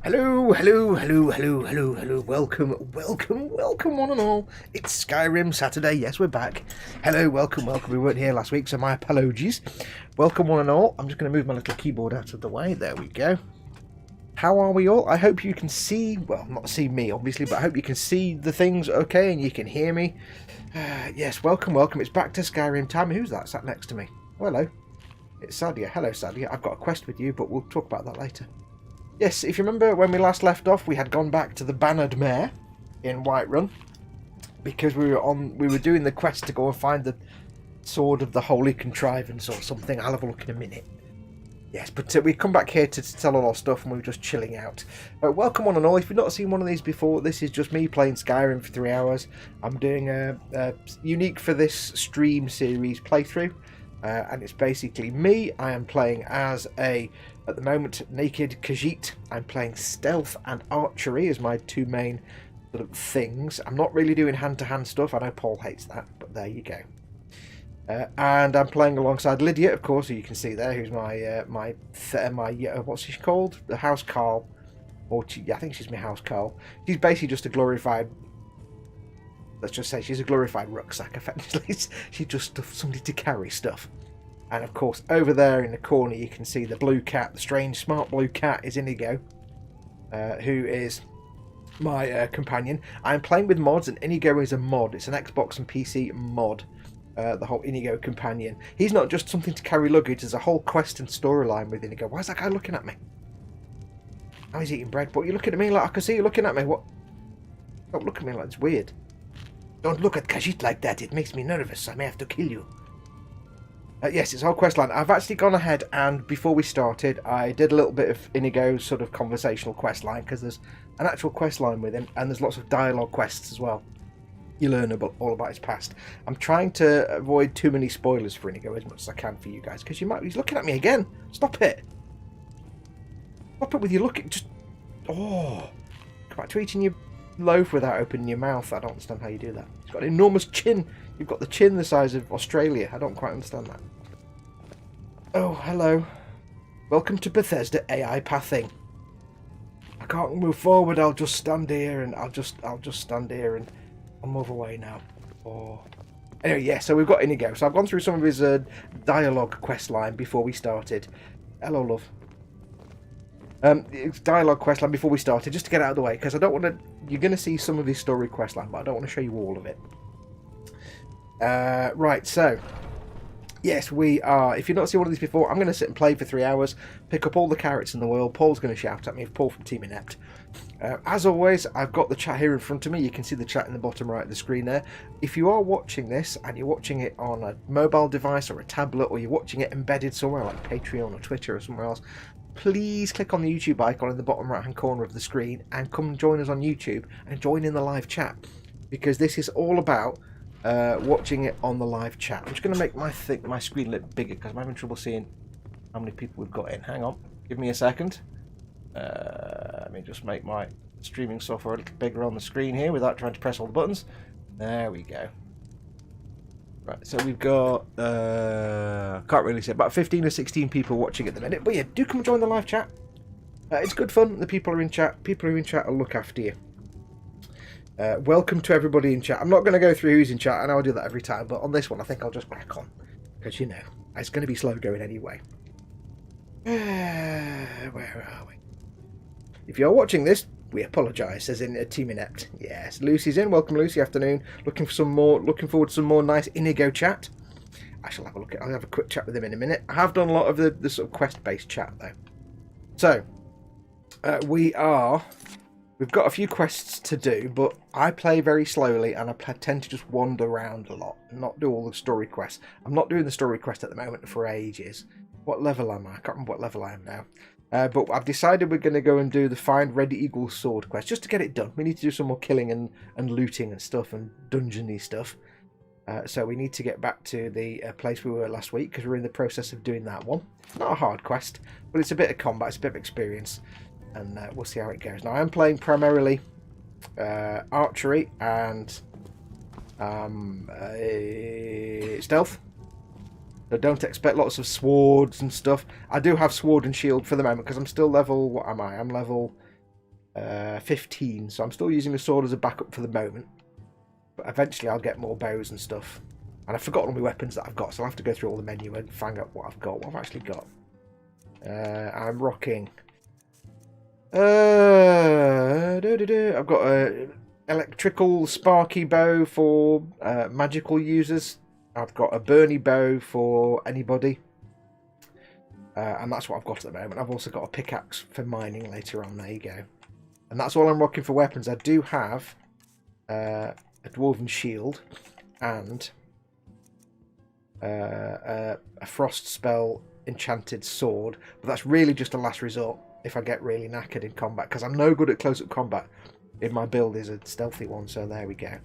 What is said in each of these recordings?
Hello, hello, hello, hello, hello, hello, welcome one and all. It's Skyrim Saturday, yes we're back. Hello, welcome, we weren't here last week so my apologies. Welcome one and all. I'm just going to move my little keyboard out of the way, there we go. How are we all? I hope you can see, well not see me obviously, but I hope you can see the things okay and you can hear me. Yes, welcome, it's back to Skyrim time. Who's that sat next to me? Oh, hello. It's Sadia. Hello Sadia, I've got a quest with you but we'll talk about that later. Yes, if you remember when we last left off, we had gone back to the Bannered Mare in Whiterun because we were doing the quest to go and find the Sword of the Holy Contrivance or something. I'll have a look in a minute. Yes, but we come back here to tell all our stuff and we were just chilling out. Welcome one and all. If you've not seen one of these before, this is just me playing Skyrim for 3 hours. I'm doing a unique for this stream series playthrough. And it's basically me. I am playing as at the moment, naked Khajiit. I'm playing stealth and archery as my two main sort of things. I'm not really doing hand-to-hand stuff. I know Paul hates that, but there you go. And I'm playing alongside Lydia, of course, who you can see there, who's my what's she called? The House Carl. I think she's my House Carl. She's basically just a glorified... Let's just say she's a glorified rucksack, effectively. She's just somebody to carry stuff. And of course, over there in the corner, you can see the blue cat. The strange, smart blue cat is Inigo, who is my companion. I'm playing with mods, and Inigo is a mod. It's an Xbox and PC mod, the whole Inigo companion. He's not just something to carry luggage. There's a whole quest and storyline with Inigo. Why is that guy looking at me? Oh, he's eating bread. But you're looking at me like I can see you looking at me. What? Don't look at me like it's weird. Don't look at Khajiit like that. It makes me nervous. I may have to kill you. Yes, it's our quest line. I've actually gone ahead and before we started, I did a little bit of Inigo's sort of conversational quest line because there's an actual quest line with him and there's lots of dialogue quests as well. You learn all about his past. I'm trying to avoid too many spoilers for Inigo as much as I can for you guys because he's looking at me again. Stop it. Stop it with your looking. Just come back to eating your loaf without opening your mouth. I don't understand how you do that. He's got an enormous chin. You've got the chin the size of Australia. I don't quite understand that. Oh, hello. Welcome to Bethesda AI pathing. I can't move forward. I'll just stand here and I'll just stand here and I'll move away now. Oh. Anyway, yeah. So we've got Inigo. So I've gone through some of his dialogue quest line before we started. Hello, love. Dialogue quest line before we started, just to get it out of the way, because I don't want to. You're going to see some of his story quest line, but I don't want to show you all of it. Right, so yes, we are. If you've not seen one of these before, I'm going to sit and play for 3 hours, pick up all the carrots in the world. Paul's going to shout at me. Paul from Team Inept. As always, I've got the chat here in front of me. You can see the chat in the bottom right of the screen there. If you are watching this and you're watching it on a mobile device or a tablet, or you're watching it embedded somewhere like Patreon or Twitter or somewhere else, please click on the YouTube icon in the bottom right hand corner of the screen and come join us on YouTube and join in the live chat, because this is all about watching it on the live chat. I'm just going to make my screen a little bigger because I'm having trouble seeing how many people we've got in. Hang on, give me a second. Let me just make my streaming software a little bigger on the screen here without trying to press all the buttons. There we go. Right, so we've got, can't really see, about 15 or 16 people watching at the minute. But yeah, do come and join the live chat. It's good fun. The people are in chat. People who are in chat will look after you. Welcome to everybody in chat. I'm not going to go through who's in chat. I know I do that every time, but on this one I think I'll just crack on. Because, you know, it's going to be slow going anyway. Where are we? If you're watching this, we apologise, as in Team Inept. Yes, Lucy's in. Welcome, Lucy. Afternoon. Looking forward to some more nice Inigo chat. I'll have a quick chat with him in a minute. I have done a lot of the sort of quest-based chat though. So we've got a few quests to do, but I play very slowly and I tend to just wander around a lot and not do all the story quests. I'm not doing the story quest at the moment for ages. What level am I? I can't remember what level I am now. But I've decided we're going to go and do the Find Red Eagle Sword quest, just to get it done. We need to do some more killing and looting and stuff and dungeony stuff. So we need to get back to the place we were last week, because we're in the process of doing that one. Not a hard quest, but it's a bit of combat, it's a bit of experience, and we'll see how it goes. Now I'm playing primarily archery and stealth. So don't expect lots of swords and stuff. I do have sword and shield for the moment because I'm still level... What am I? I'm level 15, so I'm still using the sword as a backup for the moment. But eventually I'll get more bows and stuff. And I've forgotten all my weapons that I've got, so I'll have to go through all the menu and find out what I've got. What I've actually got. I'm rocking. I've got a electrical sparky bow for magical users. I've got a burny bow for anybody. And that's what I've got at the moment. I've also got a pickaxe for mining later on. There you go. And that's all I'm rocking for weapons. I do have a dwarven shield and a frost spell enchanted sword. But that's really just a last resort if I get really knackered in combat. Because I'm no good at close-up combat. If my build is a stealthy one. So there we go.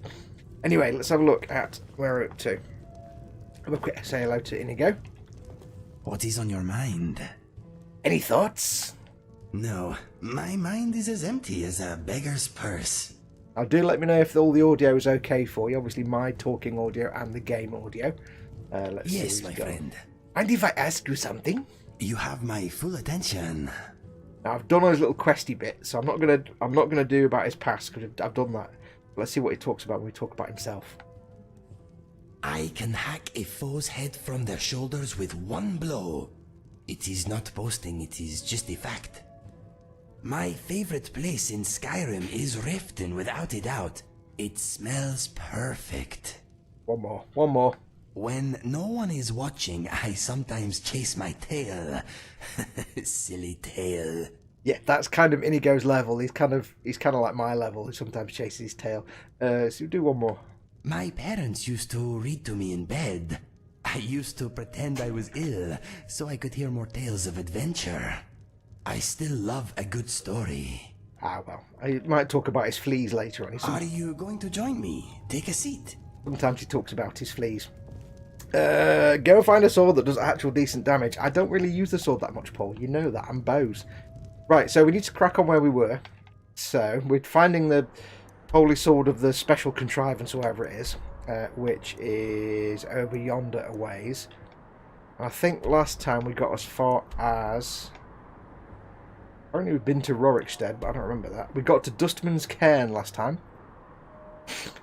Anyway, let's have a look at where we're up to. Have a quick say hello to Inigo. What is on your mind? Any thoughts? No, my mind is as empty as a beggar's purse. Now do let me know if all the audio is okay for you. Obviously my talking audio and the game audio. Let's yes, see my friend. And if I ask you something? You have my full attention. Now I've done his little questy bit, so I'm not gonna do about his past because I've done that. Let's see what he talks about when we talk about himself. I can hack a foe's head from their shoulders with one blow. It is not boasting, it is just a fact. My favorite place in Skyrim is Riften, without a doubt. It smells perfect. One more. When no one is watching, I sometimes chase my tail. Silly tail. Yeah, that's kind of Inigo's level. He's kind of like my level. He sometimes chases his tail. So do one more. My parents used to read to me in bed. I used to pretend I was ill, so I could hear more tales of adventure. I still love a good story. Ah, well, I might talk about his fleas later on. Are you going to join me? Take a seat. Sometimes he talks about his fleas. Go find a sword that does actual decent damage. I don't really use the sword that much, Paul. You know that. I'm bows. Right, so we need to crack on where we were. So, we're finding the holy sword of the special contrivance, or whatever it is, which is over yonder a ways. I think last time we got as far as... Apparently we've been to Rorikstead, but I don't remember that. We got to Dustman's Cairn last time.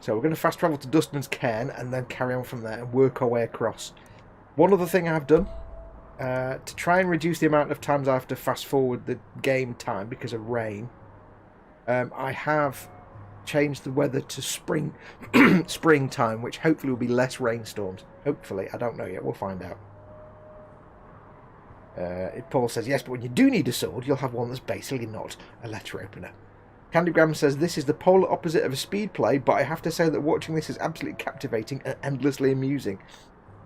So we're going to fast travel to Dustman's Cairn and then carry on from there and work our way across. One other thing I've done, to try and reduce the amount of times I have to fast forward the game time because of rain, I have changed the weather to springtime, which hopefully will be less rainstorms. Hopefully, I don't know yet, we'll find out. Paul says, yes, but when you do need a sword, you'll have one that's basically not a letter opener. Candygram says, this is the polar opposite of a speed play, but I have to say that watching this is absolutely captivating and endlessly amusing.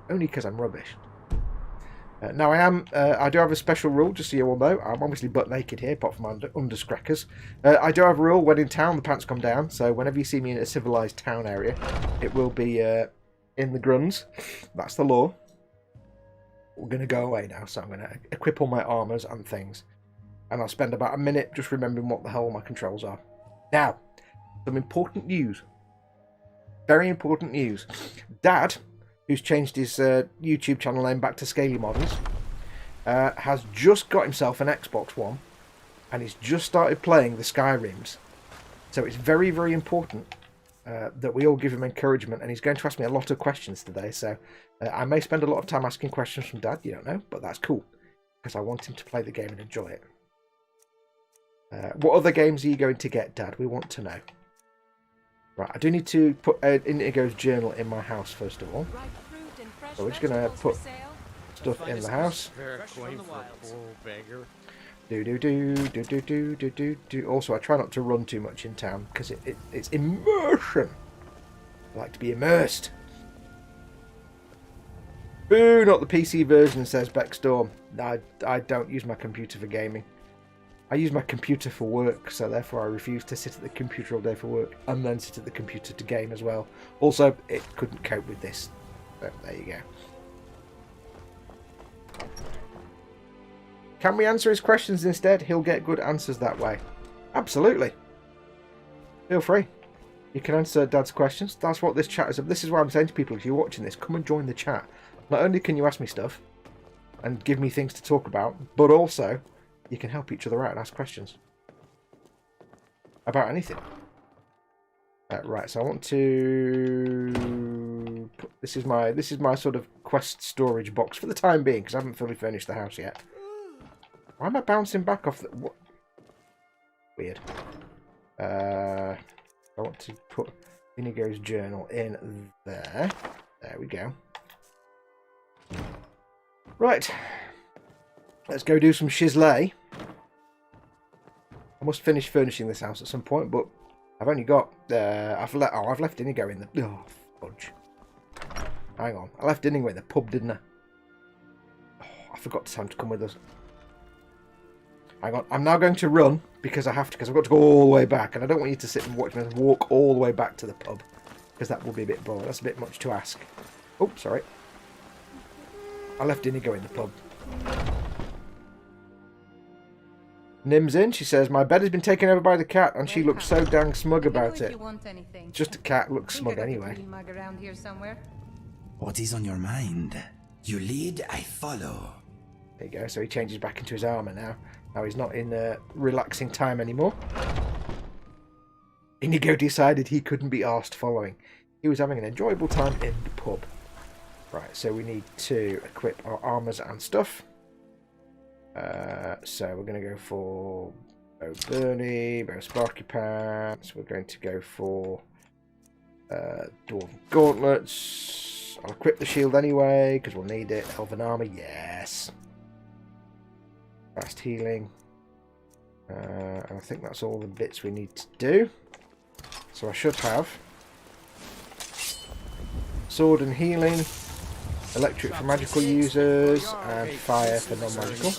Only because I'm rubbish. Now I do have a special rule, just so you all know. I'm obviously butt naked here, apart from my underscrackers. I do have a rule, when in town, the pants come down. So whenever you see me in a civilised town area, it will be in the gruns. That's the law. We're going to go away now, so I'm going to equip all my armours and things. And I'll spend about a minute just remembering what the hell my controls are. Now, some important news. Very important news. Dad, who's changed his YouTube channel name back to Scaly Models, has just got himself an Xbox One, and he's just started playing the Skyrims. So it's very, very important that we all give him encouragement, and he's going to ask me a lot of questions today, so I may spend a lot of time asking questions from Dad, you don't know, but that's cool, because I want him to play the game and enjoy it. What other games are you going to get, Dad? We want to know. Right, I do need to put Inigo's journal in my house, first of all. So we're just going to put stuff in the house. Also, I try not to run too much in town, because it's immersion. I like to be immersed. Boo, not the PC version, says Beckstorm. I don't use my computer for gaming. I use my computer for work, so therefore I refuse to sit at the computer all day for work and then sit at the computer to game as well. Also, it couldn't cope with this. So, there you go. Can we answer his questions instead? He'll get good answers that way. Absolutely. Feel free. You can answer Dad's questions. That's what this chat is. This is what I'm saying to people. If you're watching this, come and join the chat. Not only can you ask me stuff and give me things to talk about, but also you can help each other out and ask questions. about anything. Right, so I want to put, this is my sort of quest storage box for the time being, because I haven't fully furnished the house yet. Why am I bouncing back off the... What? Weird. I want to put Inigo's journal in there. There we go. Right. Let's go do some shislay. I must finish furnishing this house at some point, but I've only got... I've left Inigo in the... Oh, fudge. Hang on. I left Inigo in the pub, didn't I? Oh, I forgot to tell him to come with us. Hang on. I'm now going to run, because I have to, because I've got to go all the way back, and I don't want you to sit and watch me walk all the way back to the pub, because that will be a bit boring. That's a bit much to ask. Oh, sorry. I left Inigo in the pub. Nim's in. She says, my bed has been taken over by the cat, and she looks so dang smug about it. Just a cat looks smug anyway. What is on your mind? You lead, I follow. There you go. So he changes back into his armour now. Now he's not in relaxing time anymore. Inigo decided he couldn't be arsed following. He was having an enjoyable time in the pub. Right, so we need to equip our armours and stuff. So we're going to go for bow Bernie, bow Sparky Pants. We're going to go for Dwarven Gauntlets. I'll equip the shield anyway, because we'll need it. Elven Armour, yes. Fast healing. And I think that's all the bits we need to do. So I should have sword and healing, electric for magical users, and fire for non-magical.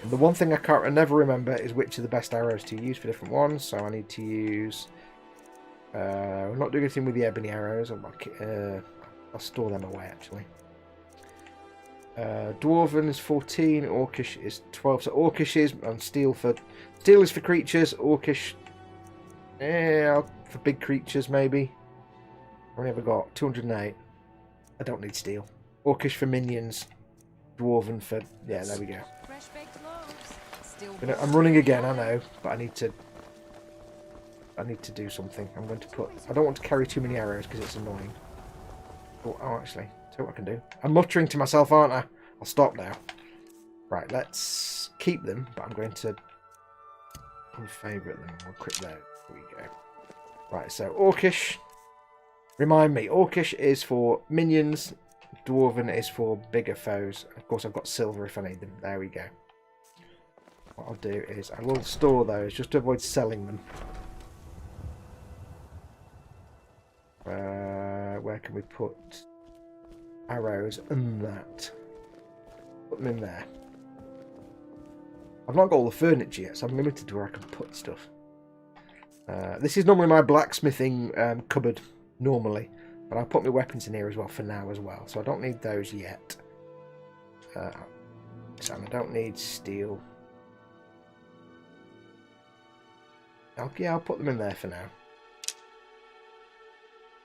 And the one thing I never remember is which are the best arrows to use for different ones. So I need to use... we're not doing anything with the ebony arrows. I'll store them away actually. Dwarven is 14, Orcish is 12. So Orcish is and steel is for creatures. Orcish, for big creatures maybe. I've only ever got 208. I don't need steel. Orcish for minions. Dwarven for... Yeah, there we go. I'm running again, I know, but I need to do something. I'm going to put... I don't want to carry too many arrows because it's annoying. Oh, actually, see what I can do. I'm muttering to myself, aren't I? I'll stop now. Right, let's keep them, but I'm going to unfavourite them. I'll equip those. There we go. Right, so Orcish. Remind me, Orcish is for minions. Dwarven is for bigger foes. Of course, I've got silver if I need them. There we go. What I'll do is I will store those just to avoid selling them. Where can we put arrows and that? Put them in there. I've not got all the furniture yet, so I'm limited to where I can put stuff. This is normally my blacksmithing cupboard, normally. But I'll put my weapons in here as well for now as well. So I don't need those yet. So I don't need steel. Yeah, I'll put them in there for now.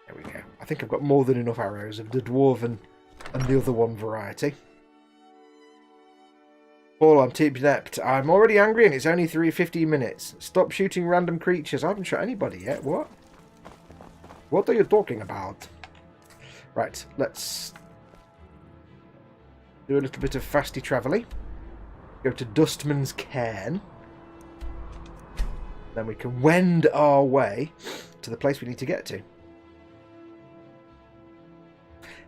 There we go. I think I've got more than enough arrows of the Dwarven and the other one variety. Paul, I'm too inept. I'm already angry and it's only 3:15 minutes. Stop shooting random creatures. I haven't shot anybody yet. What? What are you talking about? Right, let's do a little bit of fasty travelling. Go to Dustman's Cairn. Then we can wend our way to the place we need to get to.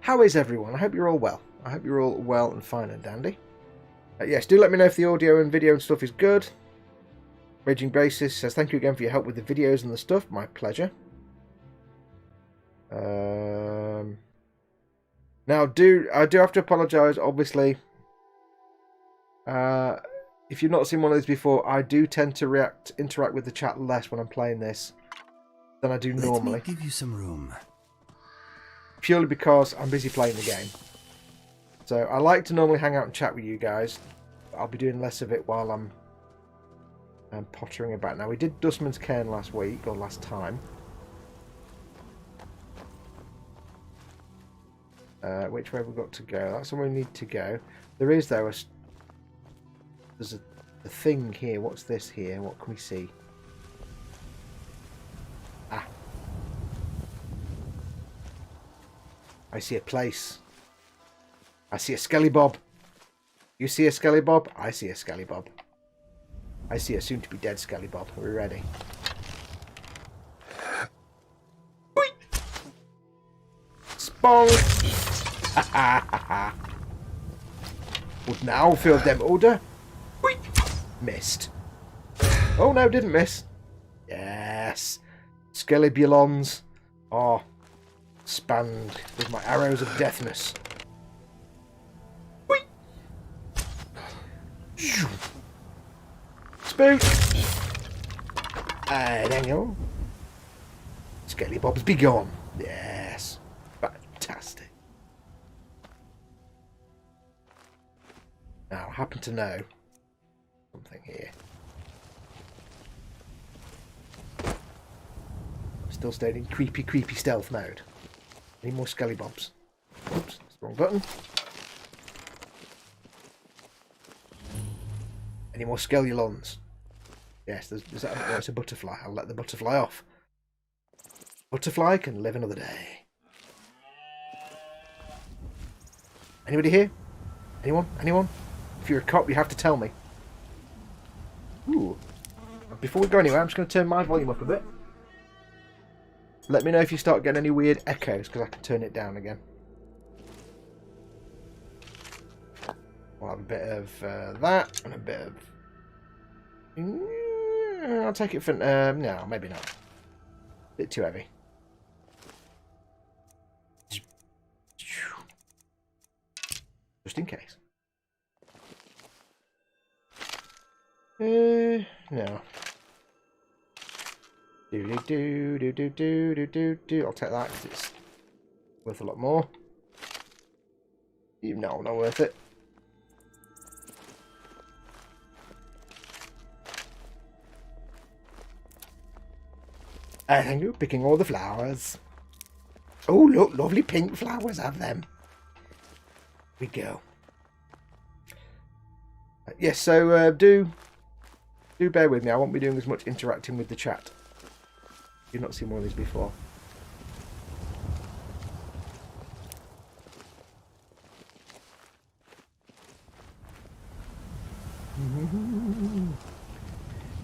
How is everyone? I hope you're all well. I hope you're all well and fine and dandy. Yes, do let me know if the audio and video and stuff is good. Raging Basis says, thank you again for your help with the videos and the stuff. My pleasure. Now, I do have to apologise, obviously. If you've not seen one of these before, I do tend to interact with the chat less when I'm playing this than I do normally. Let me give you some room. Purely because I'm busy playing the game. So I like to normally hang out and chat with you guys. I'll be doing less of it while I'm pottering about. Now, we did Dustman's Cairn last week, or last time. Which way have we got to go? That's where we need to go. There is, though, there's a thing here. What's this here? What can we see? I see a place. I see a Skellybob. You see a Skellybob? I see a Skellybob. I see a soon-to-be-dead Skellybob. Are we ready? Spong! Ha ha ha ha. Would now feel them odor. Missed. Oh no, didn't miss. Yes. Skellybulons are spanned with my arrows of deathness. Spook! And hang on. Skellybobs be gone. Yes. Fantastic. Now, I happen to know something here. Still staying in creepy stealth mode. Any more Skellybobs? Oops, that's the wrong button. Any more Skellulons? Yes, there's that. Oh, it's a butterfly. I'll let the butterfly off. Butterfly can live another day. Anybody here? Anyone? Anyone? If you're a cop, you have to tell me. Ooh. Before we go anywhere, I'm just going to turn my volume up a bit. Let me know if you start getting any weird echoes, because I can turn it down again. We'll have a bit of that, and a bit of... I'll take it for... no, maybe not. A bit too heavy. Just in case. No. Do. I'll take that because it's worth a lot more. No, not worth it. Thank you, picking all the flowers. Oh, look, lovely pink flowers, have them. Here we go. Yes, so do bear with me. I won't be doing as much interacting with the chat. You've not seen one of these before.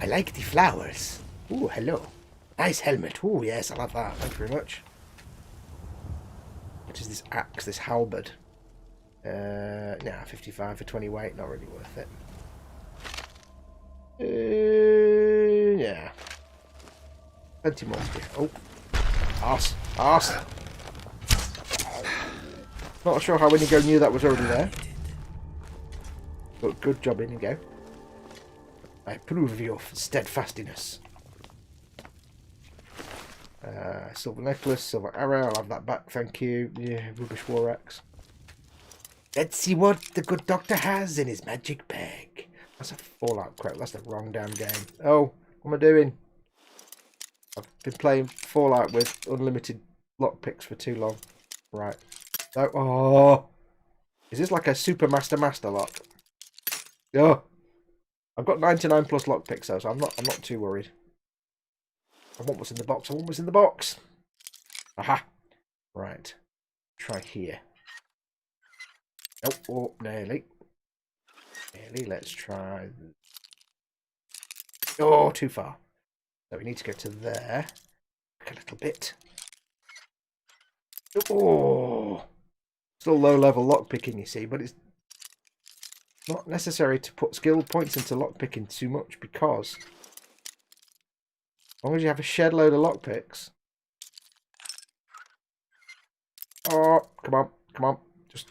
I like the flowers. Oh, hello. Nice helmet. Oh, yes, I love that. Thank you very much. What is this axe, this halberd? Nah, 55 for 20 weight. Not really worth it. Yeah. Plenty more stuff. Oh. Arse. Not sure how Inigo knew that was already there. But good job, Inigo. I approve of your steadfastiness. Silver necklace, silver arrow. I'll have that back, thank you. Yeah, rubbish war axe. Let's see what the good doctor has in his magic bag. That's a Fallout quote. That's the wrong damn game. Oh, what am I doing? I've been playing Fallout with unlimited lockpicks for too long. Right. No. Oh, is this like a super master lock? Oh, I've got 99 plus lockpicks though, so I'm not too worried. I want what's in the box. I want what's in the box. Aha. Right. Try here. Oh, nearly. Let's try. Oh, too far. So we need to go to there. Back a little bit. Oh, still low level lockpicking, you see, but it's not necessary to put skill points into lockpicking too much because as long as you have a shed load of lockpicks. Oh, come on. Just.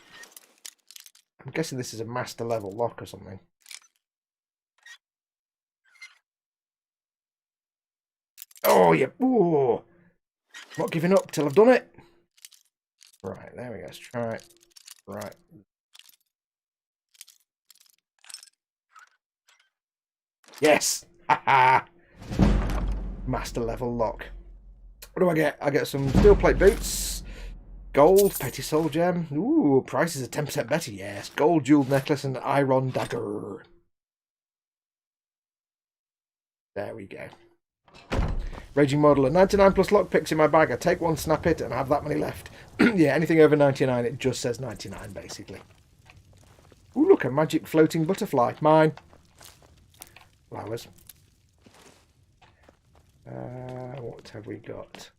I'm guessing this is a master level lock or something. Oh, yeah. Ooh. Not giving up till I've done it. Right, there we go. Let's try it. Right. Yes. Haha. Master level lock. What do I get? I get some steel plate boots. Gold, petty soul gem. Ooh, prices are 10% better, yes. Gold jeweled necklace and iron dagger. There we go. Raging Modeler. 99 plus lockpicks in my bag. I take one, snap it, and I have that many left. Yeah, anything over 99, it just says 99, basically. Ooh, look, a magic floating butterfly. Mine. Flowers. What have we got?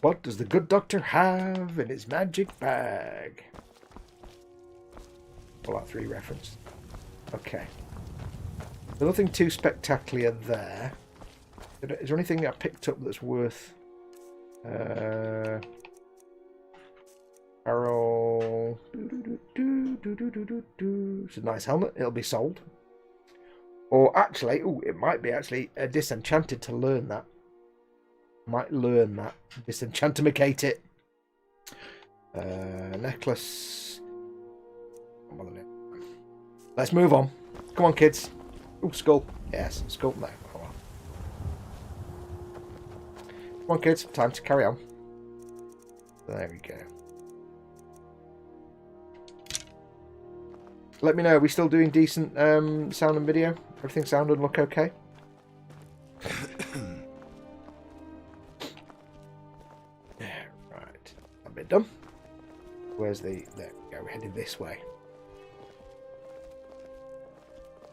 What does the good doctor have in his magic bag? Fallout 3 reference. Okay. There's nothing too spectacular there. Is there anything I picked up that's worth... Barrel... It's a nice helmet. It'll be sold. Or actually... Oh, it might be actually disenchanted to learn that. Might learn that. Disenchantimate it. Necklace. Let's move on. Come on, kids. Oh, skull. Yes, skull. No. Come on, kids. Time to carry on. There we go. Let me know. Are we still doing decent sound and video? Everything sound and look okay? Right. A bit done. Where's the... There we go. We're headed this way.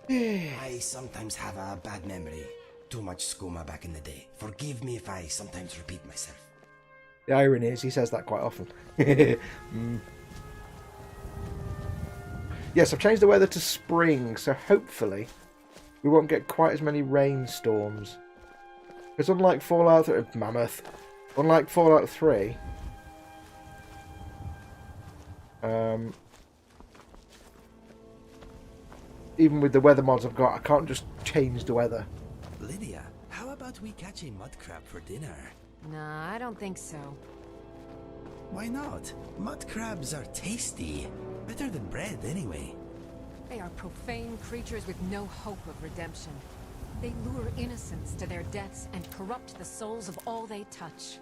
I sometimes have a bad memory. Too much skooma back in the day. Forgive me if I sometimes repeat myself. The irony is he says that quite often. Yes, I've changed the weather to spring, so hopefully we won't get quite as many rainstorms. Because unlike Fallout 3... Mammoth. Unlike Fallout 3... even with the weather mods I've got, I can't just change the weather. Lydia, how about we catch a mud crab for dinner? Nah, I don't think so. Why not? Mud crabs are tasty. Better than bread, anyway. They are profane creatures with no hope of redemption. They lure innocents to their deaths and corrupt the souls of all they touch.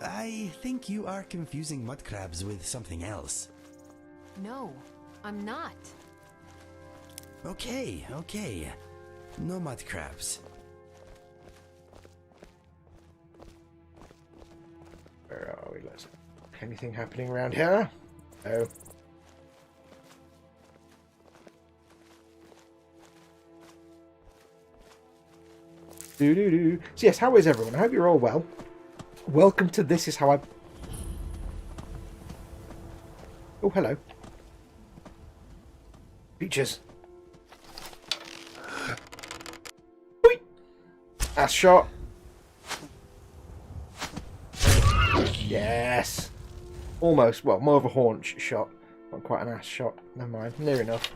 I think you are confusing mud crabs with something else. No, I'm not. Okay, okay. No mud crabs. Where are we? Let's... Anything happening around here? No. So yes, how is everyone? I hope you're all well. Welcome to This Is How I... Oh, hello. Features. Ass shot. Yes. Almost. Well, more of a haunch shot. Not quite an ass shot. Never mind. Near enough.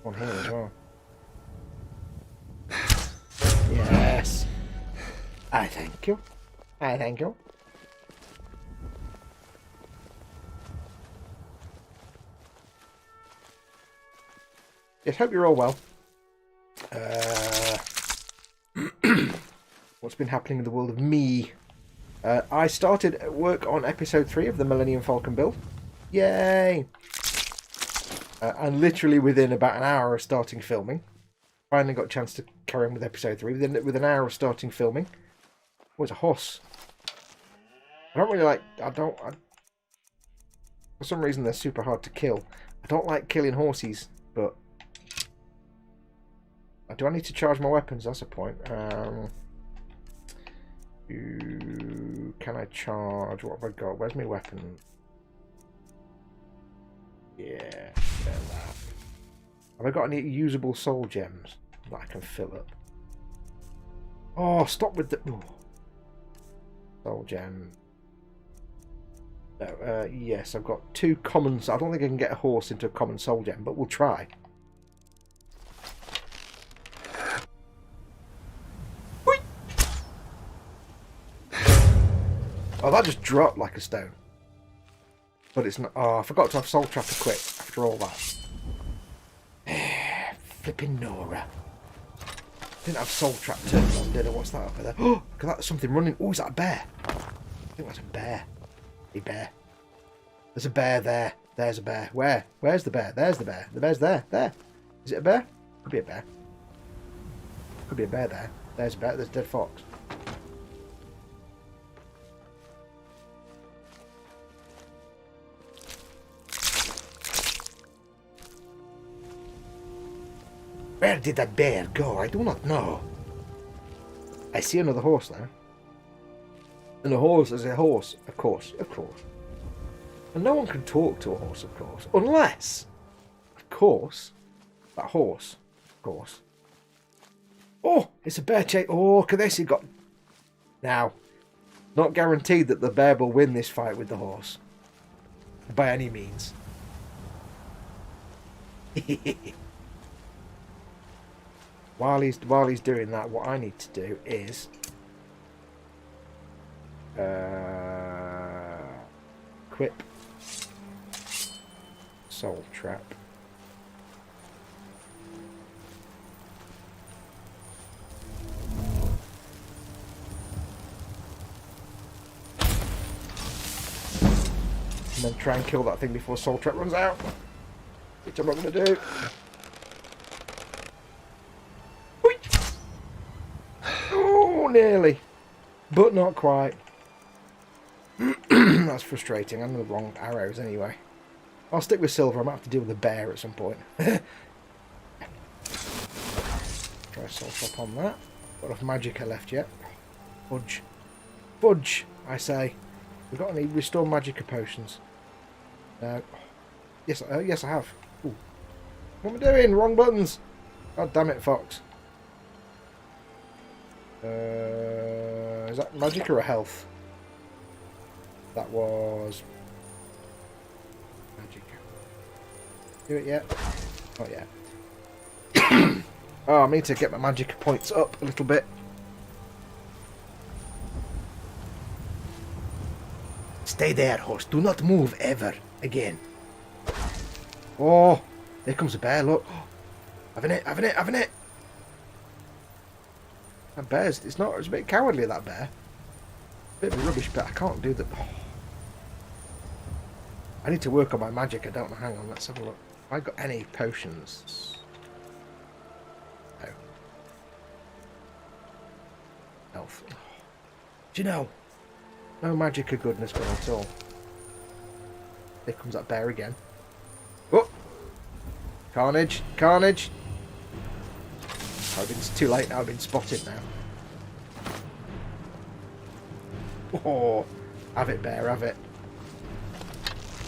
On here as well. Yes. I thank you. I thank you. Yes, hope you're all well. What's been happening in the world of me? I started work on episode 3 of the Millennium Falcon build. Yay! And literally within about an hour of starting filming, finally got a chance to carry on with episode 3. With an hour of starting filming. Oh, it's a horse. I don't really like... for some reason they're super hard to kill. I don't like killing horses, but... Do I need to charge my weapons? That's a point. Can I charge? What have I got? Where's my weapon? Yeah, there's that. Have I got any usable soul gems that I can fill up? Oh, stop with the... Ooh. Soul gem. No, yes, I've got 2 commons. I don't think I can get a horse into a common soul gem, but we'll try. Oh, that just dropped like a stone. But it's not... Oh, I forgot to have Soul Trap equipped after all that. Flipping Nora. Didn't have Soul Trap turned on, did I? What's that over there? Oh, look at that. Something running. Oh, is that a bear? I think that's a bear. A bear. There's a bear there. There's a bear. Where? Where's the bear? There's the bear. The bear's there. There. Is it a bear? Could be a bear. Could be a bear there. There's a bear. There's a dead fox. Where did that bear go? I do not know. I see another horse now. And a horse is a horse, of course, of course. And no one can talk to a horse, of course. Unless, of course, that horse, of course. Oh, it's a bear chase. Oh, look at this. He got... Now, not guaranteed that the bear will win this fight with the horse. By any means. While he's doing that, what I need to do is equip soul trap. And then try and kill that thing before soul trap runs out, which I'm not going to do. Oh, nearly, but not quite. That's frustrating. I'm in the wrong arrows anyway. I'll stick with silver. I might have to deal with a bear at some point. Try soul trap on that. Got enough magicka left yet? Fudge, fudge! I say. We've got any restore magicka potions? No. Yes, yes, I have. Ooh. What am I doing? Wrong buttons. God damn it, Fox. Is that magic or a health? That was magic. Do it yet? Not yet. Oh, I need to get my magic points up a little bit. Stay there, horse. Do not move ever again. Oh, there comes a bear. Look, having it, having it, having it. That bear's, it's a bit cowardly, that bear. Bit of a rubbish, but I can't do that. Oh. I need to work on my magic. I don't know. Hang on, let's have a look. Have I got any potions? No. Health. Oh. Do you know? No magic or goodness going at all. Here comes that bear again. Oh! Carnage! Carnage! It's too late now. I've been spotted now. Oh! Have it, bear. Have it.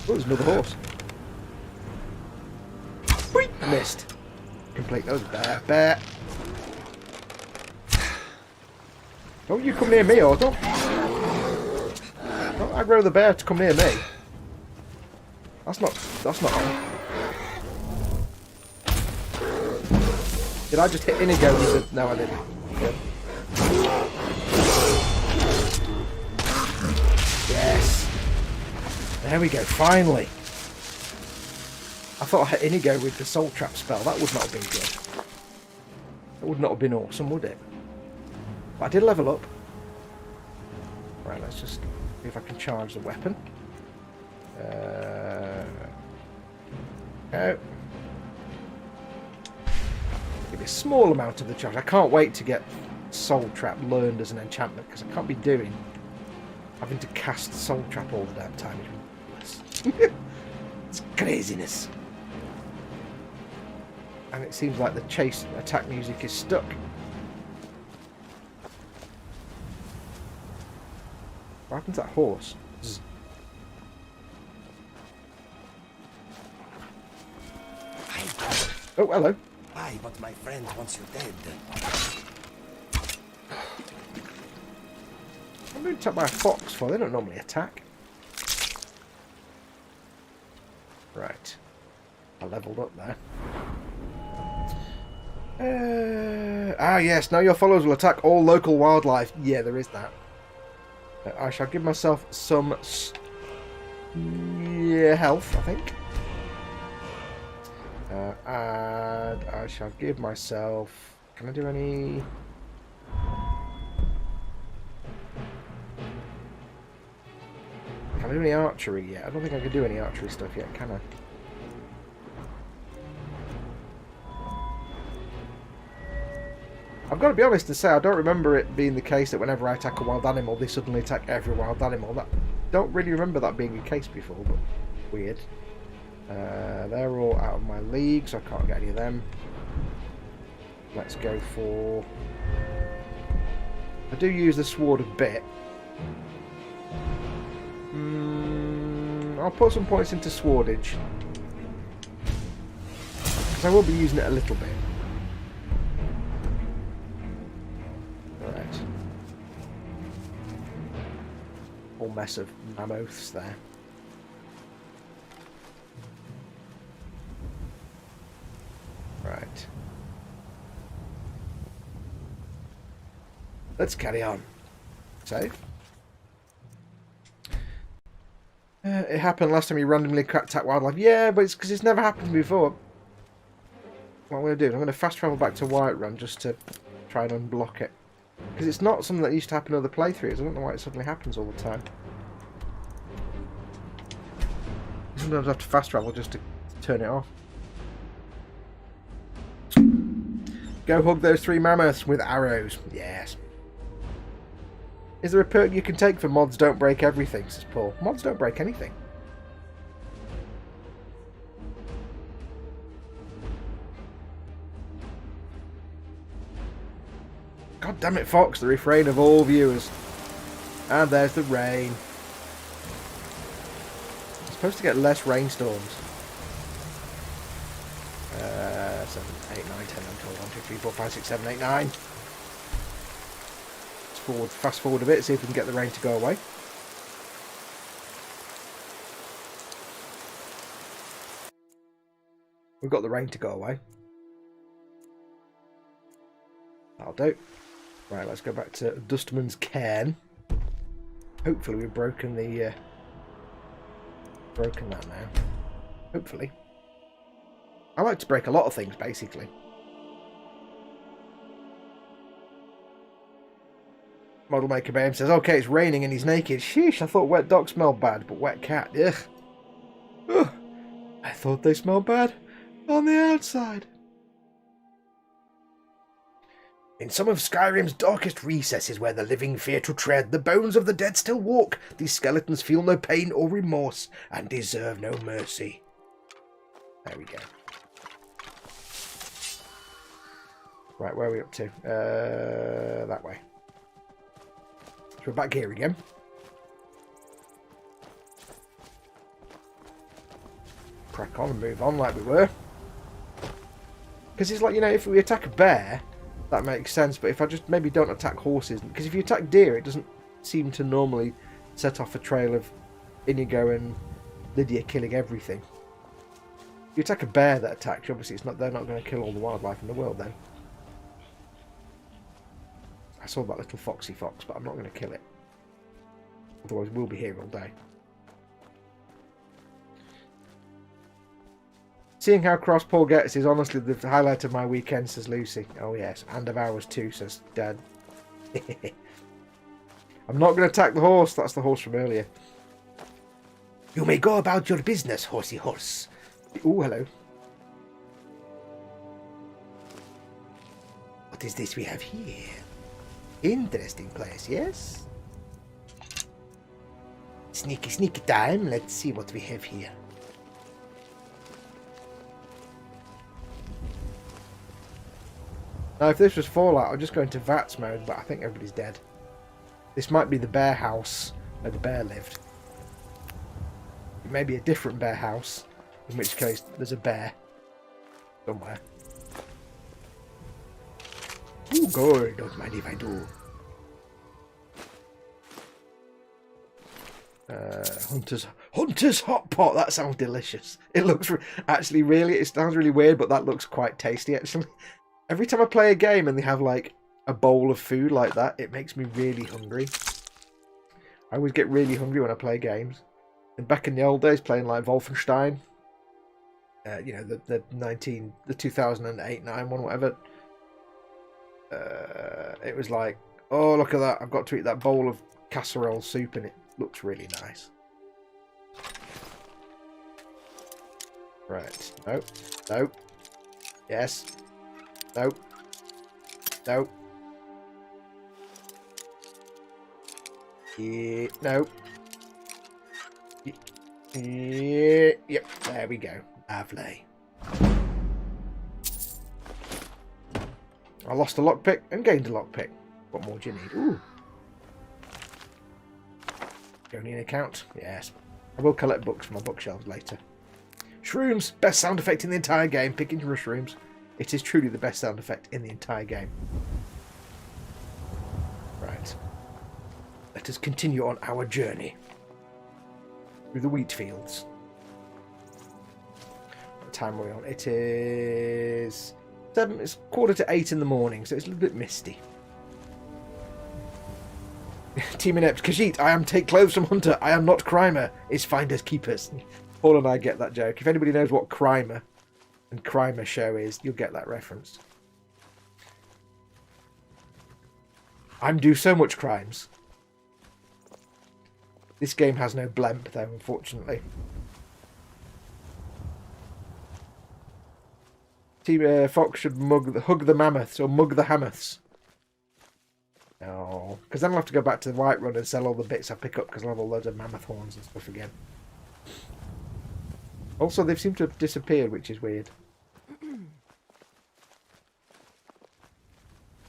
Oh, there's another horse. Whee! Missed. Complete. That was bear. Bear. Don't you come near me, Otto. Don't aggro the bear to come near me. That's not on. Did I just hit Inigo with the... No, I didn't. Good. Yes. There we go, finally. I thought I hit Inigo with the soul trap spell. That would not have been good. That would not have been awesome, would it? But I did level up. Right, let's just see if I can charge the weapon. Go. Give me a small amount of the charge. I can't wait to get Soul Trap learned as an enchantment, because I can't be having to cast Soul Trap all the damn time. It's craziness. And it seems like the chase attack music is stuck. What happened to that horse? Zzz. Oh, hello. Aye, but my friend wants you dead. I'm being attacked by a fox for. They don't normally attack. Right. I leveled up there. Yes. Now your followers will attack all local wildlife. Yeah, there is that. I shall give myself some health, I think. And I shall give myself... Can I do any... Can I do any archery yet? I don't think I can do any archery stuff yet, can I? I've got to be honest and say, I don't remember it being the case that whenever I attack a wild animal, they suddenly attack every wild animal. I don't really remember that being the case before, but weird. They're all out of my league, so I can't get any of them. Let's go for... I do use the sword a bit. I'll put some points into swordage. Because I will be using it a little bit. Alright. Whole mess of mammoths there. Right. Let's carry on. Save. It happened last time you randomly attacked wildlife. Yeah, but it's because it's never happened before. What I'm going to do is I'm going to fast travel back to Whiterun just to try and unblock it. Because it's not something that used to happen in other playthroughs. I don't know why it suddenly happens all the time. Sometimes I have to fast travel just to turn it off. Go hug those 3 mammoths with arrows. Yes. Is there a perk you can take for mods don't break everything, says Paul. Mods don't break anything. God damn it, Fox, the refrain of all viewers. And there's the rain. I'm supposed to get less rainstorms. 7, 8, 9, 10, 11, 12, 1, 2, 3, 4, 5, 6, 7, 8, 9. Let's fast forward a bit, see if we can get the rain to go away. We've got the rain to go away. That'll do. Right, let's go back to Dustman's Cairn. Hopefully we've broken the... broken that now. Hopefully. I like to break a lot of things, basically. Model Maker Bam says, okay, it's raining and he's naked. Sheesh, I thought wet dogs smelled bad, but wet cat, ugh. Ugh. I thought they smelled bad on the outside. In some of Skyrim's darkest recesses where the living fear to tread, the bones of the dead still walk. These skeletons feel no pain or remorse and deserve no mercy. There we go. Right, where are we up to? That way. So we're back here again. Crack on and move on like we were. Because it's like, you know, if we attack a bear, that makes sense. But if I just maybe don't attack horses, because if you attack deer, it doesn't seem to normally set off a trail of Inigo and Lydia killing everything. If you attack a bear that attacks, obviously they're not going to kill all the wildlife in the world then. I saw that little foxy fox, but I'm not going to kill it. Otherwise we'll be here all day. Seeing how cross Paul gets is honestly the highlight of my weekend, says Lucy. Oh yes, and of ours too, says Dad. I'm not going to attack the horse. That's the horse from earlier. You may go about your business, horsey horse. Oh, hello. What is this we have here? Interesting place, yes? Sneaky, sneaky time. Let's see what we have here. Now, if this was Fallout, I'd just go into VATS mode, but I think everybody's dead. This might be the bear house where the bear lived. It may be a different bear house, in which case there's a bear somewhere. Ooh, good. Don't mind if I do. Hunter's hot pot. That sounds delicious. It looks actually really. It sounds really weird, but that looks quite tasty actually. Every time I play a game and they have like a bowl of food like that, it makes me really hungry. I always get really hungry when I play games. And back in the old days, playing like Wolfenstein, you know, the 2008-9 one, whatever. It was like, oh, look at that. I've got to eat that bowl of casserole soup and it looks really nice. Right. Nope. Nope. Yes. Nope. Nope. Yeah. Nope. Yeah. Yep. There we go. Lovely. I lost a lockpick and gained a lockpick. What more do you need? Ooh. Don't need an account? Yes. I will collect books from my bookshelves later. Shrooms! Best sound effect in the entire game. Picking mushrooms. It is truly the best sound effect in the entire game. Right. Let us continue on our journey. Through the wheat fields. What time are we on? It is... It's 7:45 in the morning, so it's a little bit misty. Team Inept, Khajiit, I am take clothes from Hunter. I am not Crimer. It's finders keepers. Paul and I get that joke. If anybody knows what Crimer and Crimer show is, you'll get that reference. I'm do so much crimes. This game has no blemp though, unfortunately. Team Fox should hug the mammoths or mug the hammoths. Oh, because then I'll have to go back to the Whiterun and sell all the bits I pick up because I'll have a load of mammoth horns and stuff again. Also, they've seemed to have disappeared, which is weird.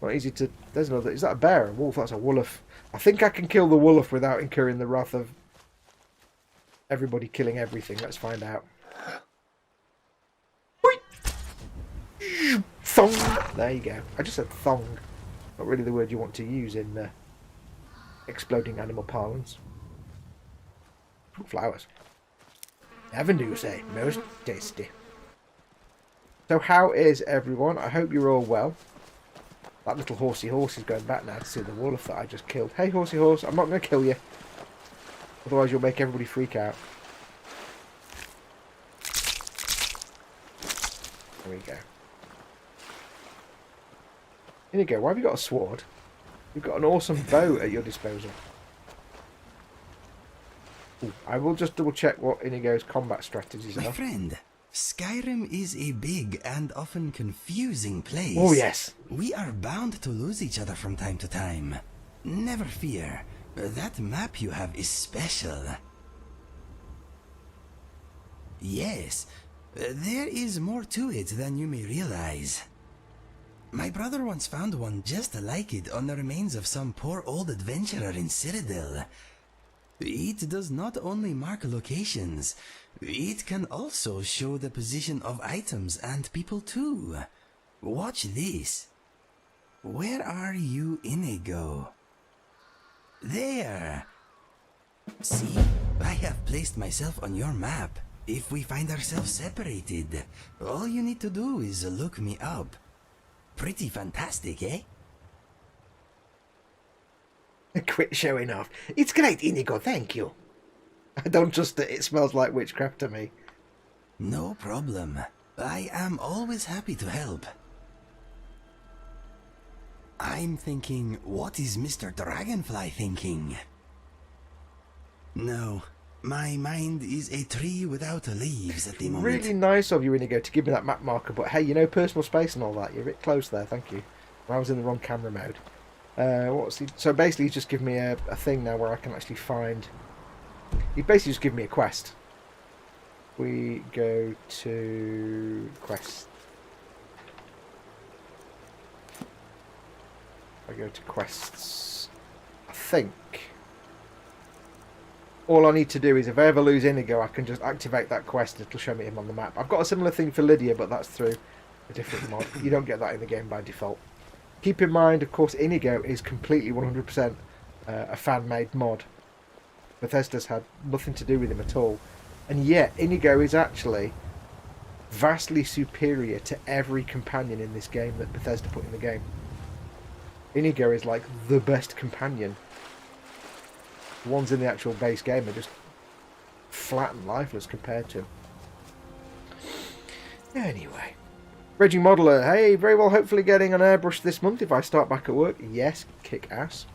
Not easy to... There's another... Is that a bear? A wolf? That's a wolf. I think I can kill the wolf without incurring the wrath of everybody killing everything. Let's find out. Thong! There you go. I just said thong. Not really the word you want to use in exploding animal parlance. Ooh, flowers. Heaven, do you say? Most tasty. So how is everyone? I hope you're all well. That little horsey horse is going back now to see the wolf that I just killed. Hey, horsey horse, I'm not going to kill you. Otherwise you'll make everybody freak out. There we go. Here you go. Why have you got a sword? You've got an awesome bow at your disposal. Ooh, I will just double check what Inigo's combat strategies are. My friend, Skyrim is a big and often confusing place. Oh yes. We are bound to lose each other from time to time. Never fear. That map you have is special. Yes, there is more to it than you may realize. My brother once found one just like it on the remains of some poor old adventurer in Citadel. It does not only mark locations, it can also show the position of items and people too. Watch this. Where are you, Inigo? There! See, I have placed myself on your map. If we find ourselves separated, all you need to do is look me up. Pretty fantastic, eh? Quit showing off. It's great, Inigo, thank you. I don't trust it. It smells like witchcraft to me. No problem. I am always happy to help. I'm thinking, what is Mr. Dragonfly thinking? No, my mind is a tree without leaves at the moment. Really nice of you, Inigo, to give me that map marker, but hey, you know, personal space and all that. You're a bit close there, thank you. I was in the wrong camera mode. So basically he's just given me a thing now where I can actually find... He basically just given me a quest. We go to quest. I go to quests. I think all I need to do is if I ever lose Inigo, I can just activate that quest and it'll show me him on the map. I've got a similar thing for Lydia, but that's through a different mod. You don't get that in the game by default. Keep in mind, of course, Inigo is completely 100% a fan-made mod. Bethesda's had nothing to do with him at all. And yet, Inigo is actually vastly superior to every companion in this game that Bethesda put in the game. Inigo is like the best companion. The ones in the actual base game are just flat and lifeless compared to him. Anyway. Raging Modeler, hey, very well, hopefully getting an airbrush this month if I start back at work. Yes, kick ass.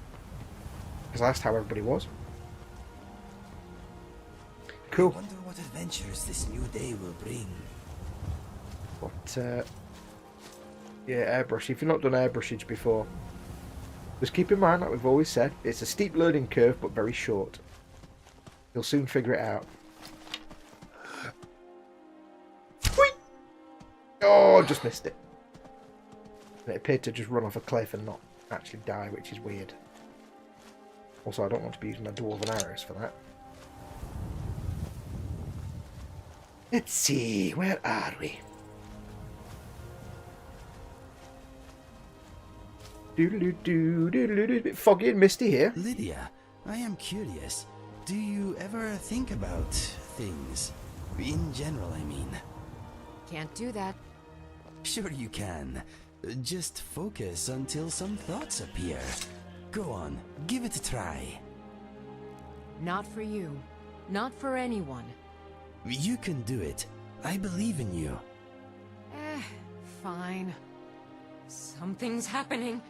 Because I asked how everybody was. Cool. I wonder what adventures this new day will bring. What, yeah, airbrush. If you've not done airbrushage before, just keep in mind, like we've always said, it's a steep learning curve, but very short. You'll soon figure it out. Oh, just missed it. And it appeared to just run off a cliff and not actually die, which is weird. Also, I don't want to be using my dwarven arrows for that. Let's see, where are we? Doodle-doo, doodle-doo, a bit foggy and misty here. Lydia, I am curious. Do you ever think about things? In general, I mean. Can't do that. Sure you can. Just focus until some thoughts appear. Go on, give it a try. Not for you. Not for anyone. You can do it. I believe in you. Fine. Something's happening.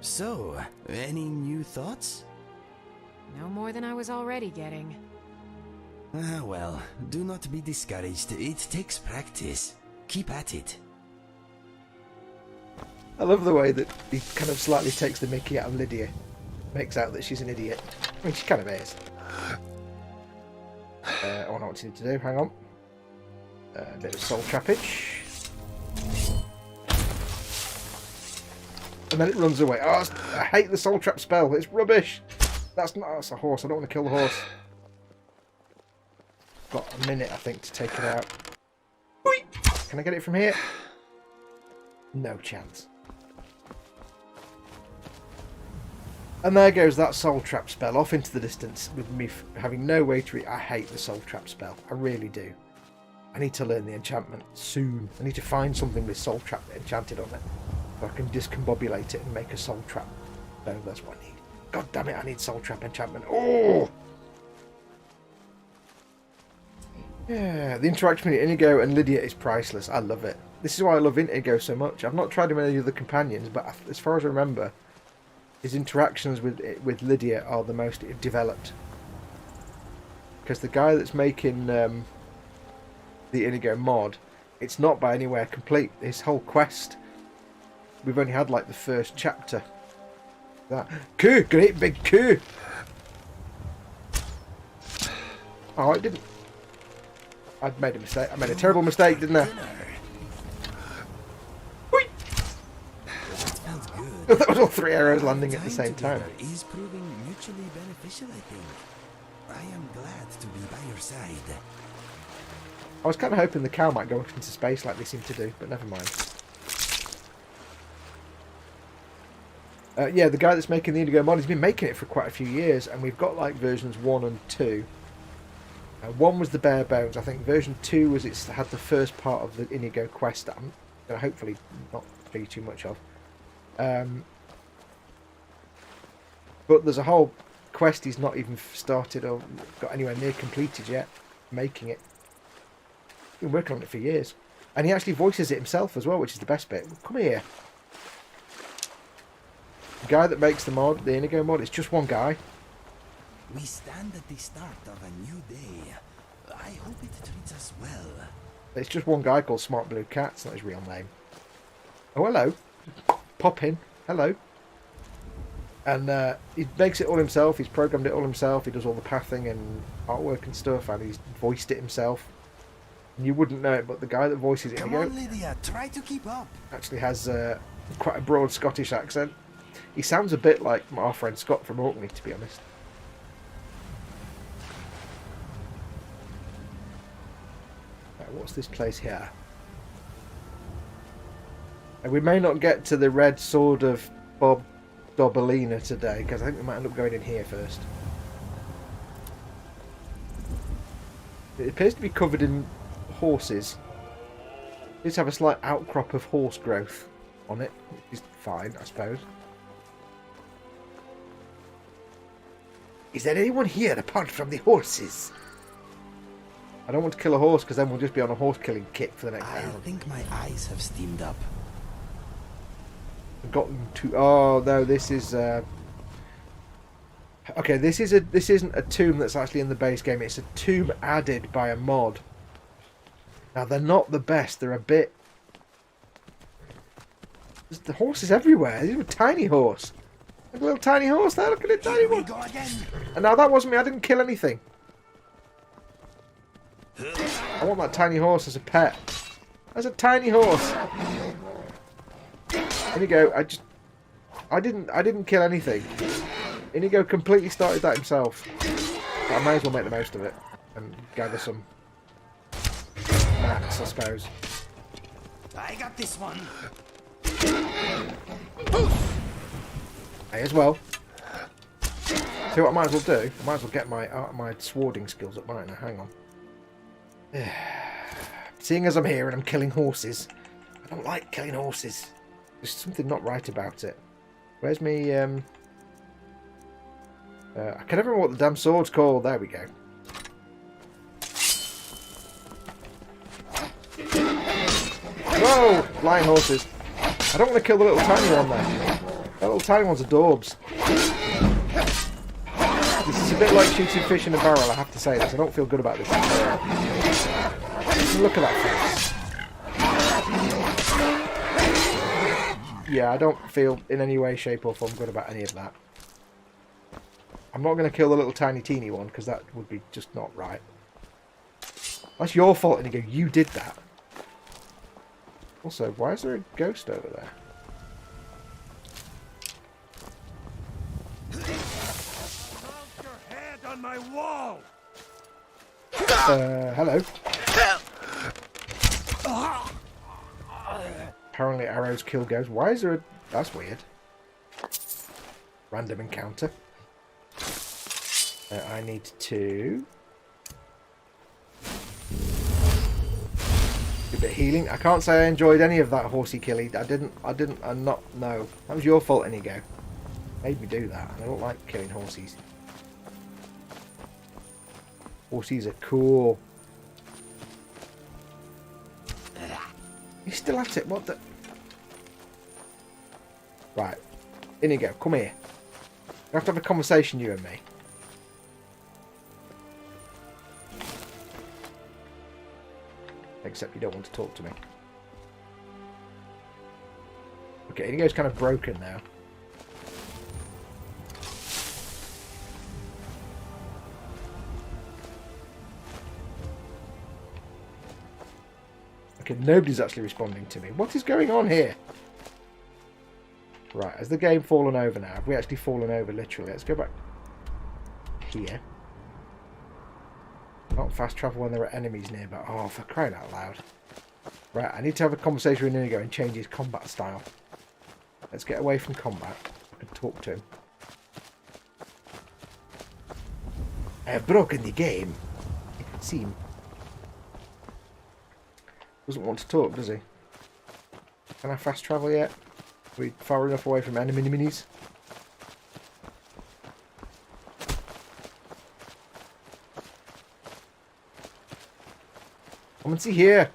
So, any new thoughts? No more than I was already getting. Ah, well, do not be discouraged. It takes practice. Keep at it. I love the way that he kind of slightly takes the mickey out of Lydia. Makes out that she's an idiot. I mean, she kind of is. I wonder what you need to do. Hang on. A bit of soul trappage. And then it runs away. Oh, I hate the soul trap spell. It's rubbish. That's a horse. I don't want to kill the horse. Got a minute, I think, to take it out. Can I get it from here? No chance. And there goes that soul trap spell off into the distance with me having no way to read. I hate the soul trap spell. I really do. I need to learn the enchantment soon. I need to find something with soul trap enchanted on it. So I can discombobulate it and make a soul trap. No, that's what I need. God damn it, I need soul trap enchantment. Oh! Yeah, the interaction between Inigo and Lydia is priceless. I love it. This is why I love Inigo so much. I've not tried him with any other companions, but as far as I remember, his interactions with Lydia are the most developed. Because the guy that's making the Inigo mod, it's not by anywhere complete. His whole quest, we've only had like the first chapter. That coup, great big coup. Oh, I didn't. I'd made a mistake. I made a terrible mistake, didn't I? That was all 3 arrows landing at the same time. Is proving mutually beneficial, I think. I am glad to be by your side. I was kind of hoping the cow might go up into space like they seem to do, but never mind. Yeah, the guy that's making the Indigo mod, he's been making it for quite a few years, and we've got like versions 1 and 2. 1 was the bare bones. I think version 2 was it had the first part of the Inigo quest that I'm going to hopefully not show you too much of. But there's a whole quest he's not even started or got anywhere near completed yet, making it. He's been working on it for years. And he actually voices it himself as well, which is the best bit. Come here. The guy that makes the mod, the Inigo mod, it's just one guy. We stand at the start of a new day. I hope it treats us well. It's just one guy called Smart Blue Cat. It's not his real name. Oh, hello. Pop in. Hello. And he makes it all himself. He's programmed it all himself. He does all the pathing and artwork and stuff. And he's voiced it himself. And you wouldn't know it, but the guy that voices it Come on, Lydia, try to keep up. Actually has quite a broad Scottish accent. He sounds a bit like our friend Scott from Orkney, to be honest. What's this place here? And we may not get to the red sword of Bob Dobelina today, because I think we might end up going in here first. It appears to be covered in horses. It does have a slight outcrop of horse growth on it, which is fine, I suppose. Is there anyone here apart from the horses? I don't want to kill a horse because then we'll just be on a horse killing kick for the next hour. I think my eyes have steamed up. I've gotten to. Oh no, this is. Okay, this isn't a tomb that's actually in the base game. It's a tomb added by a mod. Now they're not the best. They're a bit. There's the horses everywhere. This is a tiny horse. Look at a little tiny horse there. Look at it, tiny one. Go again. And now that wasn't me. I didn't kill anything. I want that tiny horse as a pet. There's a tiny horse. Inigo, I didn't kill anything. Inigo completely started that himself. But I might as well make the most of it and gather some mats, I suppose. I got this one. May as well. See what I might as well do? I might as well get my swording skills up right now. Hang on. Seeing as I'm here and I'm killing horses, I don't like killing horses. There's something not right about it. Where's me? I can never remember what the damn sword's called. There we go. Whoa! Flying horses. I don't want to kill the little tiny one there. That little tiny one's a daubs. This is a bit like shooting fish in a barrel, I have to say this. I don't feel good about this. Look at that face. Yeah, I don't feel in any way, shape or form good about any of that. I'm not going to kill the little tiny teeny one because that would be just not right. That's your fault, Inigo. You did that. Also, why is there a ghost over there? Your head on my wall. Hello. Apparently arrows kill ghosts. Why is there a... That's weird. Random encounter. I need to... A bit of healing. I can't say I enjoyed any of that horsey killing. I'm not... No. That was your fault, Inigo. Made me do that. I don't like killing horsies. Horsies are cool. He's still at it. What the... Right. Inigo, come here. We have to have a conversation, you and me. Except you don't want to talk to me. Okay, Inigo's kind of broken now. Okay, nobody's actually responding to me. What is going on here? Right, has the game fallen over now? Have we actually fallen over, literally? Let's go back here. Can't fast travel when there are enemies nearby. Oh, for crying out loud. Right, I need to have a conversation with Inigo and change his combat style. Let's get away from combat and talk to him. I have broken the game. It would seem. Doesn't want to talk, does he? Can I fast travel yet? Are we far enough away from enemy minis? Come and see here.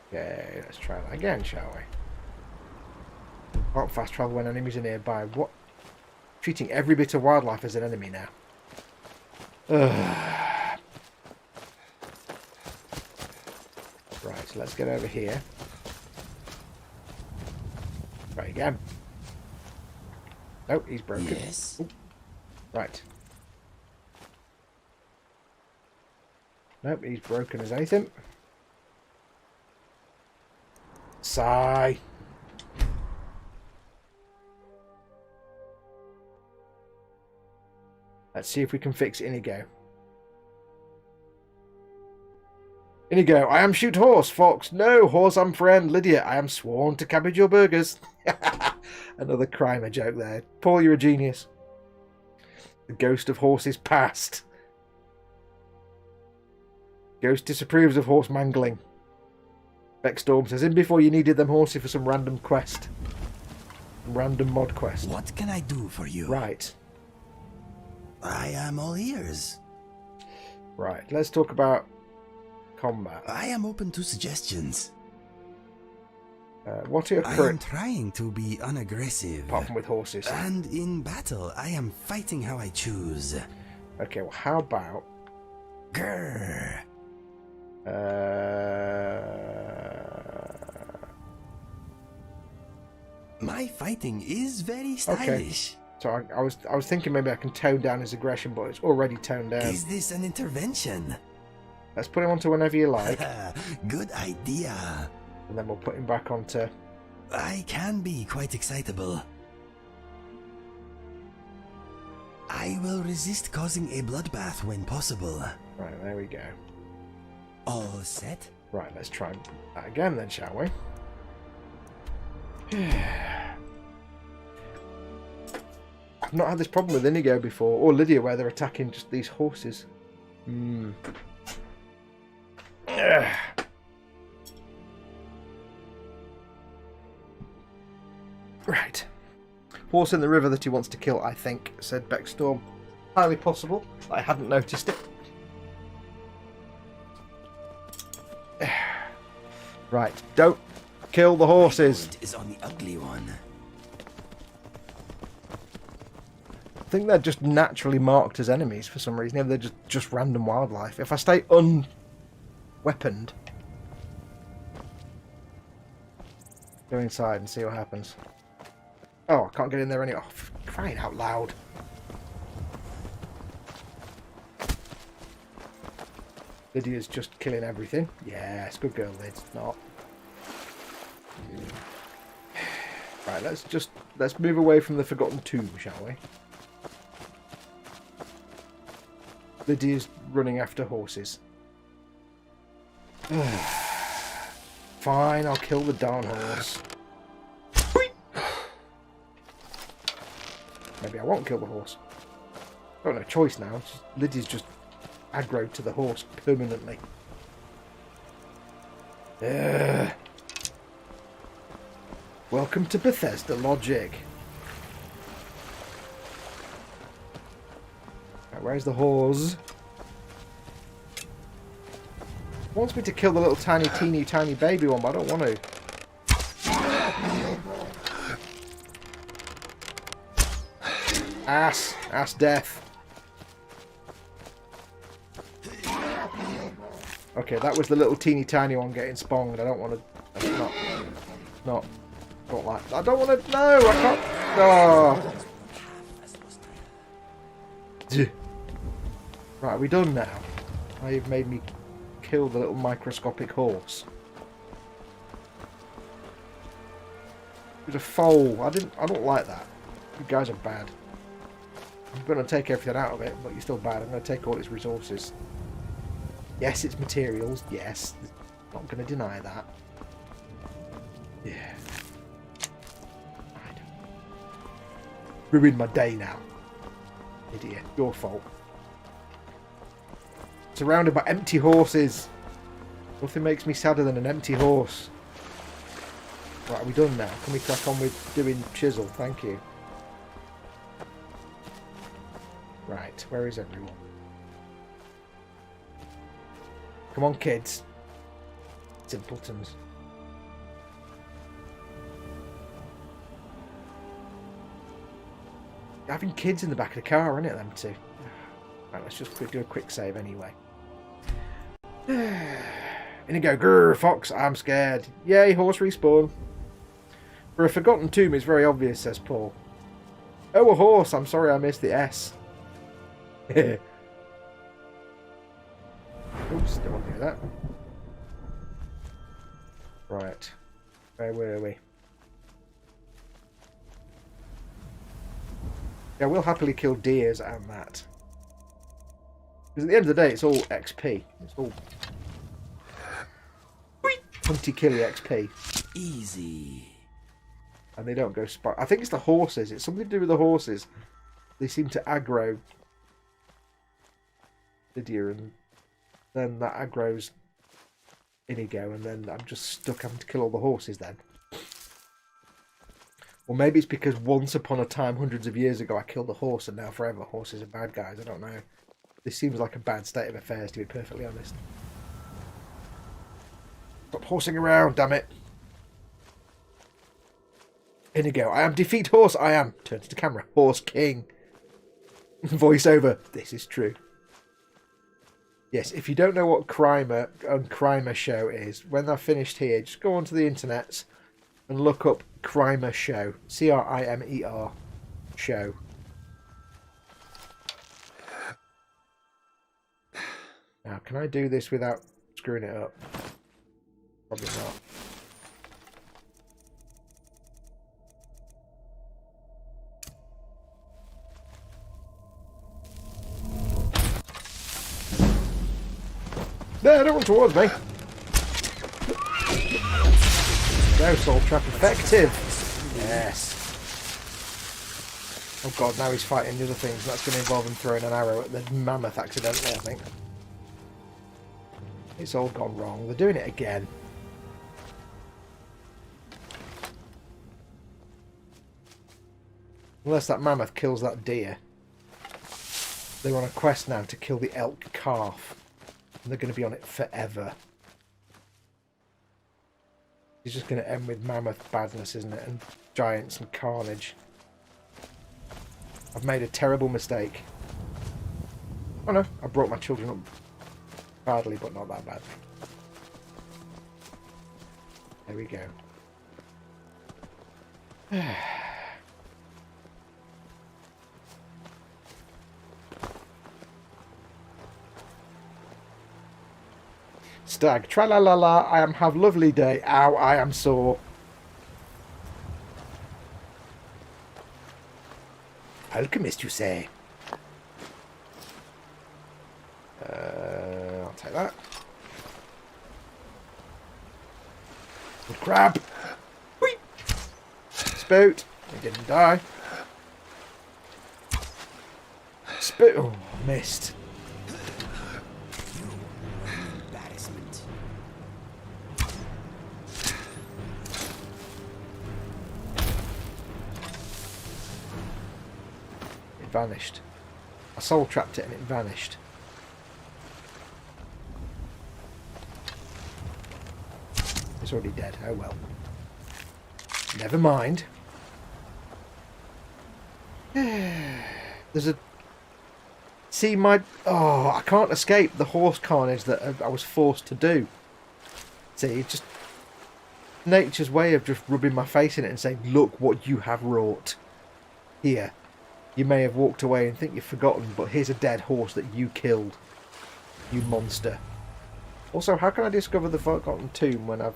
Okay, let's try that again, shall we? Can't fast travel when enemies are nearby. What? Treating every bit of wildlife as an enemy now. Ugh. Right, so let's get over here. Try again. Oh, he's broken. Yes. Ooh. Right. Nope, he's broken as anything. Sigh. Let's see if we can fix Inigo. Inigo, I am shoot horse. Fox, no. Horse, I'm friend. Lydia, I am sworn to cabbage your burgers. Another crimer joke there. Paul, you're a genius. The ghost of horses past. Ghost disapproves of horse mangling. Beckstorm says, in before you needed them horses for some random quest. Random mod quest. What can I do for you? Right. I am all ears. Right, let's talk about combat. I am open to suggestions. What are your I am current... trying to be unaggressive. Apart from with horses. And in battle, I am fighting how I choose. Okay, well, how about... Grrr. My fighting is very stylish. So I was thinking maybe I can tone down his aggression, but it's already toned down. Is this an intervention? Let's put him onto whenever you like. Good idea. And then we'll put him back onto... I can be quite excitable. I will resist causing a bloodbath when possible. Right, there we go. All set? Right, let's try that again then, shall we? I've not had this problem with Inigo before, or Lydia, where they're attacking just these horses. Right. Horse in the river that he wants to kill, I think, said Beckstorm. Highly possible. I hadn't noticed it. Right, don't kill the horses. Is on the ugly one. I think they're just naturally marked as enemies for some reason. They're just random wildlife. If I stay unweaponed, go inside and see what happens. Oh, I can't get in there anymore. Oh, crying out loud. Lydia's just killing everything. Yes, good girl, Lyd. Not. Right, let's move away from the Forgotten Tomb, shall we? Lydia's running after horses. Fine, I'll kill the darn horse. Maybe I won't kill the horse. I've got no choice now. Lydia's just aggro to the horse permanently. Welcome to Bethesda logic. Right, where's the horse? Wants me to kill the little teeny tiny baby one, but I don't want to. Ass death. Okay, that was the little teeny tiny one getting sponged. I don't want to. Don't like. I don't want to. No, I can't. Oh. Right, are we done now? Now you've made me kill the little microscopic horse. It was a foal. I don't like that. You guys are bad. I'm going to take everything out of it, but you're still bad. I'm going to take all its resources. Yes, it's materials. Yes. Not going to deny that. Yeah. Right. Ruined my day now. Idiot. Your fault. Surrounded by empty horses. Nothing makes me sadder than an empty horse. Right, are we done now? Can we crack on with doing chisel? Thank you. Right, where is everyone? Come on, kids. Simpletons. Having kids in the back of the car, isn't it, them two? Right, let's just do a quick save anyway. In you go, grrr, fox, I'm scared. Yay, horse respawn. For a Forgotten Tomb, it's very obvious, says Paul. Oh, a horse, I'm sorry I missed the S. Oops, don't want to do that. Right, where were we? Yeah, we'll happily kill deers and that. Because at the end of the day, it's all XP. It's all hunty killy XP. Easy. And they don't go spot. I think it's the horses. It's something to do with the horses. They seem to aggro Lydia, and then that aggro's Inigo, and then I'm just stuck having to kill all the horses then. Or maybe it's because once upon a time, hundreds of years ago, I killed a horse, and now forever horses are bad guys. I don't know. This seems like a bad state of affairs, to be perfectly honest. Stop horsing around, damn it. Inigo, I am defeat horse, I am. Turn to the camera. Horse king. Voiceover. This is true. Yes, if you don't know what Crimer show is, when I've finished here, just go onto the internet and look up Crimer show. Crimer show. Now, can I do this without screwing it up? Probably not. No, don't run towards me. No, soul trap effective. Yes. Oh god, now he's fighting the other things. That's going to involve him throwing an arrow at the mammoth accidentally, I think. It's all gone wrong. They're doing it again. Unless that mammoth kills that deer. They're on a quest now to kill the elk calf. And they're going to be on it forever. It's just going to end with mammoth badness, isn't it? And giants and carnage. I've made a terrible mistake. Oh no, I brought my children up badly, but not that badly. There we go. Stag, tra-la-la-la, I am have lovely day. Ow, I am sore. Alchemist, you say? I'll take that. Good crab. Whee! Spoot. He didn't die. Spoot. Oh, missed. Vanished. I soul trapped it and it vanished. It's already dead. Oh well. Never mind. There's a... See my... Oh, I can't escape the horse carnage that I was forced to do. See, it's just nature's way of just rubbing my face in it and saying, look what you have wrought. Here. You may have walked away and think you've forgotten, but here's a dead horse that you killed. You monster. Also, how can I discover the Forgotten Tomb when I've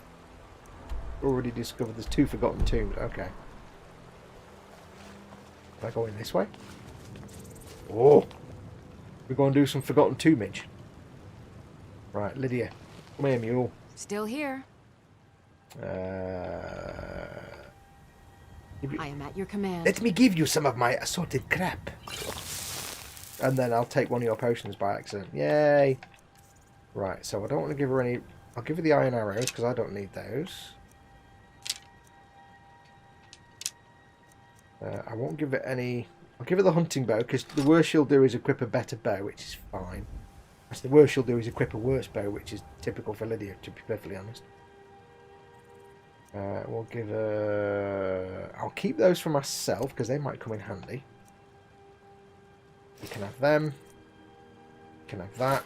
already discovered there's 2 Forgotten Tombs? Okay. Am I going this way? Oh! We're going to do some Forgotten Tombage. Right, Lydia. Come here, mule. Still here. I am at your command. Let me give you some of my assorted crap. And then I'll take one of your potions by accident. Yay! Right, so I don't want to give her any... I'll give her the iron arrows, because I don't need those. I won't give it any... I'll give her the hunting bow, because the worst she'll do is equip a better bow, which is fine. The worst she'll do is equip a worse bow, which is typical for Lydia, to be perfectly honest. We'll give her... I'll keep those for myself, because they might come in handy. You can have them. You can have that.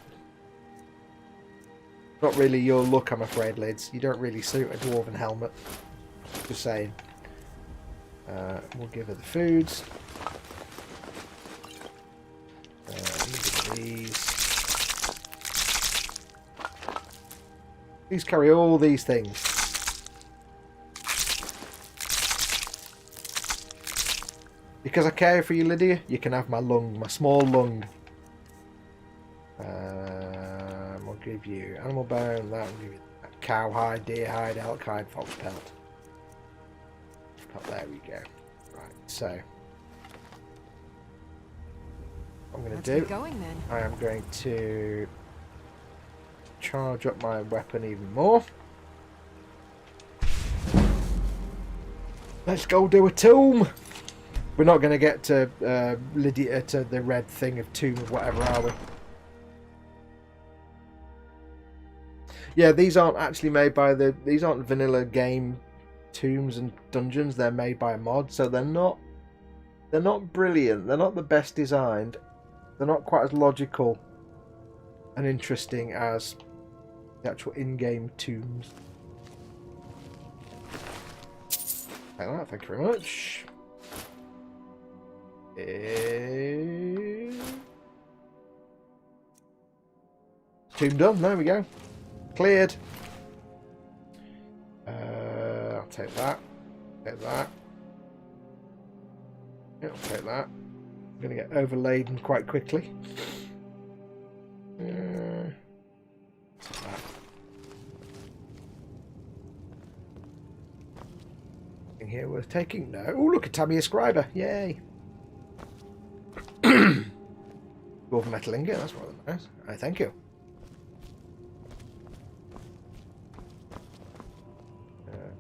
Not really your look, I'm afraid, Lids. You don't really suit a dwarven helmet. Just saying. We'll give her the foods. These. Please carry all these things. Because I care for you, Lydia, you can have my lung, my small lung. We'll give you animal bone, that will give you cow hide, deer hide, elk hide, fox pelt. Oh, there we go. Right, so what I'm going to do, I am going to charge up my weapon even more. Let's go do a tomb. We're not going to get to Lydia, to the red thing of tomb of whatever, are we? Yeah, these aren't actually made by the... These aren't vanilla game tombs and dungeons. They're made by a mod, so they're not brilliant. They're not the best designed. They're not quite as logical and interesting as the actual in-game tombs. Like that, thank you very much. Tomb done. There we go. Cleared. I'll take that. Take that. Yeah, I'll take that. I'm going to get overladen quite quickly. That. Anything here worth taking? No. Oh, look, a Tamiya Scriber. Yay. Dwarven metal ingot. That's rather nice. Thank you.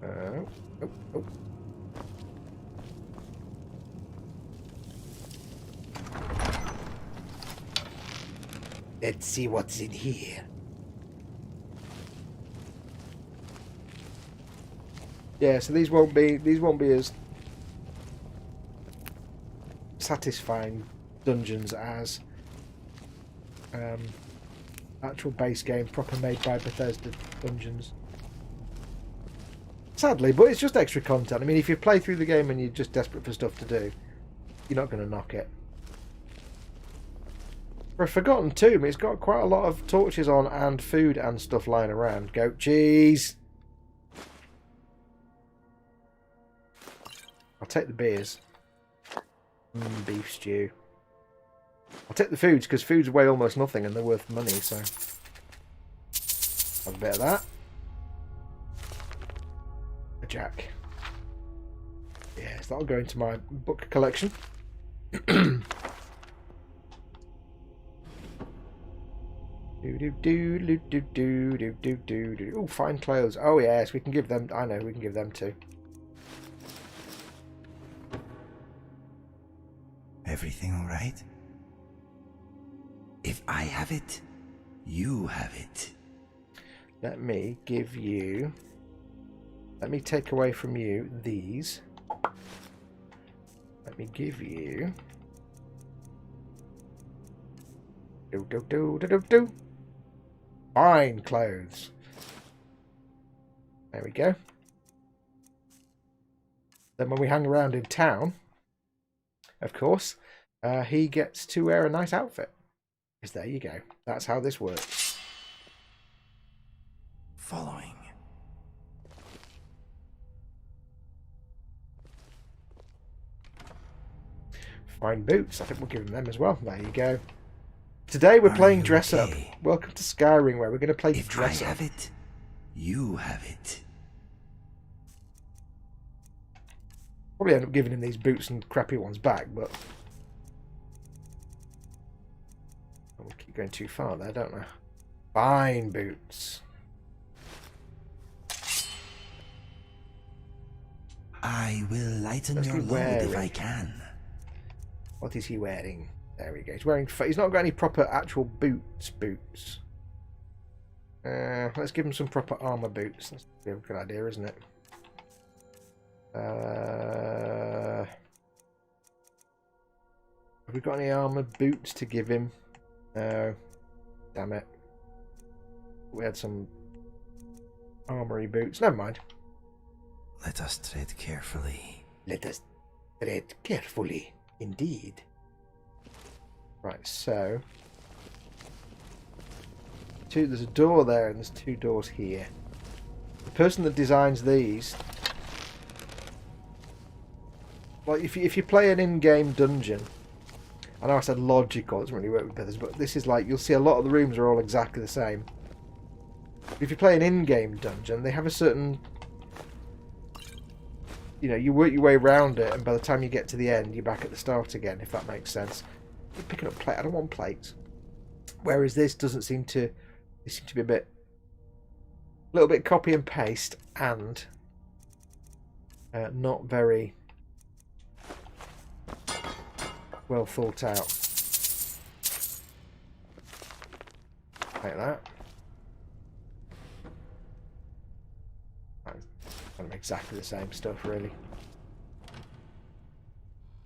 Oh. Let's see what's in here. Yeah, so these won't be as satisfying dungeons as actual base game, proper made by Bethesda dungeons. Sadly, but it's just extra content. I mean, if you play through the game and you're just desperate for stuff to do, you're not going to knock it. For a Forgotten Tomb, it's got quite a lot of torches on and food and stuff lying around. Goat cheese! I'll take the beers. Beef stew. I'll take the foods, because foods weigh almost nothing and they're worth money, so... have a bit of that. A jack. Yes, that'll go into my book collection. Oh, fine clothes. Oh yes, we can give them. I know, we can give them too. Everything all right? If I have it, you have it. Let me give you. Let me take away from you these. Let me give you. Do. Fine clothes. There we go. Then when we hang around in town, of course, he gets to wear a nice outfit. Because there you go. That's how this works. Following. Fine boots. I think we'll give him them as well. There you go. Today we're playing Dress Up. Welcome to Skyrim, where we're going to play Dress Up. If I have it, you have it. Probably end up giving him these boots and crappy ones back, but we'll keep going too far there, don't I? Fine boots. I will lighten your load if I can. What is he wearing? There we go. He's wearing. He's not got any proper actual boots. Let's give him some proper armor boots. That's a good idea, isn't it? Have we got any armor boots to give him? No. Damn it. We had some armory boots. Never mind. Let us tread carefully. Let us tread carefully, indeed. Right, so there's a door there and there's two doors here. The person that designs these, like if you play an in-game dungeon, I know I said logical, it doesn't really work with others, but this is like, you'll see a lot of the rooms are all exactly the same. If you play an in-game dungeon, they have a certain, you know, you work your way around it, and by the time you get to the end, you're back at the start again, if that makes sense. You're picking up plate. I don't want plates. Whereas this doesn't seem to. They seem to be a little bit copy and paste, and not very well thought out. Like that. Kind of exactly the same stuff, really.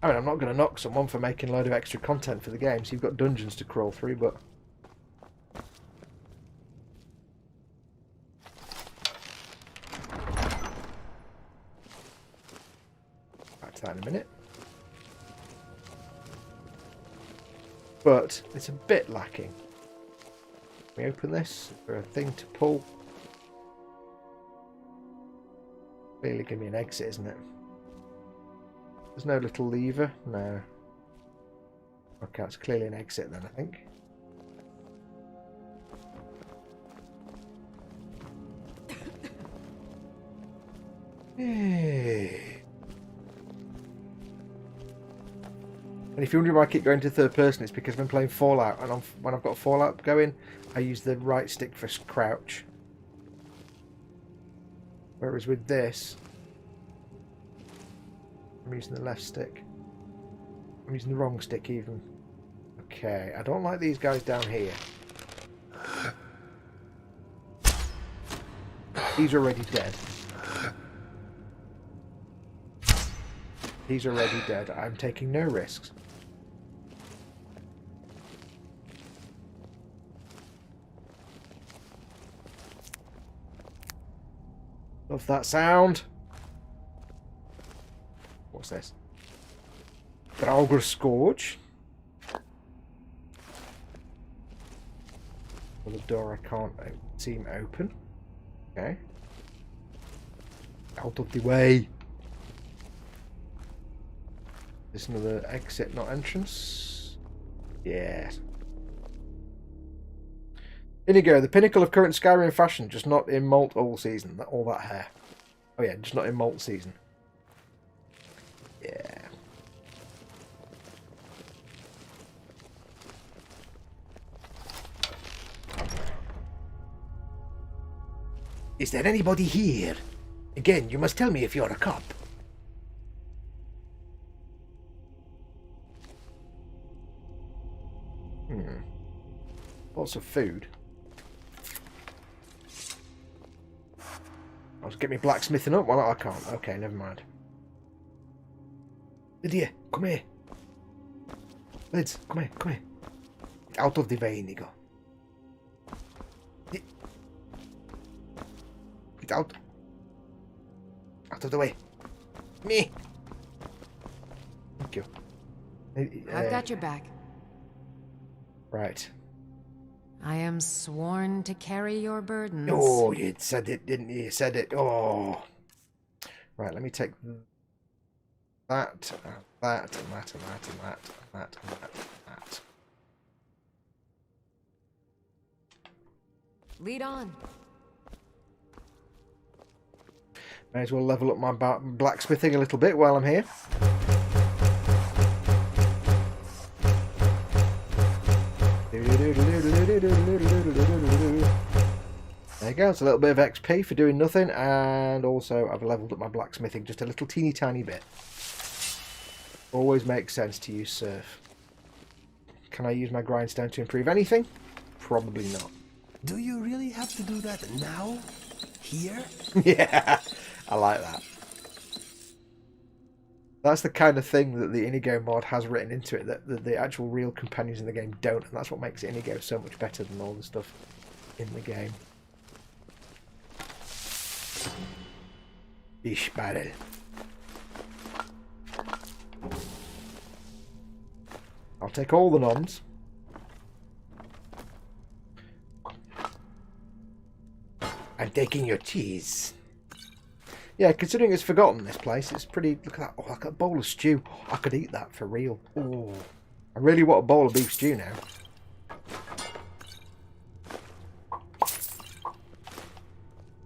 I mean, I'm not going to knock someone for making a load of extra content for the game, so you've got dungeons to crawl through, but... back to that in a minute. But it's a bit lacking. Can we open this? Is there a thing to pull? Clearly give me an exit, isn't it? There's no little lever? No. Okay, it's clearly an exit then, I think. Hey. And if you're wondering why I keep going to third person, it's because when playing Fallout, and when I've got Fallout going, I use the right stick for crouch. Whereas with this, I'm using the left stick. I'm using the wrong stick even. Okay, I don't like these guys down here. He's already dead. He's already dead. I'm taking no risks. Love that sound. What's this? Draugr Scourge. Well, the door I can't seem open. Okay. Out of the way. There's another exit, not entrance. Yes. Inigo, the pinnacle of current Skyrim fashion, just not in molt all season. All that hair. Oh yeah, just not in molt season. Yeah. Is there anybody here? Again, you must tell me if you're a cop. Lots of food. I'll just get me blacksmithing up. Well, I can't. Okay, never mind. Lydia, come here. Lids, come here, come here. Get out of the way, Inigo. Get out. Out of the way. Me. Thank you. I've got your back. Right. I am sworn to carry your burdens. Oh, you said it, didn't you? You said it. Oh. Right, let me take that, and that, and that, and that, and that, and that, and that, and that. Lead on. May as well level up my blacksmithing a little bit while I'm here. There you go, it's a little bit of XP for doing nothing, and also I've leveled up my blacksmithing just a little teeny tiny bit. Always makes sense to use surf. Can I use my grindstone to improve anything? Probably not. Do you really have to do that now? Here? Yeah, I like that. That's the kind of thing that the Inigo mod has written into it, that the actual real companions in the game don't, and that's what makes Inigo so much better than all the stuff in the game. Fish barrel. I'll take all the noms. I'm taking your cheese. Yeah, considering it's forgotten, this place, it's pretty... Look at that. Oh, like a bowl of stew. I could eat that for real. Oh, I really want a bowl of beef stew now.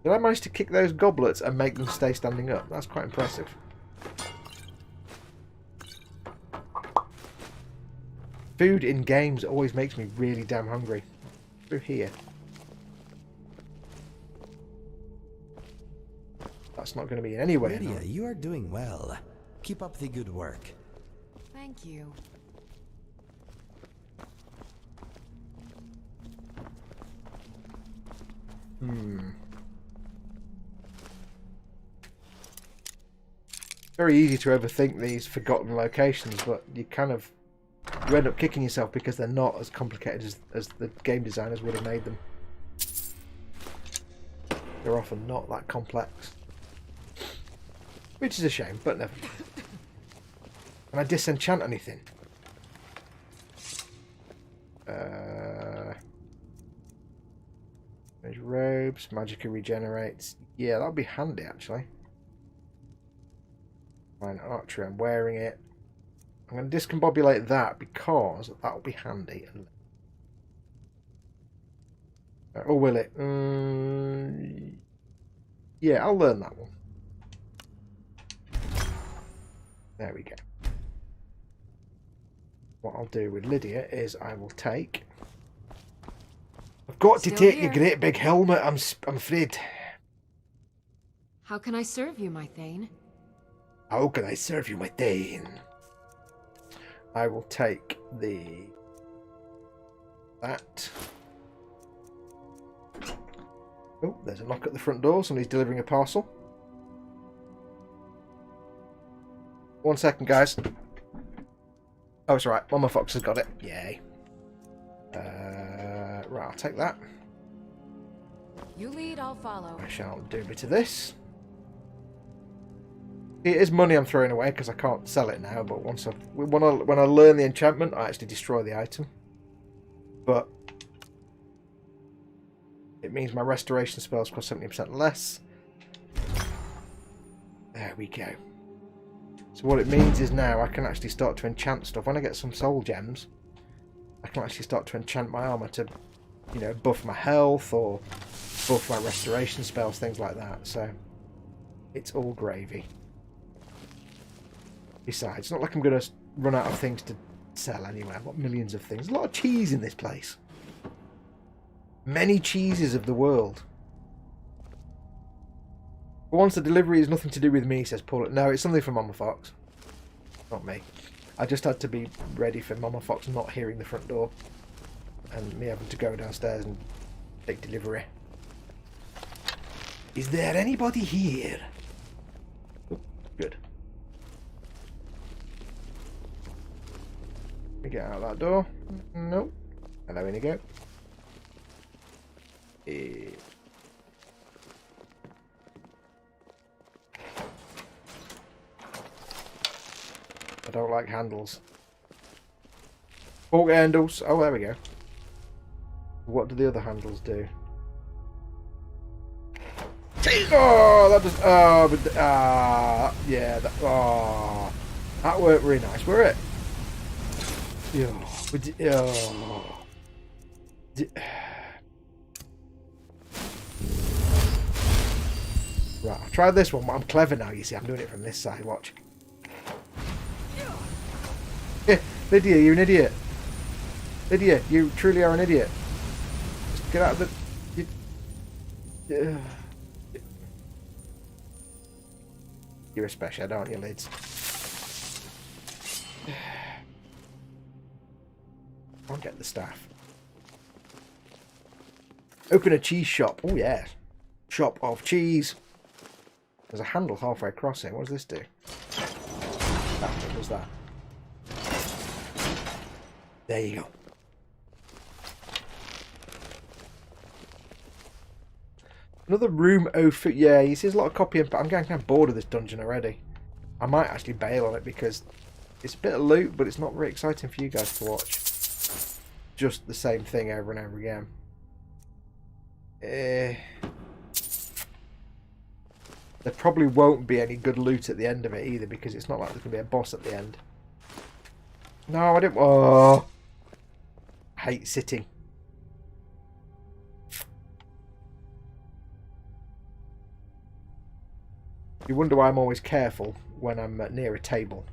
Did I manage to kick those goblets and make them stay standing up? That's quite impressive. Food in games always makes me really damn hungry. Through here. That's not going to be in any way. Lydia, you are doing well. Keep up the good work. Thank you. Very easy to overthink these forgotten locations, but you end up kicking yourself because they're not as complicated as the game designers would have made them. They're often not that complex. Which is a shame, but never mind. Can I disenchant anything? robes. Magically regenerates. Yeah, that'll be handy actually. Fine, archery, I'm wearing it. I'm going to discombobulate that because that'll be handy. Or will it? Yeah, I'll learn that one. There we go. What I'll do with Lydia is I will take... I've got to take your great big helmet, I'm afraid. How can I serve you, my Thane? How can I serve you, my Thane? I will take that. Oh, there's a knock at the front door. Somebody's delivering a parcel. 1 second, guys. Oh, it's alright. Mama Fox has got it. Yay. Right, I'll take that. You lead, I'll follow. I shall do a bit of this. It is money I'm throwing away because I can't sell it now, but when I learn the enchantment, I actually destroy the item. But it means my restoration spells cost 70% less. There we go. So what it means is now I can actually start to enchant stuff. When I get some soul gems, I can actually start to enchant my armor to, you know, buff my health or buff my restoration spells, things like that. So it's all gravy. Besides, it's not like I'm going to run out of things to sell anyway. I've got millions of things. A lot of cheese in this place. Many cheeses of the world. For once, the delivery is nothing to do with me, says Paul. No, it's something from Mama Fox. Not me. I just had to be ready for Mama Fox not hearing the front door. And me having to go downstairs and take delivery. Is there anybody here? Oh, good. Let me get out that door. Nope. Hello, Inigo. I don't like handles. Fork handles. Oh, there we go. What do the other handles do? Oh, that does. Oh, but yeah. That, oh, that weren't really nice, were it? Right, I'll try this one. I'm clever now, you see. I'm doing it from this side. Watch. Lydia, you're an idiot. Lydia, you truly are an idiot. Just get out of the... You're a special, aren't you, Lids? I'll get the staff. Open a cheese shop. Oh, yeah. Shop of cheese. There's a handle halfway across here. What does this do? What does that? There you go. Another room. Oh, yeah, you see there's a lot of copying, but I'm getting kind of bored of this dungeon already. I might actually bail on it because it's a bit of loot, but it's not very exciting for you guys to watch. Just the same thing over and over again. There probably won't be any good loot at the end of it either, because it's not like there's going to be a boss at the end. No, I didn't. Oh, I hate sitting. You wonder why I'm always careful when I'm near a table.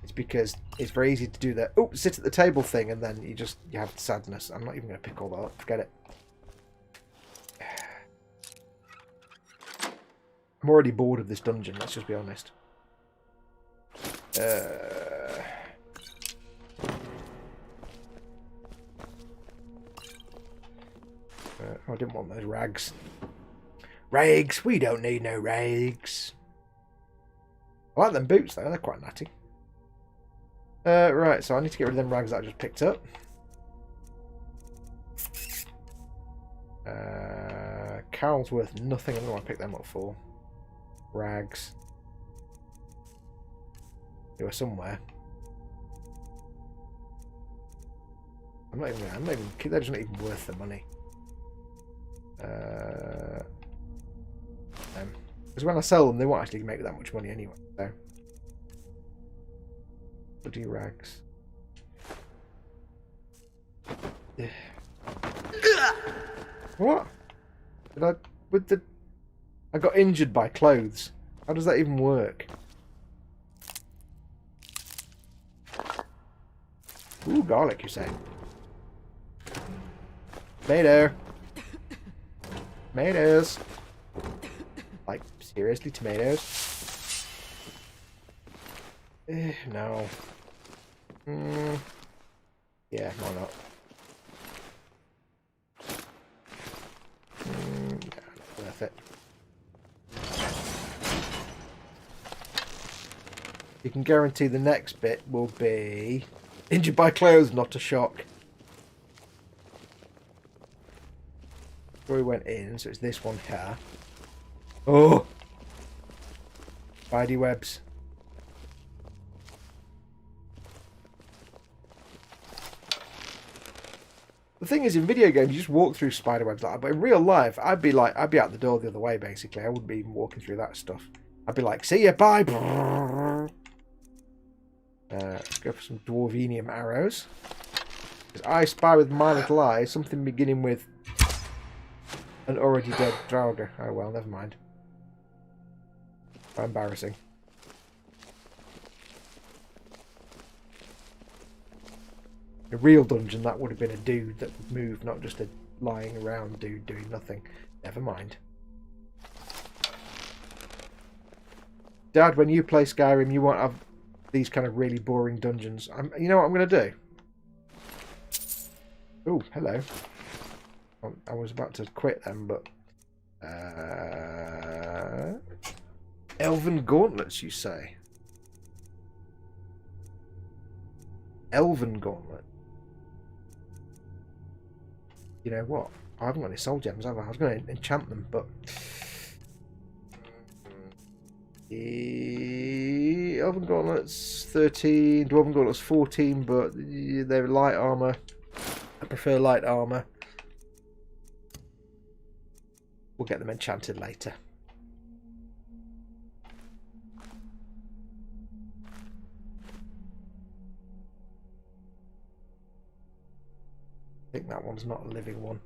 It's because it's very easy to do that. Oh, sit at the table thing, and then you have sadness. I'm not even going to pick all that up. Forget it. I'm already bored of this dungeon, let's just be honest. Oh, I didn't want those rags. Rags! We don't need no rags. I like them boots though, they're quite natty. Right, so I need to get rid of them rags that I just picked up. Cowl's worth nothing, I don't know what I picked them up for. Rags. They were somewhere. I'm not even, they're just not even worth the money. Because when I sell them, they won't actually make that much money anyway. So, bloody rags. What? I got injured by clothes. How does that even work? Ooh, garlic, you're saying? Tomato. Tomatoes. Like, seriously, tomatoes? No. Yeah, why not? Not worth it. You can guarantee the next bit will be injured by clothes, not a shock. Before we went in, so it's this one here. Oh! Spidey webs. The thing is, in video games, you just walk through spider webs like that. But in real life, I'd be out the door the other way, basically. I wouldn't be even walking through that stuff. I'd be like, see ya, bye! Let's go for some Dwarvenium arrows. Because I spy with my little eye something beginning with an already dead Draugr. Oh well, never mind. How embarrassing. A real dungeon, that would have been a dude that would move, not just a lying around dude doing nothing. Never mind. Dad, when you play Skyrim, you won't have these kind of really boring dungeons. You know what I'm going to do? Oh, hello. I was about to quit them, but... Elven gauntlets, you say? Elven gauntlet. You know what? I haven't got any soul gems, have I? I was going to enchant them, but... Elven gauntlets 13, Dwarven gauntlets 14, but they're light armor. I prefer light armor. We'll get them enchanted later. I think that one's not a living one.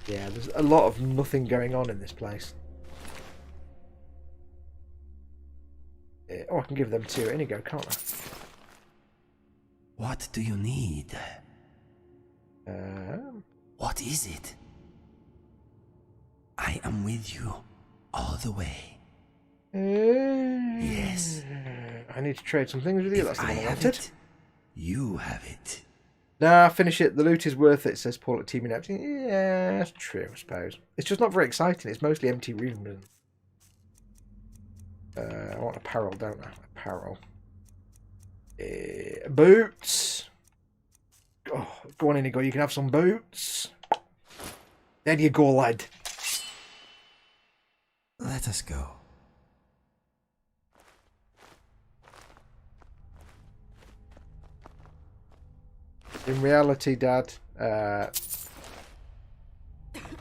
Yeah, there's a lot of nothing going on in this place. Oh, I can give them two. In you go, can't I? What do you need? What is it? I am with you all the way. Yes. I need to trade some things with you. That's the one I wanted. It, you have it. Nah, finish it. The loot is worth it, says Paul at Teaming Empty. Yeah, that's true, I suppose. It's just not very exciting. It's mostly empty rooms. I want apparel, don't I? Apparel. Boots. Oh, go on, Inigo. You can have some boots. There you go, lad. Let us go. In reality, Dad,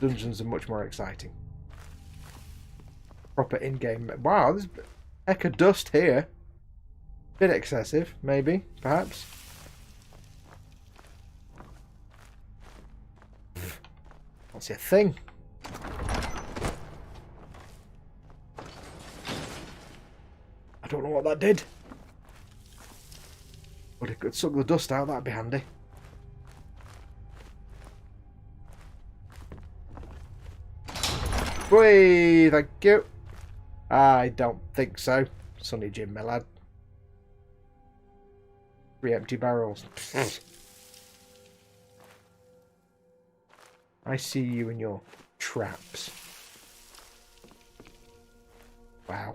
dungeons are much more exciting. Proper in-game... Wow, there's a heck of dust here. Bit excessive, maybe, perhaps. Don't see a thing. I don't know what that did. But it could suck the dust out, that'd be handy. Whey, thank you. I don't think so. Sonny Jim, my lad. 3 empty barrels. I see you and your traps. Wow.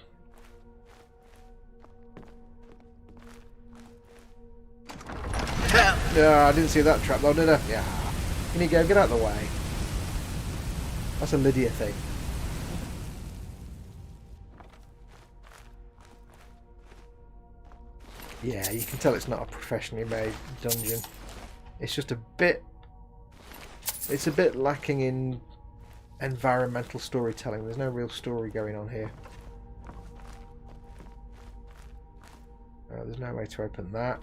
Yeah, I didn't see that trap though, did I? Yeah. Can you go? Get out of the way. That's a Lydia thing. Yeah, you can tell it's not a professionally made dungeon. It's just a bit... It's a bit lacking in environmental storytelling. There's no real story going on here. There's no way to open that.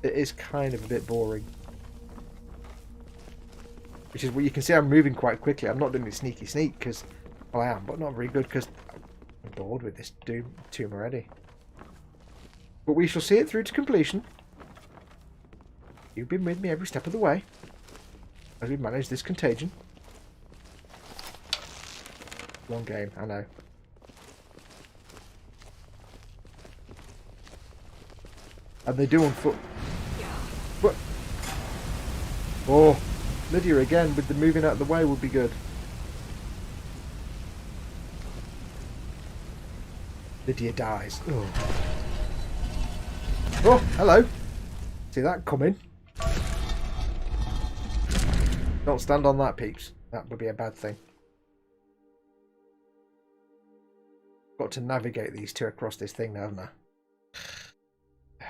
It is kind of a bit boring. Which is what you can see I'm moving quite quickly. I'm not doing it sneaky sneak because, well, I am, but not very good because I'm bored with this tomb already. But we shall see it through to completion. You've been with me every step of the way as we manage this contagion. Long game, I know. And they do on foot. What? Oh, Lydia again with the moving out of the way would be good. Lydia dies. Oh, oh, hello. See that coming? Don't stand on that, peeps. That would be a bad thing. Got to navigate these two across this thing now, haven't I? I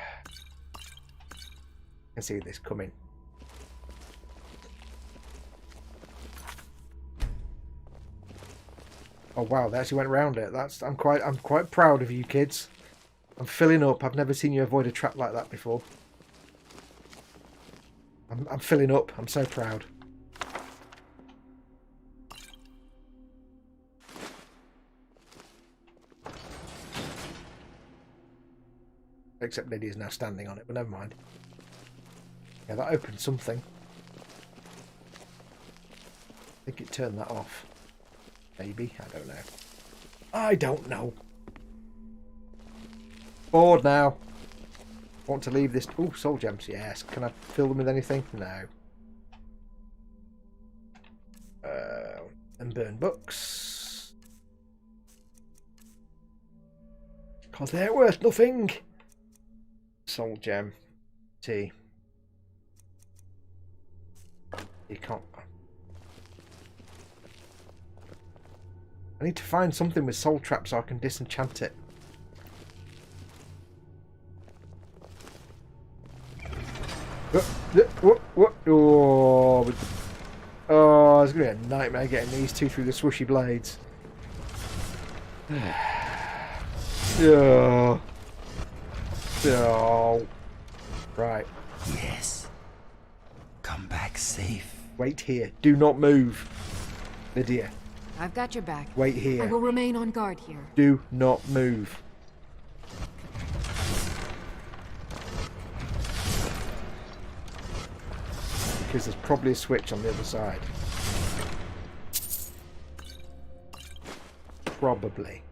can see this coming. Oh wow, they actually went round it. I'm quite proud of you kids. I'm filling up. I've never seen you avoid a trap like that before. I'm filling up. I'm so proud. Except Lydia's now standing on it, but never mind. Yeah, that opened something. I think it turned that off. Maybe. I don't know. I don't know. Bored now. Want to leave this... Oh, soul gems. Yes. Can I fill them with anything? No. And burn books. Because they're worth nothing. Soul gem. Tea. You can't... I need to find something with soul trap so I can disenchant it. Oh, it's going to be a nightmare getting these two through the swooshy blades. Oh. Oh. Right. Yes. Come back safe. Wait here. Do not move. Lydia. I've got your back. Wait here. I will remain on guard here. Do not move. Because there's probably a switch on the other side. Probably.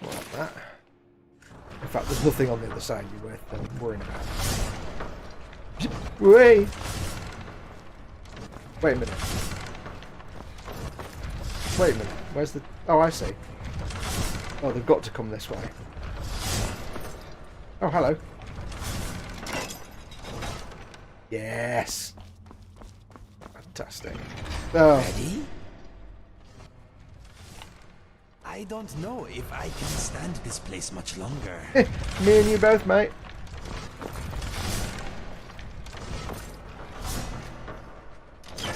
Like that. In fact, there's nothing on the other side you're worth worrying about. Wait! Wait a minute. Wait a minute. Where's the... Oh, I see. Oh, they've got to come this way. Oh, hello. Yes. Fantastic. Oh. Ready? I don't know if I can stand this place much longer. Me and you both, mate.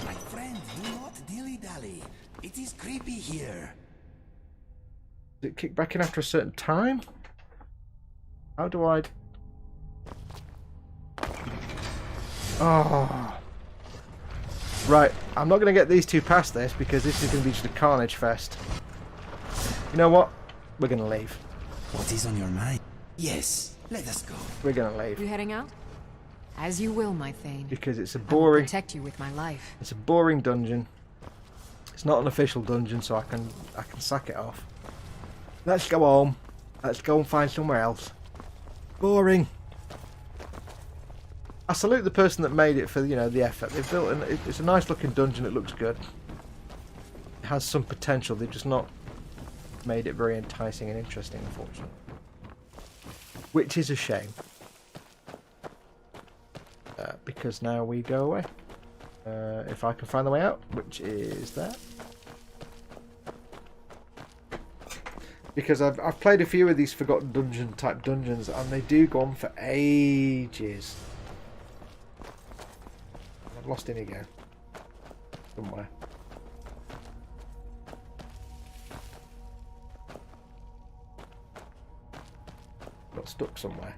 My friend, do not dilly-dally. It is creepy here. Does it kick back in after a certain time? How do I... Oh. Right, I'm not going to get these two past this because this is going to be just a carnage fest. You know what? We're going to leave. What is on your mind? Yes, let us go. We're going to leave. You heading out? As you will, my Thane. Because it's a I will boring... protect you with my life. It's a boring dungeon. It's not an official dungeon, so I can sack it off. Let's go home. Let's go and find somewhere else. Boring. I salute the person that made it for, you know, the effort. They've built it's a nice looking dungeon. It looks good. It has some potential. They've just not made it very enticing and interesting, unfortunately. Which is a shame. Because now we go away. If I can find the way out, which is there. Because I've played a few of these Forgotten Dungeon type dungeons, and they do go on for ages. I've lost Inigo. Somewhere. Got stuck somewhere.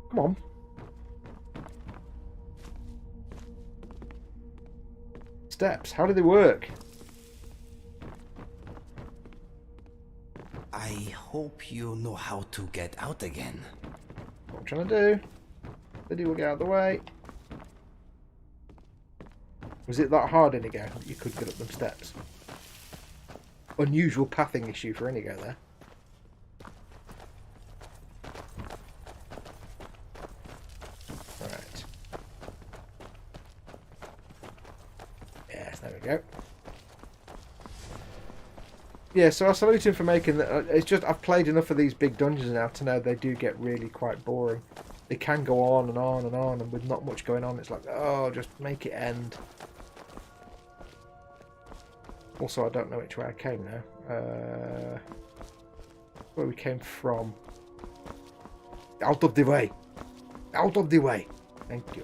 Come on. Steps. How do they work? I hope you know how to get out again. What I'm trying to do. Lydia will get out of the way. Was it that hard, Inigo, that you could get up them steps? Unusual pathing issue for Inigo there. Right. Yes, there we go. Yeah, so I salute him for making that. It's just I've played enough of these big dungeons now to know they do get really quite boring. They can go on and on and on, and with not much going on, it's like, oh, just make it end. Also, I don't know which way I came now. Where we came from. Out of the way. Out of the way. Thank you.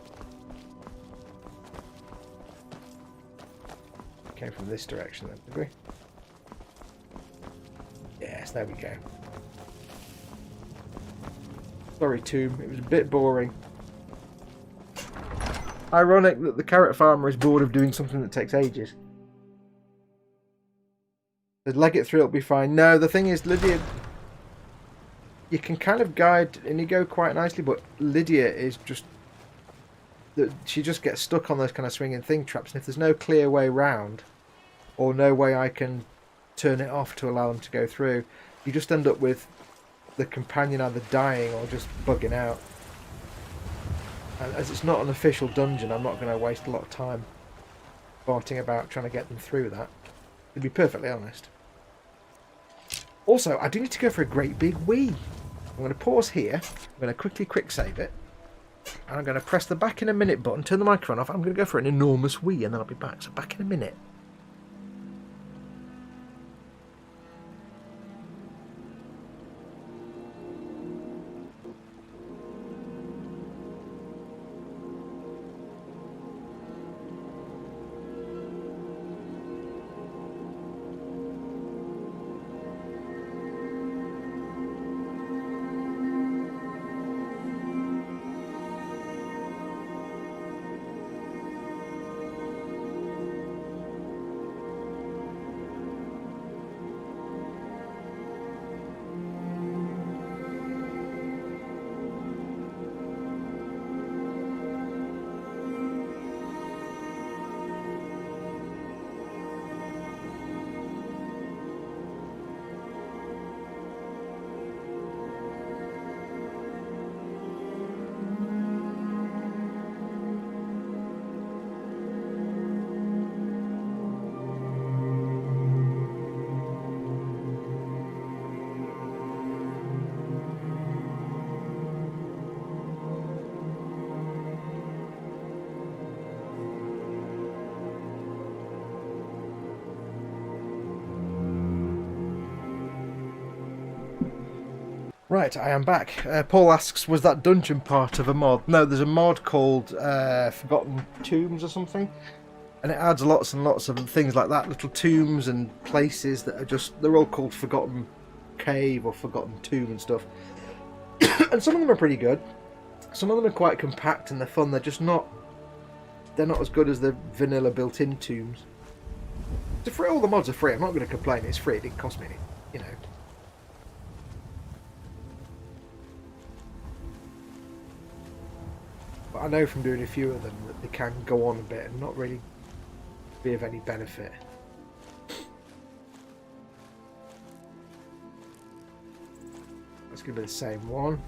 Came from this direction then, did we? Yes, there we go. Sorry, Tomb. It was a bit boring. Ironic that the carrot farmer is bored of doing something that takes ages. They'd leg it through, it'll be fine. No, the thing is, Lydia... You can kind of guide Inigo quite nicely, but Lydia is just... She just gets stuck on those kind of swinging thing traps, and if there's no clear way round, or no way I can turn it off to allow them to go through, you just end up with the companion either dying or just bugging out. And as it's not an official dungeon, I'm not going to waste a lot of time farting about trying to get them through that, to be perfectly honest. Also, I do need to go for a great big wee. I'm going to pause here, I'm going to quickly quick save it, and I'm going to press the back in a minute button, turn the microphone off, I'm going to go for an enormous wee, and then I'll be back. So back in a minute. Right, I am back. Paul asks, was that dungeon part of a mod? No, there's a mod called Forgotten Tombs or something. And it adds lots and lots of things like that. Little tombs and places that are just... They're all called Forgotten Cave or Forgotten Tomb and stuff. And some of them are pretty good. Some of them are quite compact and they're fun. They're just not... They're not as good as the vanilla built-in tombs. So free, all the mods are free. I'm not going to complain. It's free. It didn't cost me any, you know. But I know from doing a few of them that they can go on a bit and not really be of any benefit. That's going to be the same one.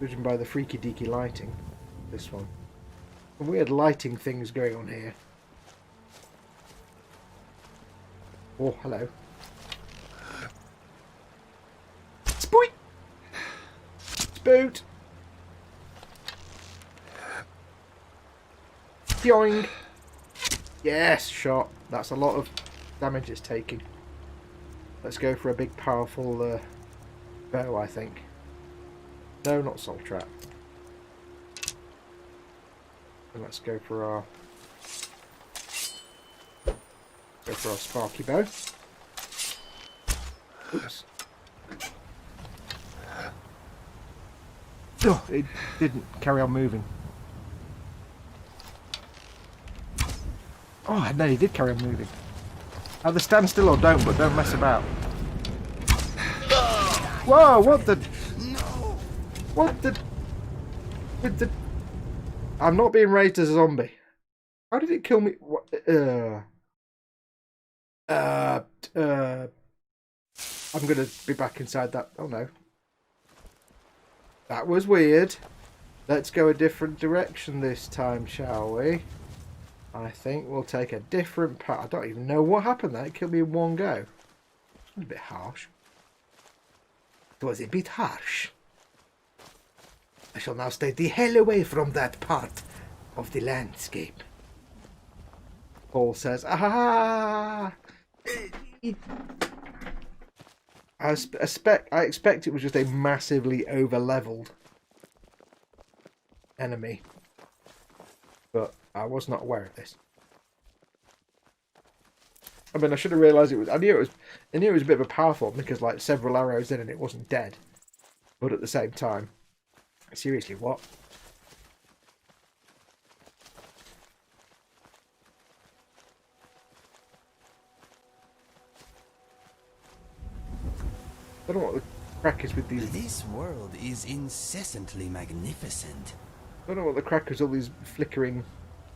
Judging by the freaky deaky lighting, this one. Some weird lighting things going on here. Oh, hello. Spoot! Spoot! Yoing! Yes, shot. That's a lot of damage it's taking. Let's go for a big, powerful bow, I think. No, not soul trap. And let's go for our sparky bow. Oops. Oh, it didn't carry on moving. Oh, no, he did carry on moving. Either stand still or don't, but don't mess about. Whoa, what the... What the... With the... I'm not being raised as a zombie. How did it kill me? What? I'm gonna be back inside that. Oh no. That was weird. Let's go a different direction this time, shall we? I think we'll take a different path. I don't even know what happened there. It killed me in one go. It was a bit harsh. It was a bit harsh. I shall now stay the hell away from that part of the landscape. Paul says, ah! I expect it was just a massively over-leveled enemy. But I was not aware of this. I mean, I should have realised it was... I knew it was a bit of a powerful one because, like, several arrows in and it wasn't dead. But at the same time... Seriously, what? I don't know what the crack is with these... This world is incessantly magnificent. I don't know what the crack is, all these flickering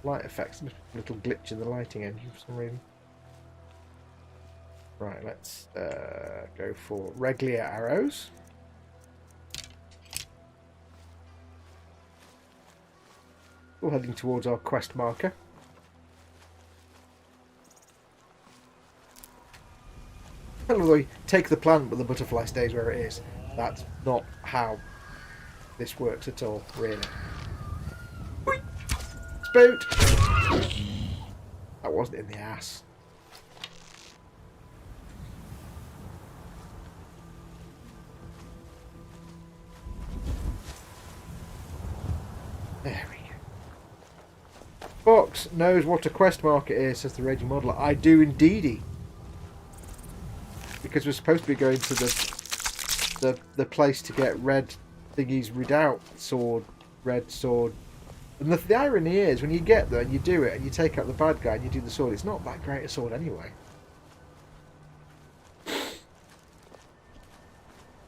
light effects. There's a little glitch in the lighting engine for some reason. Right, let's go for regular arrows. We're heading towards our quest marker. Although, take the plant but the butterfly stays where it is. That's not how this works at all, really. Spoot! That wasn't in the ass. There we go. Fox knows what a quest marker is, says the Raging Modeler. I do indeedy. Because we're supposed to be going to the place to get red thingies redoubt sword, red sword. And the irony is, when you get there and you do it and you take out the bad guy and you do the sword, it's not that great a sword anyway.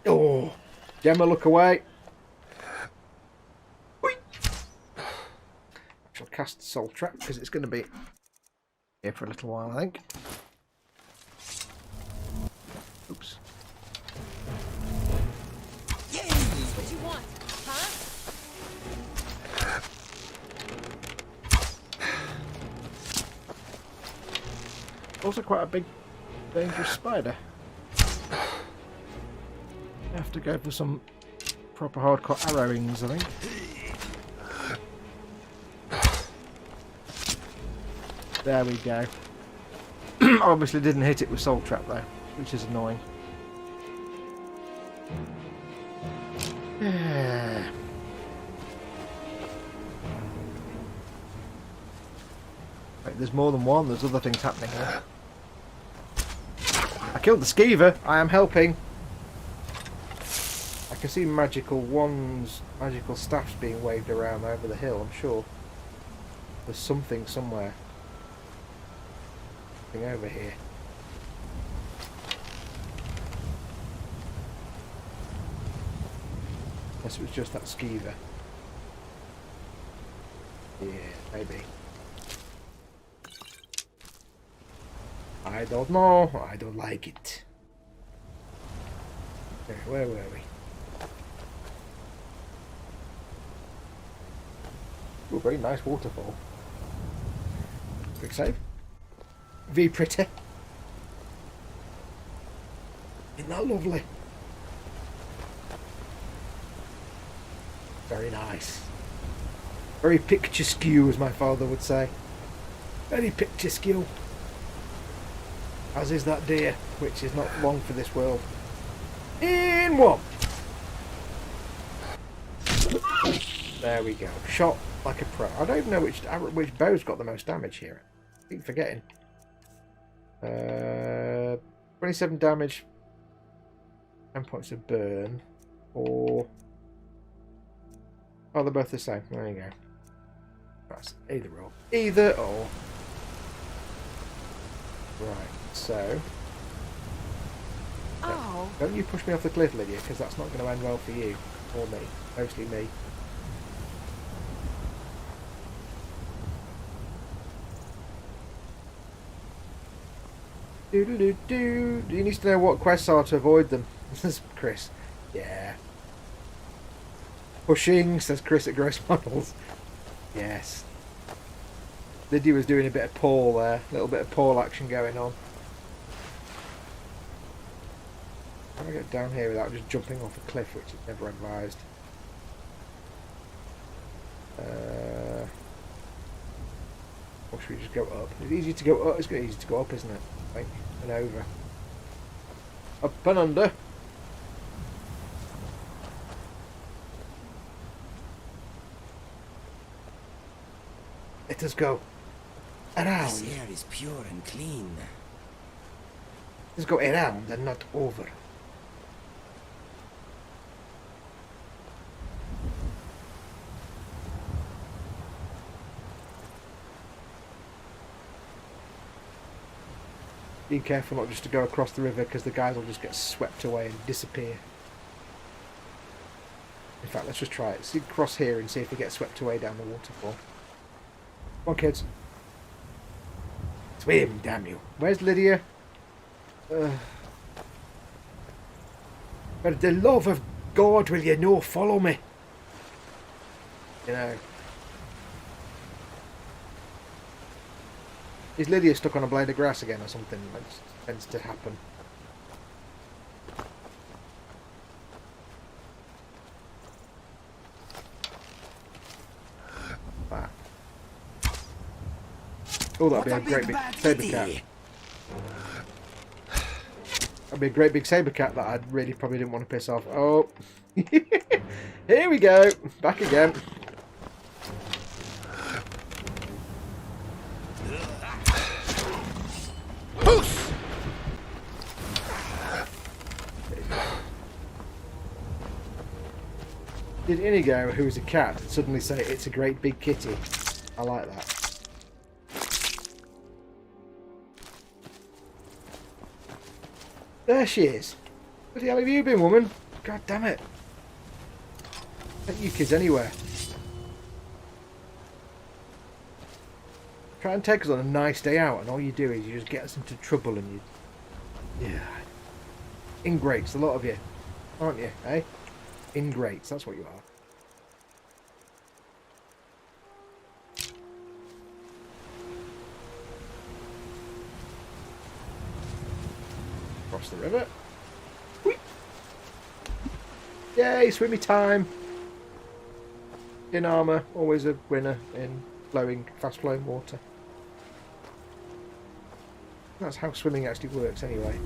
Oh, Gemma, look away. I shall cast Soul Trap because it's going to be here for a little while, I think. Oops. What you want, huh? Also quite a big, dangerous spider. You have to go for some proper hardcore arrowings, I think. There we go. Obviously didn't hit it with Soul Trap though, which is annoying. Wait, there's more than one. There's other things happening here. I killed the skeever. I am helping. I can see magical wands, magical staffs being waved around over the hill. I'm sure there's something somewhere. Something over here. Unless it was just that skeever. Yeah, maybe. I don't know. I don't like it. Okay, where were we? Oh, very nice waterfall. Quick save. Very pretty. Isn't that lovely? Very nice. Very picturesque, as my father would say. Very picturesque. As is that deer, which is not long for this world. In one! There we go. Shot like a pro. I don't even know which bow's got the most damage here. I keep forgetting. 27 damage. 10 points of burn. Or... oh, they're both the same. There you go. That's either or. Either or. Right, so... Oh. Don't you push me off the cliff, Lydia, because that's not going to end well for you. Or me. Mostly me. Do you need to know what quests are to avoid them? Says Chris. Yeah. Pushing, says Chris at Gross Models. Yes. Lydia was doing a bit of Paul there. A little bit of Paul action going on. How do I get down here without just jumping off a cliff, which is never advised? Or should we just go up? It's easy to go up. It's easy to go up, isn't it? Like, and over. Up and under. Let us go. Around. This air is pure and clean. Let's go around and not over. Be careful not just to go across the river, because the guys will just get swept away and disappear. In fact, let's just try it. See, cross here and see if we get swept away down the waterfall. Come on, kids. Swim, damn you. Where's Lydia? For the love of God, will you no follow me? You know. Is Lydia stuck on a blade of grass again or something? That tends to happen. Wow. Oh, that'd be a great big saber cat. That'd be a great big saber cat that I really probably didn't want to piss off. Oh. Here we go. Back again. Did Inigo, who is a cat, suddenly say it's a great big kitty? I like that. There she is. Where the hell have you been, woman? God damn it. Take you kids anywhere. Try and take us on a nice day out, and all you do is you just get us into trouble and you... yeah. Ingrates, a lot of you. Aren't you, eh? Ingrates, that's what you are. Cross the river. Whee! Yay, swimmy time! In armour, always a winner in fast flowing water. That's how swimming actually works anyway.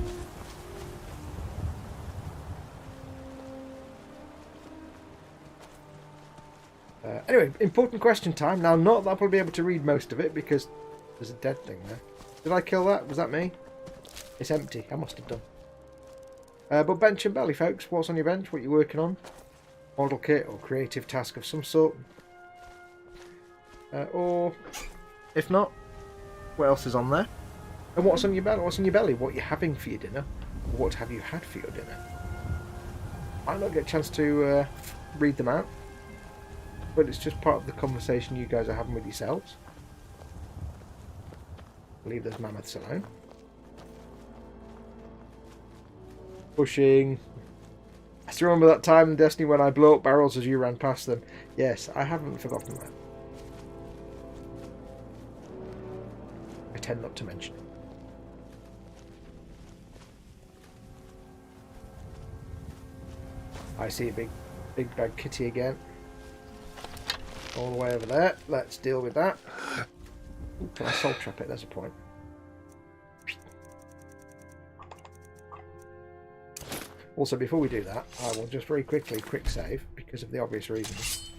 Anyway, important question time. Now, not that I'll probably be able to read most of it because there's a dead thing there. Did I kill that? Was that me? It's empty. I must have done. But bench and belly, folks. What's on your bench? What are you working on? Model kit or creative task of some sort. Or, if not, what else is on there? And what's on your belly? What's in your belly? What you're having for your dinner? What have you had for your dinner? I might not get a chance to read them out. But it's just part of the conversation you guys are having with yourselves. Leave those mammoths alone. Pushing. I still remember that time in Destiny when I blew up barrels as you ran past them. Yes, I haven't forgotten that. I tend not to mention it. I see a big bad kitty again. All the way over there. Let's deal with that. Ooh, can I soul trap it? There's a point. Also, before we do that, I will just very quickly quick save because of the obvious reasons.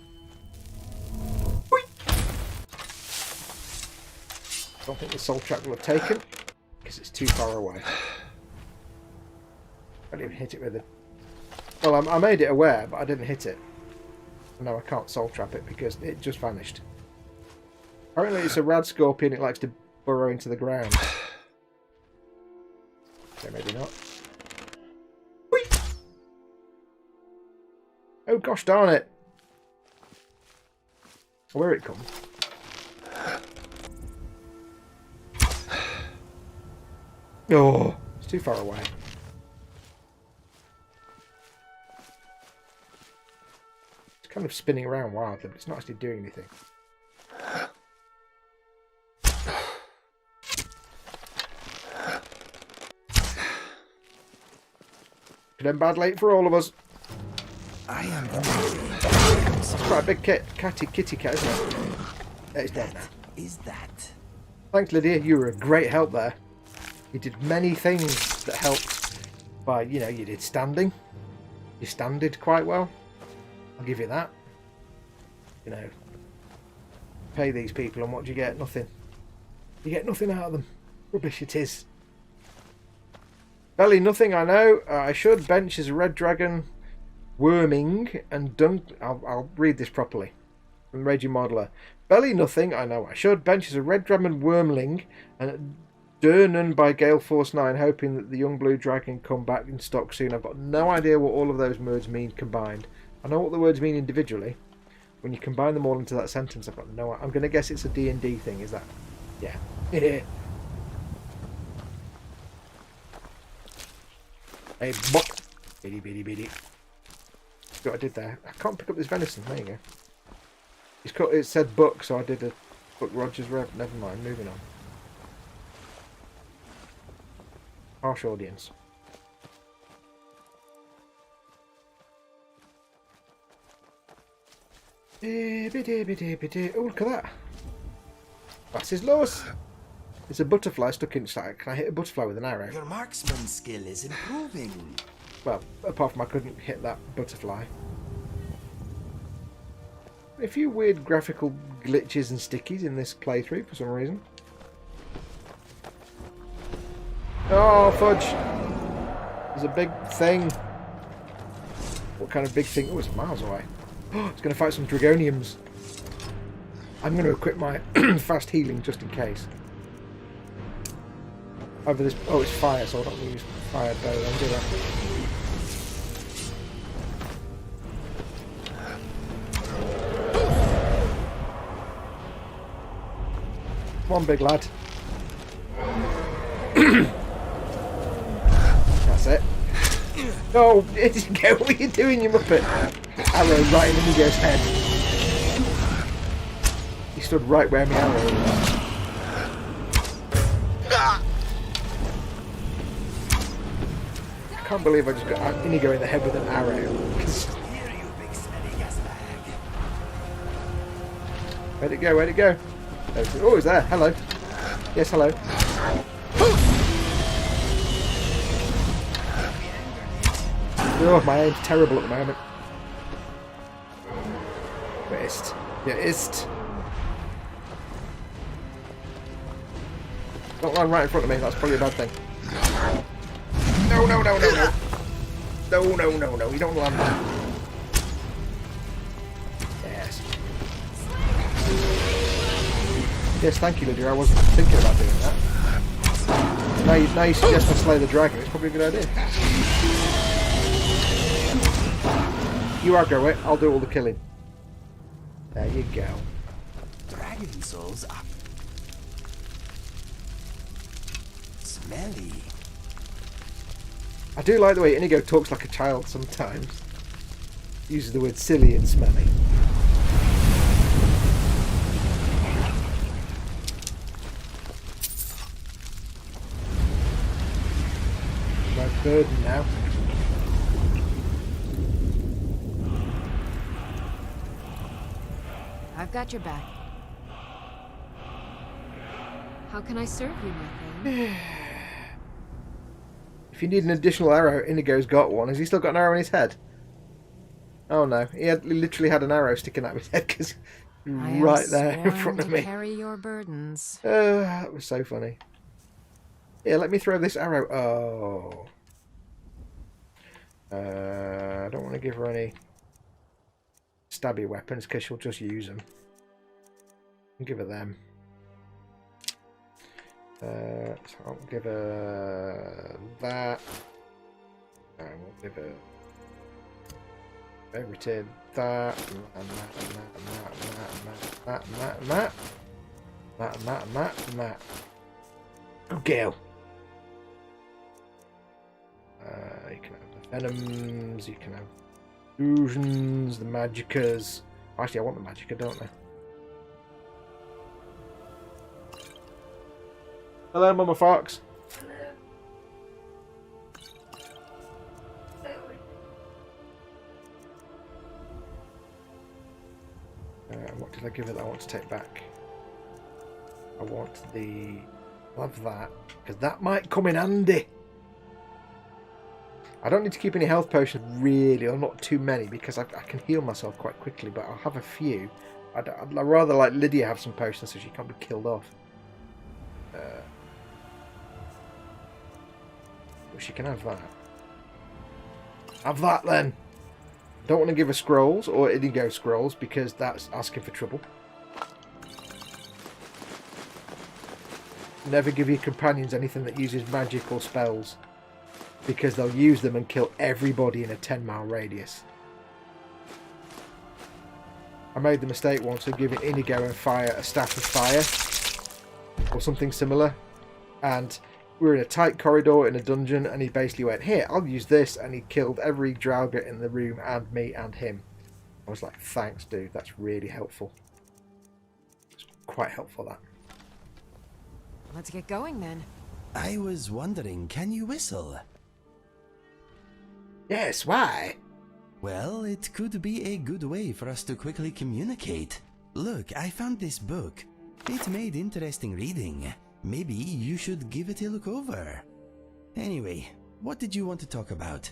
I don't think the soul trap will have taken because it's too far away. I didn't even hit it with it. Well, I made it aware, but I didn't hit it. No, I can't soul trap it because it just vanished. Apparently it's a rad scorpion, it likes to burrow into the ground. Okay, maybe not. Whee! Oh gosh darn it! Where it comes. Oh, it's too far away. It's kind of spinning around wildly, but it's not actually doing anything. Could end badly for all of us. I am It's quite a big kitty cat, isn't it? It's dead now. Is that? Thanks, Lydia. You were a great help there. You did many things that helped by, you know, you did standing. You standed quite well. I'll give you that. You know, pay these people and what do you get? Nothing. You get nothing out of them. Rubbish it is. Belly, nothing I know. I should bench as a red dragon, worming, and dunk. I'll read this properly. From Raging Modeler. Belly, nothing I know. I should bench as a red dragon, wormling, and Durnan by Gale Force 9, hoping that the young blue dragon come back in stock soon. I've got no idea what all of those words mean combined. I know what the words mean individually. When you combine them all into that sentence, I've got no. I'm going to guess it's a D&D thing. Is that? Yeah. Hey, buck. Bitty, bitty, bitty. See what I did there? I can't pick up this venison. There you go. It said book, so I did a Buck Rogers rev. Never mind. Moving on. Harsh audience. Oh, look at that. That's his loss. It's a butterfly stuck inside. Can I hit a butterfly with an arrow? Your marksman skill is improving. Well, apart from I couldn't hit that butterfly. A few weird graphical glitches and stickies in this playthrough for some reason. Oh, fudge! There's a big thing. What kind of big thing? Oh, it's miles away. Oh, it's going to fight some Dragoniums. I'm going to equip my fast healing just in case. Over this. Oh, it's fire, so I don't use fire bow. I'll do that. Come on, big lad. That's it. No, it didn't go. What are you doing, you muppet? Arrow right in Inigo's head. He stood right where my arrow was. I can't believe I just got Inigo in the head with an arrow. Where'd it go? Where'd it go? Oh, it's there. Hello. Yes, hello. Oh, my aim's terrible at the moment. West. Yeah, ist. Don't land right in front of me, that's probably a bad thing. No, no, no, no, no. No, no, no, no, you don't land there. Yes. Yes, thank you, Lydia. I wasn't thinking about doing that. Now you suggest I slay the dragon, it's probably a good idea. You aggro it, I'll do all the killing. There you go. Dragon souls are smelly. I do like the way Inigo talks like a child sometimes. Uses the word silly and smelly. My burden now. I've I've got your back. How can I serve you, my friend? If you need an additional arrow, Inigo's got one. Has he still got an arrow in his head? Oh no, he literally had an arrow sticking out of his head because right there in front of me. Carry your burdens. That was so funny. Yeah, let me throw this arrow. Oh. I don't want to give her any stabby weapons because she'll just use them. I'll give her them. So I'll give her that. And we'll give her everything. That and that. Good girl. You can have the venoms, you can have fusions, the magickas. Actually, I want the magicka, don't I? Hello, Mama Fox. What did I give her that I want to take back? I want the... love that, because that might come in handy. I don't need to keep any health potions, really, or not too many, because I can heal myself quite quickly, but I'll have a few. I'd rather like Lydia have some potions so she can't be killed off. But she can have that. Have that, then! Don't want to give her scrolls, or Indigo scrolls, because that's asking for trouble. Never give your companions anything that uses magic or spells, because they'll use them and kill everybody in a 10-mile radius. I made the mistake once of giving Inigo and Fire a staff of fire, or something similar, and we were in a tight corridor in a dungeon, and he basically went, here, I'll use this, and he killed every Draugr in the room, and me and him. I was like, thanks, dude, that's really helpful. It's quite helpful, that. Let's get going, then. I was wondering, can you whistle? Yes, why? Well, it could be a good way for us to quickly communicate. Look, I found this book. It made interesting reading. Maybe you should give it a look over. Anyway, what did you want to talk about?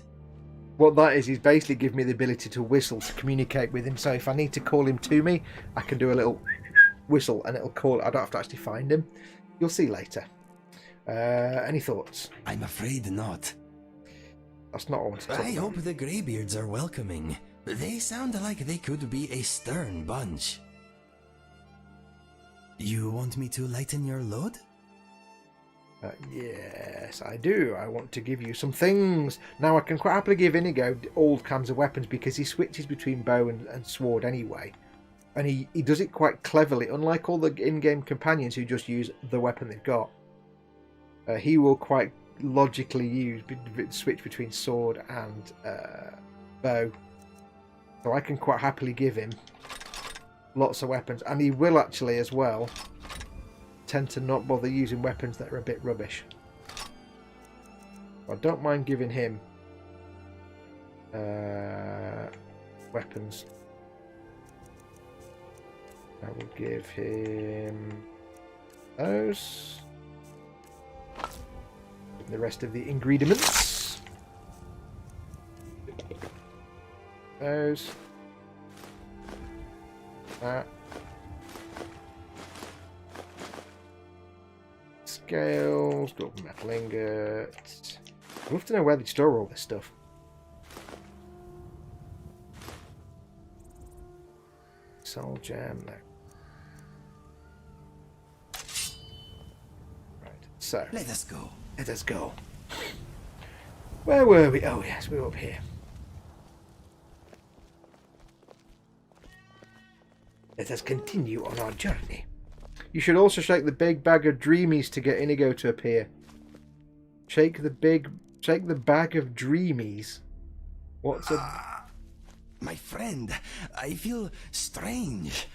What that is, he's basically given me the ability to whistle to communicate with him. So if I need to call him to me, I can do a little whistle and it'll call. I don't have to actually find him. You'll see later. Any thoughts? I'm afraid not. That's not what I want to talk I about. hope the Greybeards are welcoming. They sound like they could be a stern bunch. You want me to lighten your load? Yes, I do. I want to give you some things. Now, I can quite happily give Inigo all kinds of weapons because he switches between bow and sword anyway. And he does it quite cleverly, unlike all the in-game companions who just use the weapon they've got. He will quite logically switch between sword and bow. So I can quite happily give him lots of weapons. And he will actually as well tend to not bother using weapons that are a bit rubbish. I don't mind giving him weapons. I will give him those. The rest of the ingredients. Those. That. Scales, double metal ingots. I'd love to know where they store all this stuff. Soul gem, no. Right, so. Let us go. Let us go. Where were we? Oh yes, we were up here. Let us continue on our journey. You should also shake the big bag of dreamies to get Inigo to appear. Shake the bag of dreamies. What's a... My friend, I feel strange.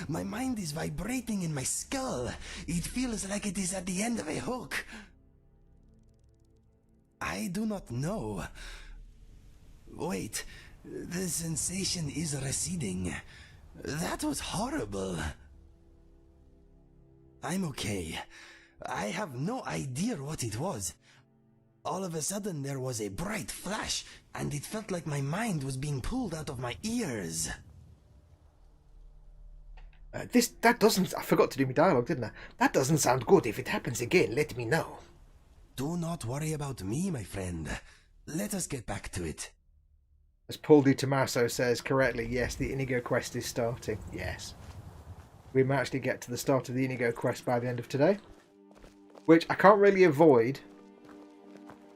My mind is vibrating in my skull. It feels like it is at the end of a hook. I do not know. Wait, the sensation is receding. That was horrible. I'm okay. I have no idea what it was. All of a sudden there was a bright flash, and it felt like my mind was being pulled out of my ears. That doesn't... I forgot to do my dialogue, didn't I? That doesn't sound good. If it happens again, let me know. Do not worry about me, my friend. Let us get back to it. As Paul Di Tommaso says correctly, yes, the Inigo quest is starting. Yes. We might actually get to the start of the Inigo quest by the end of today. Which I can't really avoid.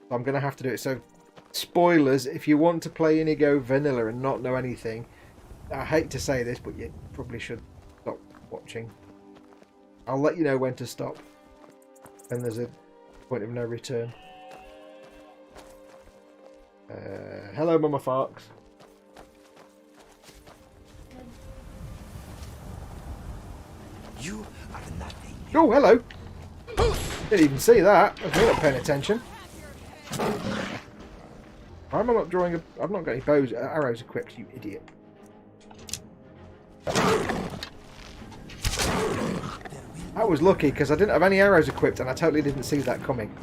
So I'm going to have to do it. So, spoilers, if you want to play Inigo Vanilla and not know anything, I hate to say this, but you probably should stop watching. I'll let you know when to stop. And there's a point of no return. Hello, Mama Fox. You are nothing. Oh, hello. Didn't even see that. I'm not paying attention. Why am I not drawing a... I've not got any bows, arrows equipped, you idiot. I was lucky because I didn't have any arrows equipped and I totally didn't see that coming.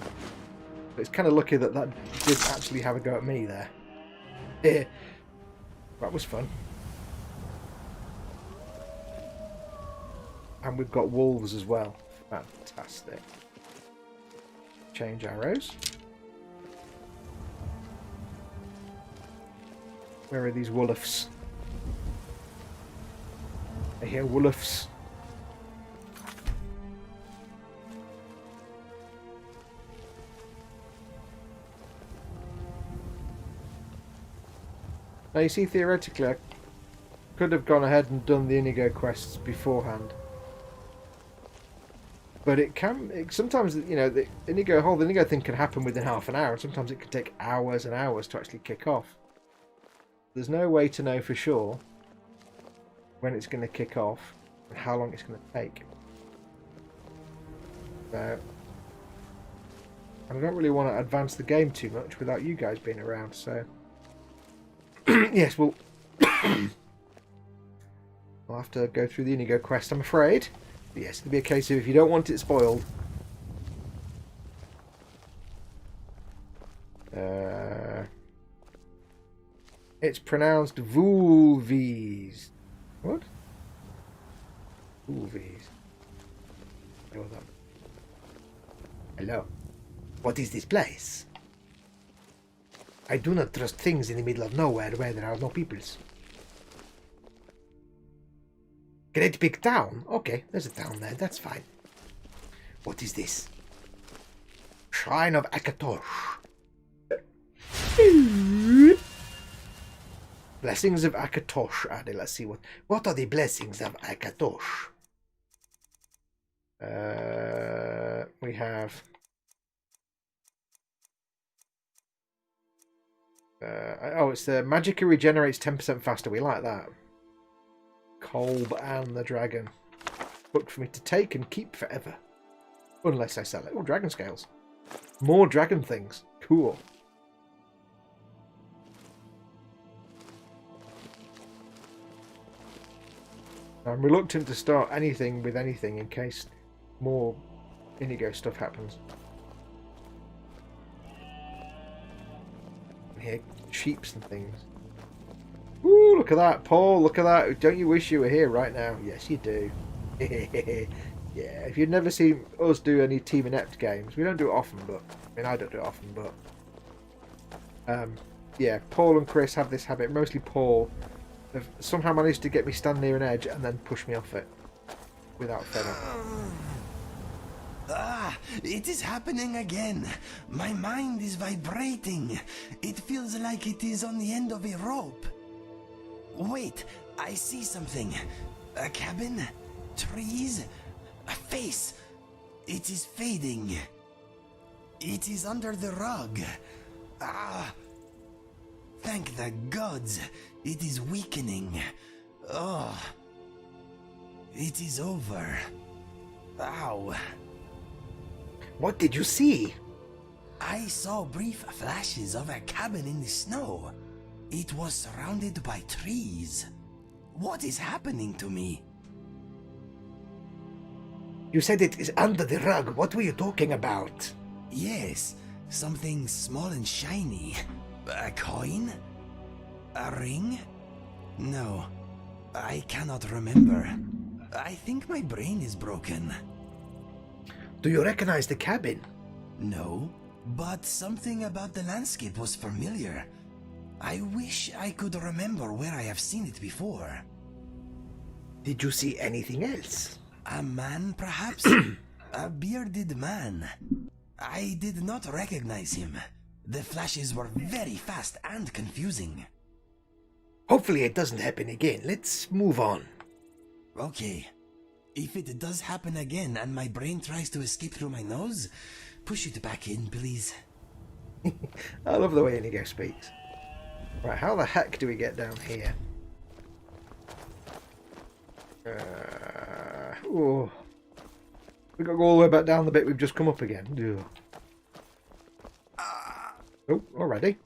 But it's kind of lucky that that did actually have a go at me there. Yeah. That was fun. And we've got wolves as well. Fantastic. Change arrows. Where are these wolves? I hear wolves. Now you see, theoretically, I could have gone ahead and done the Inigo quests beforehand. But it can, sometimes, you know, the whole Inigo thing can happen within half an hour, and sometimes it can take hours and hours to actually kick off. There's no way to know for sure when it's going to kick off and how long it's going to take. So, I don't really want to advance the game too much without you guys being around, so... yes, we'll have to go through the Inigo quest, I'm afraid. But yes, it'll be a case of if you don't want it spoiled. It's pronounced Vulves. What? Vulves. Hold on. Hello. What is this place? I do not trust things in the middle of nowhere where there are no peoples. Great big town. Okay, there's a town there. That's fine. What is this? Shrine of Akatosh. Blessings of Akatosh added. Let's see what are the blessings of Akatosh. We have... oh, it's the Magicka regenerates 10% faster. We like that. Kolb and the dragon. Book for me to take and keep forever. Unless I sell it. Oh, dragon scales. More dragon things. Cool. I'm reluctant to start anything with anything in case more Inigo stuff happens. Here, sheeps and things. Ooh, look at that, Paul, look at that. Don't you wish you were here right now? Yes, you do. Yeah, if you've never seen us do any Team Inept games, we don't do it often, but... I mean, I don't do it often, but... yeah, Paul and Chris have this habit, mostly Paul, of somehow managed to get me stand near an edge and then push me off it. Without failing. Ah, it is happening again. My mind is vibrating. It feels like it is on the end of a rope. Wait, I see something. A cabin? Trees? A face? It is fading. It is under the rug. Ah! Thank the gods. It is weakening. Oh. It is over. Ow. What did you see? I saw brief flashes of a cabin in the snow. It was surrounded by trees. What is happening to me? You said it is under the rug. What were you talking about? Yes, something small and shiny. A coin? A ring? No, I cannot remember. I think my brain is broken. Do you recognize the cabin? No, but something about the landscape was familiar. I wish I could remember where I have seen it before. Did you see anything else? A man, perhaps? A bearded man. I did not recognize him. The flashes were very fast and confusing. Hopefully it doesn't happen again. Let's move on. Okay. If it does happen again and my brain tries to escape through my nose, push it back in, please. I love the way Inigo speaks. Right, how the heck do we get down here? Oh. We've got to go all the way back down the bit we've just come up again. Ugh. Oh, already.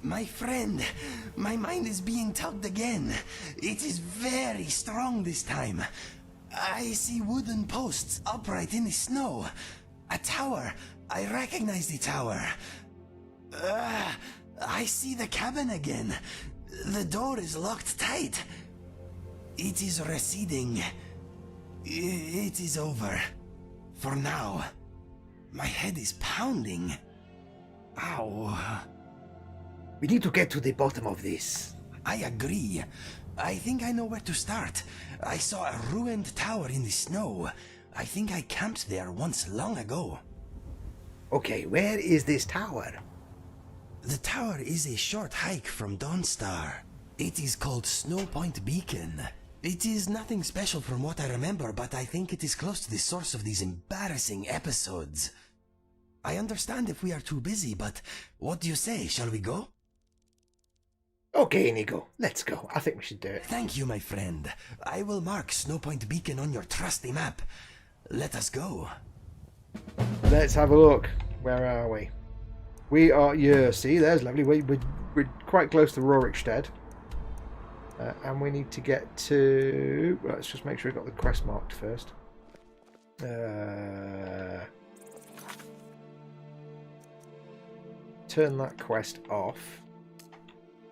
My friend, my mind is being tugged again. It is very strong this time. I see wooden posts upright in the snow. A tower. I recognize the tower. I see the cabin again. The door is locked tight. It is receding. It is over. For now. My head is pounding. Ow. We need to get to the bottom of this. I agree. I think I know where to start. I saw a ruined tower in the snow. I think I camped there once long ago. Okay, where is this tower? The tower is a short hike from Dawnstar. It is called Snow Point Beacon. It is nothing special from what I remember, but I think it is close to the source of these embarrassing episodes. I understand if we are too busy, but what do you say? Shall we go? Okay, Inigo, let's go. I think we should do it. Thank you, my friend. I will mark Snow Point Beacon on your trusty map. Let us go. Let's have a look. Where are we? We are, yeah, see, there's lovely. We're quite close to Rorikstead. And we need to get to... Well, let's just make sure we've got the quest marked first. Turn that quest off.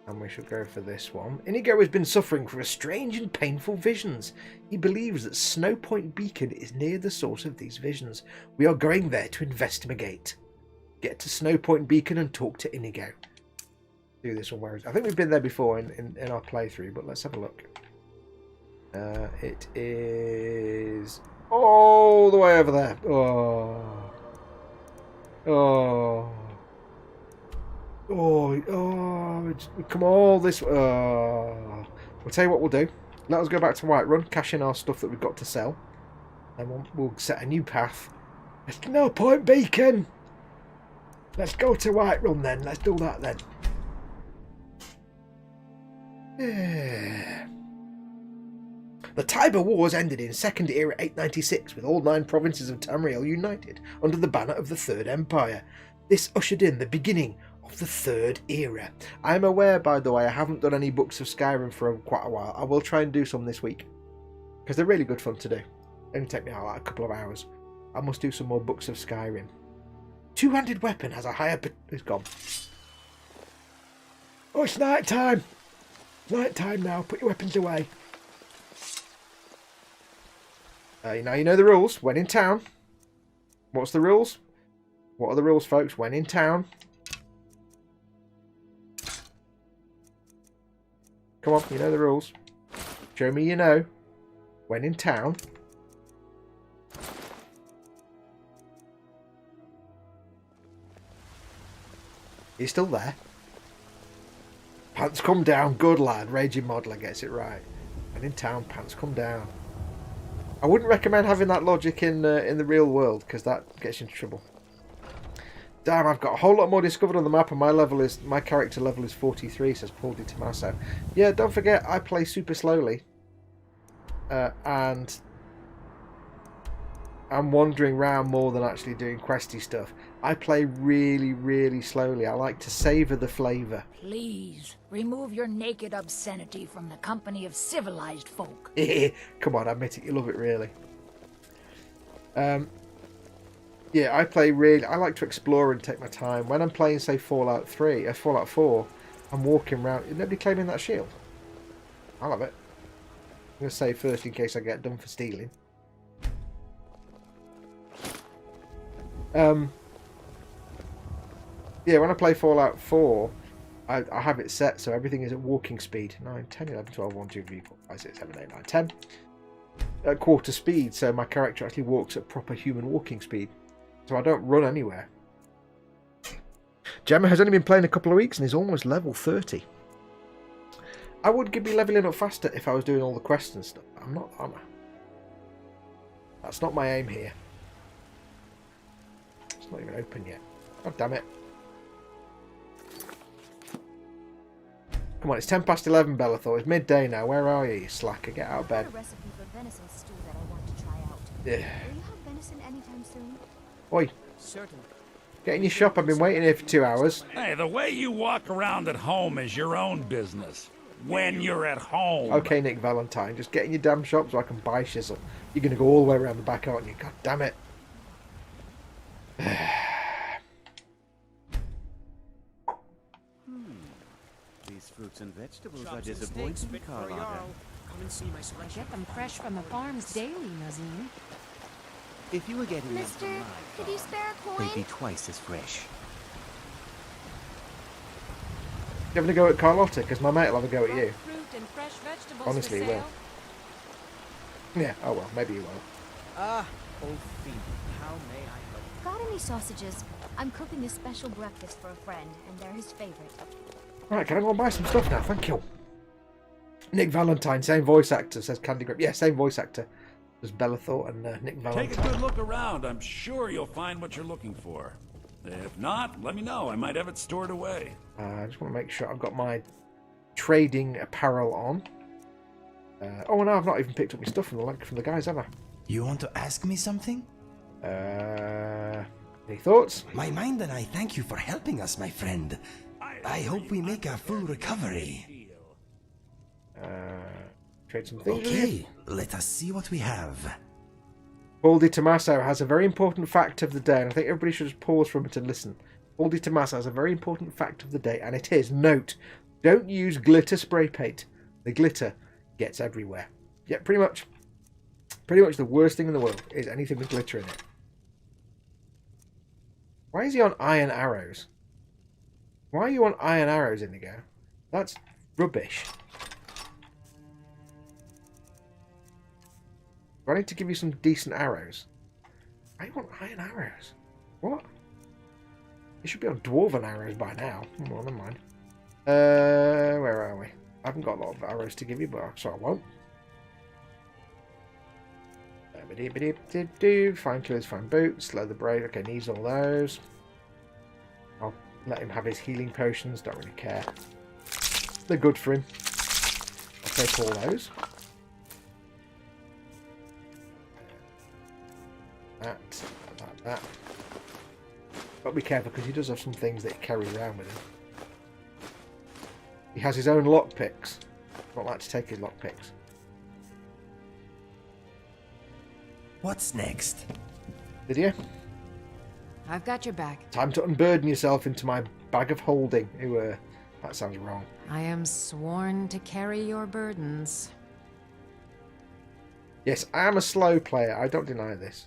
And we should go for this one. Inigo has been suffering from strange and painful visions. He believes that Snow Point Beacon is near the source of these visions. We are going there to investigate. Get to Snow Point Beacon and talk to Inigo. Do this one. Where is it? I think we've been there before in our playthrough, but let's have a look. It is all the way over there. Oh. Oh. Come all this way. We'll tell you what we'll do. Let us go back to Whiterun, cash in our stuff that we've got to sell, and we'll set a new path. There's no point Beacon. Let's go to Whiterun then. Let's do that then. Yeah. The Tiber Wars ended in Second Era 896 with all 9 provinces of Tamriel united under the banner of the Third Empire. This ushered in the beginning of the Third Era. I'm aware, by the way, I haven't done any books of Skyrim for quite a while. I will try and do some this week because they're really good fun to do. Only take me out like a couple of hours. I must do some more books of Skyrim. Two-handed weapon has a higher... It's gone. Oh, it's night time. Night time now. Put your weapons away. Now you know the rules. When in town. What's the rules? What are the rules, folks? When in town. Come on, you know the rules. Show me you know. When in town. He's still there. Pants come down. Good lad. Raging Modeler gets it right. When in town, pants come down. I wouldn't recommend having that logic in the real world because that gets you into trouble. Damn, I've got a whole lot more discovered on the map, and my character level is 43, says Paul Di Tommaso. Yeah, don't forget, I play super slowly. And I'm wandering around more than actually doing questy stuff. I play really, really slowly. I like to savour the flavour. Please, remove your naked obscenity from the company of civilized folk. Come on, admit it. You love it, really. Yeah, I play really... I like to explore and take my time. When I'm playing, say, Fallout 4, I'm walking around... Is nobody claiming that shield? I love it. I'm going to save first in case I get done for stealing. Yeah, when I play Fallout 4, I have it set so everything is at walking speed. 9, 10, 11, 12, 1, 2, 3, 4, 5, 6, 7, 8, 9, 10. At quarter speed, so my character actually walks at proper human walking speed. So I don't run anywhere. Gemma has only been playing a couple of weeks and is almost level 30. I would be leveling up faster if I was doing all the quests and stuff. I'm not. That's not my aim here. It's not even open yet. God damn it. Come on, it's 10 past 11, Bellathor. It's midday now. Where are you, you slacker? Get out of bed. I have a recipe for venison stew that I want to try out. Yeah. Will you have venison anytime soon? Oi. Certainly. Get in your shop. I've been waiting here for 2 hours. Hey, the way you walk around at home is your own business. When you're at home. Okay, Nick Valentine. Just get in your damn shop so I can buy shizzle. You're going to go all the way around the back, aren't you? God damn it. These fruits and vegetables are disappointing, Carlotta. Come and see my I selection. get them fresh from the farms daily, Nazim. If you were getting them Mister, from my could you farm, spare a coin? they'd be twice as fresh. You having a go at Carlotta? Because my mate will have a go at you. Fruit and fresh vegetables Honestly, for he will. sale. Yeah, oh well, maybe you will. Ah, old fiend. How may I help? Got any sausages? I'm cooking a special breakfast for a friend, and they're his favorite. Right, can I go and buy some stuff now? Thank you. Nick Valentine, same voice actor, says Candy Grip. Yeah, same voice actor as Bellathor and Nick Valentine. Take a good look around. I'm sure you'll find what you're looking for. If not, let me know. I might have it stored away. I just want to make sure I've got my trading apparel on. Oh no, I've not even picked up my stuff from the guys, have I? You want to ask me something? Any thoughts? My mind and I thank you for helping us, my friend. I hope we make a full recovery. Trade some things. with you. Okay, let us see what we have. Baldy Tommaso has a very important fact of the day, and I think everybody should just pause for a minute and listen. Baldy Tommaso has a very important fact of the day, and it is, note, don't use glitter spray paint. The glitter gets everywhere. Yeah, pretty much the worst thing in the world is anything with glitter in it. Why is he on iron arrows? Why are you on iron arrows, Indigo? That's rubbish. Do I need to give you some decent arrows? Why do you want iron arrows? What? You should be on dwarven arrows by now. Well, never mind. Where are we? I haven't got a lot of arrows to give you, but so I won't. Fine clothes, fine boots, leather braid. Okay, needs all those. I'll let him have his healing potions. Don't really care. They're good for him. I'll take all those. That. But be careful because he does have some things that he carries around with him. He has his own lockpicks. I don't like to take his lockpicks. What's next? Did you? I've got your back. Time to unburden yourself into my bag of holding. Ooh, that sounds wrong. I am sworn to carry your burdens. Yes, I am a slow player. I don't deny this.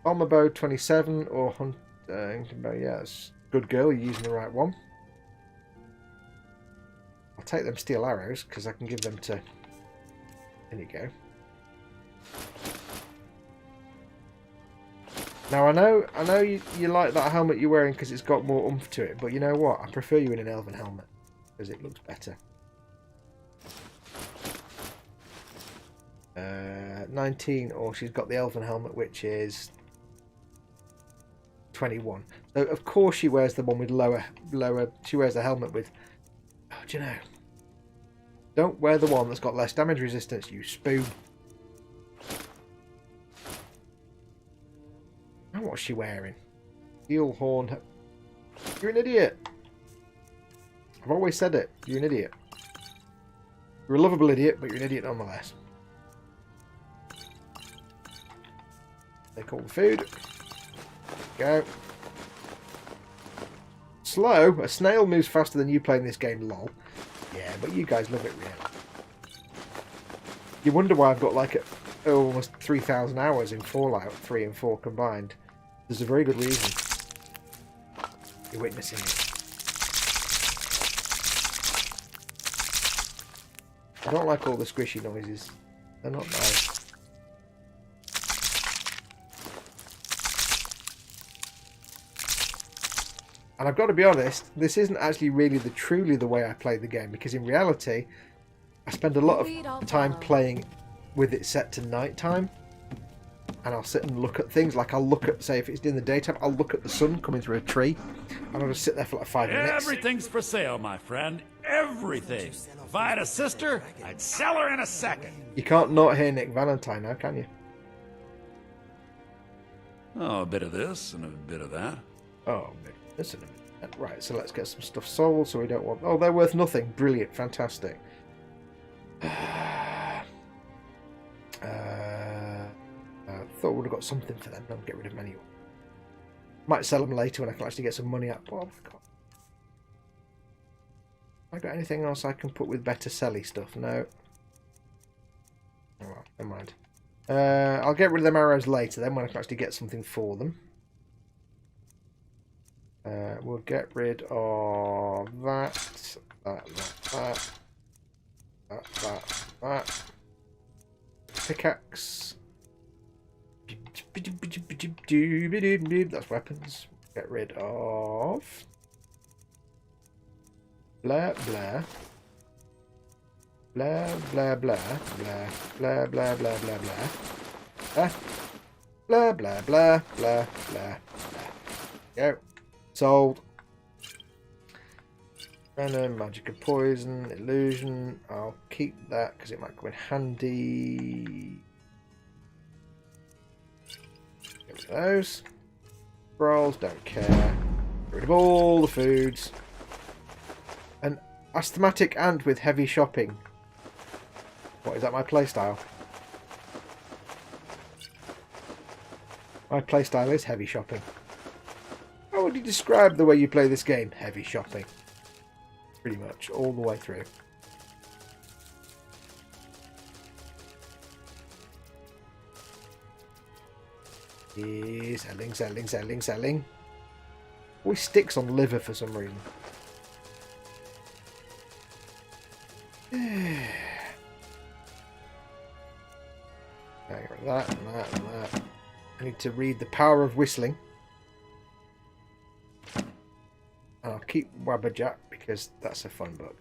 On my bow 27 or hunt. Yes, good girl. You're using the right one. I'll take them steel arrows because I can give them to. There you go. Now I know you like that helmet you're wearing because it's got more oomph to it, but you know what? I prefer you in an elven helmet because it looks better. 19, or she's got the elven helmet, which is 21. So of course she wears the one with lower. She wears the helmet with. Oh, do you know? Don't wear the one that's got less damage resistance, you spoon. And what's she wearing? Steel horn. You're an idiot. I've always said it. You're an idiot. You're a lovable idiot, but you're an idiot nonetheless. Take all the food. Go. Slow? A snail moves faster than you playing this game, lol. Yeah, but you guys love it, really. You wonder why I've got like almost 3,000 hours in Fallout 3 and 4 combined. There's a very good reason. You're witnessing it. I don't like all the squishy noises. They're not nice. And I've got to be honest, this isn't actually really truly the way I play the game, because in reality, I spend a lot of time playing with it set to night time, and I'll sit and look at things. Like I'll look at, say, if it's in the daytime, I'll look at the sun coming through a tree, and I'll just sit there for like 5 minutes. Everything's for sale, my friend. Everything. If I had a sister, I'd sell her in a second. You can't not hear Nick Valentine now, can you? Oh, a bit of this and a bit of that. Oh, listen a minute. Right, so let's get some stuff sold, so we don't want... Oh, they're worth nothing. Brilliant, fantastic. I thought we would have got something for them. Don't get rid of them anyway. Might sell them later when I can actually get some money out. Oh, my God. Have I got anything else I can put with better selly stuff? No. Oh, well, never mind. I'll get rid of them arrows later then when I can actually get something for them. We'll get rid of that. Pickaxe. That's weapons. Get rid of blah blah blah blah blah blah blah blah blah blah blah blah blah blah blah blah. Go. Sold. Venom, magic of poison, illusion. I'll keep that because it might come in handy. Get rid of those. Scrolls, don't care. Get rid of all the foods. An asthmatic ant with heavy shopping. What, is that my playstyle? My playstyle is heavy shopping. How would you describe the way you play this game? Heavy shopping. Pretty much, all the way through. Selling, selling, selling, selling. Always sticks on liver for some reason. Get rid of that and that and that. I need to read The Power of Whistling. And I'll keep Wabberjack because that's a fun book.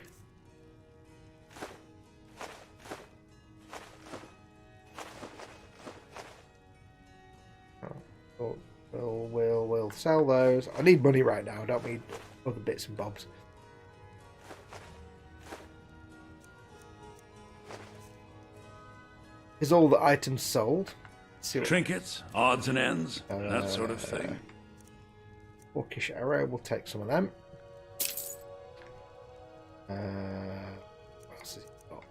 We'll sell those. I need money right now. I don't need other bits and bobs. Is all the items sold? Trinkets, odds and ends, that sort of thing. Orcish arrow, we'll take some of them. What else has he got?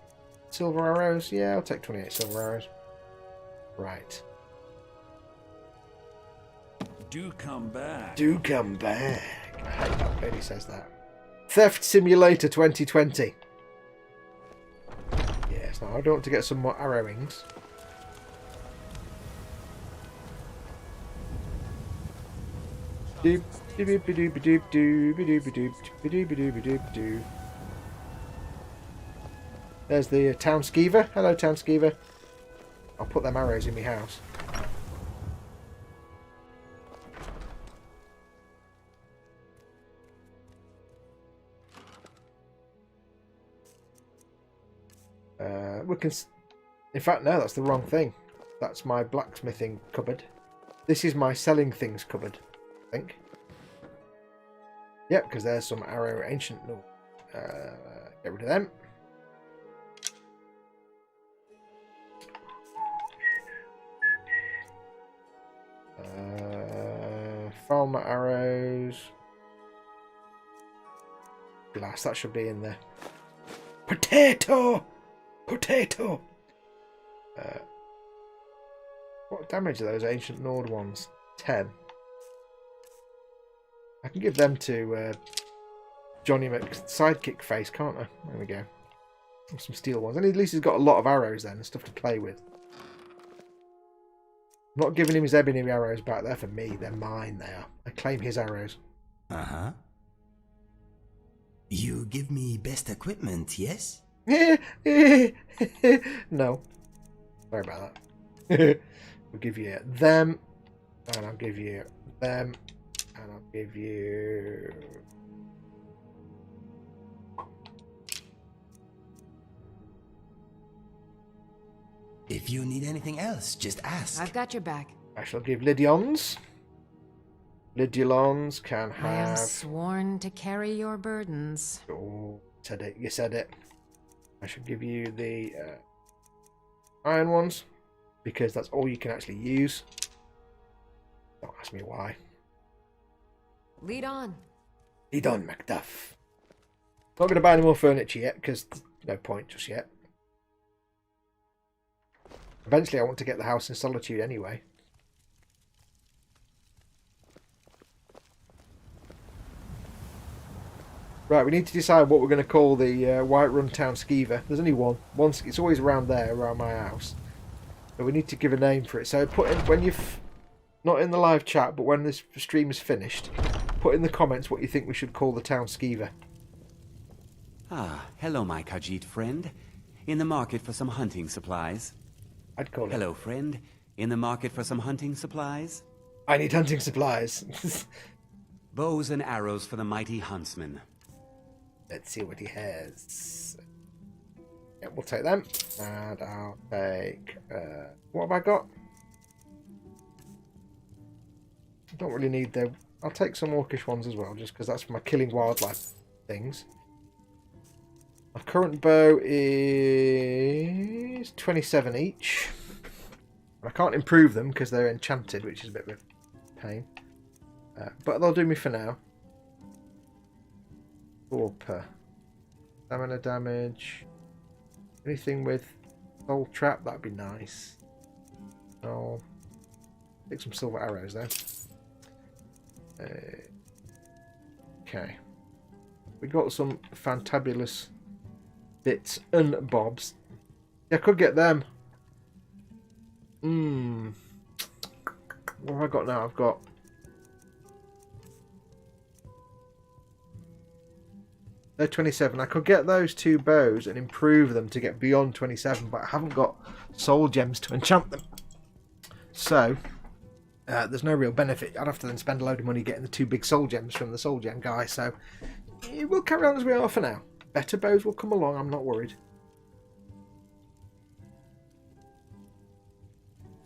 Silver arrows? Yeah, I'll take 28 silver arrows. Right. Do come back. Do come back. I hate that when he says that. Theft Simulator 2020. Yes, now I don't want to get some more arrowings. Doop doop doop doop doop doop doop doop doop doop. There's the town skeever. Hello, town skeever. I'll put them arrows in my house. We can. In fact, no, that's the wrong thing. That's my blacksmithing cupboard. This is my selling things cupboard. I think. Yep, because there's some arrow ancient. No, get rid of them. Foul armor, arrows. Glass, that should be in there. Potato! Potato! What damage are those ancient Nord ones? 10. I can give them to Johnny Sidekick Face, can't I? There we go. Some steel ones. And at least he's got a lot of arrows then and stuff to play with. I'm not giving him his ebony arrows back. They're for me. They're mine, they are. I claim his arrows. Uh-huh. You give me best equipment, yes? No. Sorry about that. We'll give you them. And I'll give you them. And I'll give you... If you need anything else, just ask. I've got your back. I shall give Lydions. Lydiolons can I am have... sworn to carry your burdens. Oh, said it. You said it. I shall give you the iron ones, because that's all you can actually use. Don't ask me why. Lead on. Lead on, Macduff. Not going to buy any more furniture yet, because no point just yet. Eventually I want to get the house in Solitude anyway. Right, we need to decide what we're going to call the Whiterun Town Skeever. There's only one. It's always around there, around my house. But we need to give a name for it. So put in, when you've... Not in the live chat, but when this stream is finished, put in the comments what you think we should call the town Skeever. Ah, hello, my Khajiit friend. In the market for some hunting supplies. I'd call it... Hello, friend. In the market for some hunting supplies? I need hunting supplies. Bows and arrows for the mighty huntsman. Let's see what he has. Yeah, we'll take them. And I'll take... what have I got? I don't really need them. I'll take some orcish ones as well, just because that's for my killing wildlife things. My current bow is 27 each. I can't improve them because they're enchanted, which is a bit of a pain. But they'll do me for now. 4 per. Stamina damage. Anything with soul trap, that'd be nice. I'll take some silver arrows there. Okay. We got some fantabulous bits and bobs. Yeah, I could get them. What have I got now? I've got... They're 27. I could get those 2 bows and improve them to get beyond 27, but I haven't got soul gems to enchant them. So, there's no real benefit. I'd have to then spend a load of money getting the 2 big soul gems from the soul gem guy, so we'll carry on as we are for now. Better bows will come along, I'm not worried.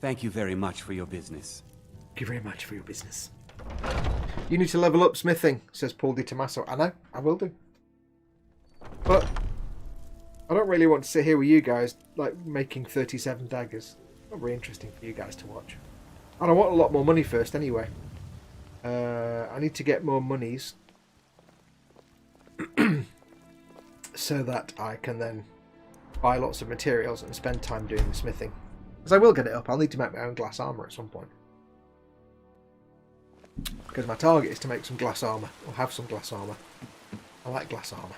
Thank you very much for your business. Thank you very much for your business. You need to level up smithing, says Paul Di Tommaso. I know, I will do. But I don't really want to sit here with you guys, like, making 37 daggers. Not very interesting for you guys to watch. And I want a lot more money first anyway. I need to get more monies so that I can then buy lots of materials and spend time doing the smithing. Because I will get it up. I'll need to make my own glass armour at some point. Because my target is to make some glass armour, or have some glass armour. I like glass armour.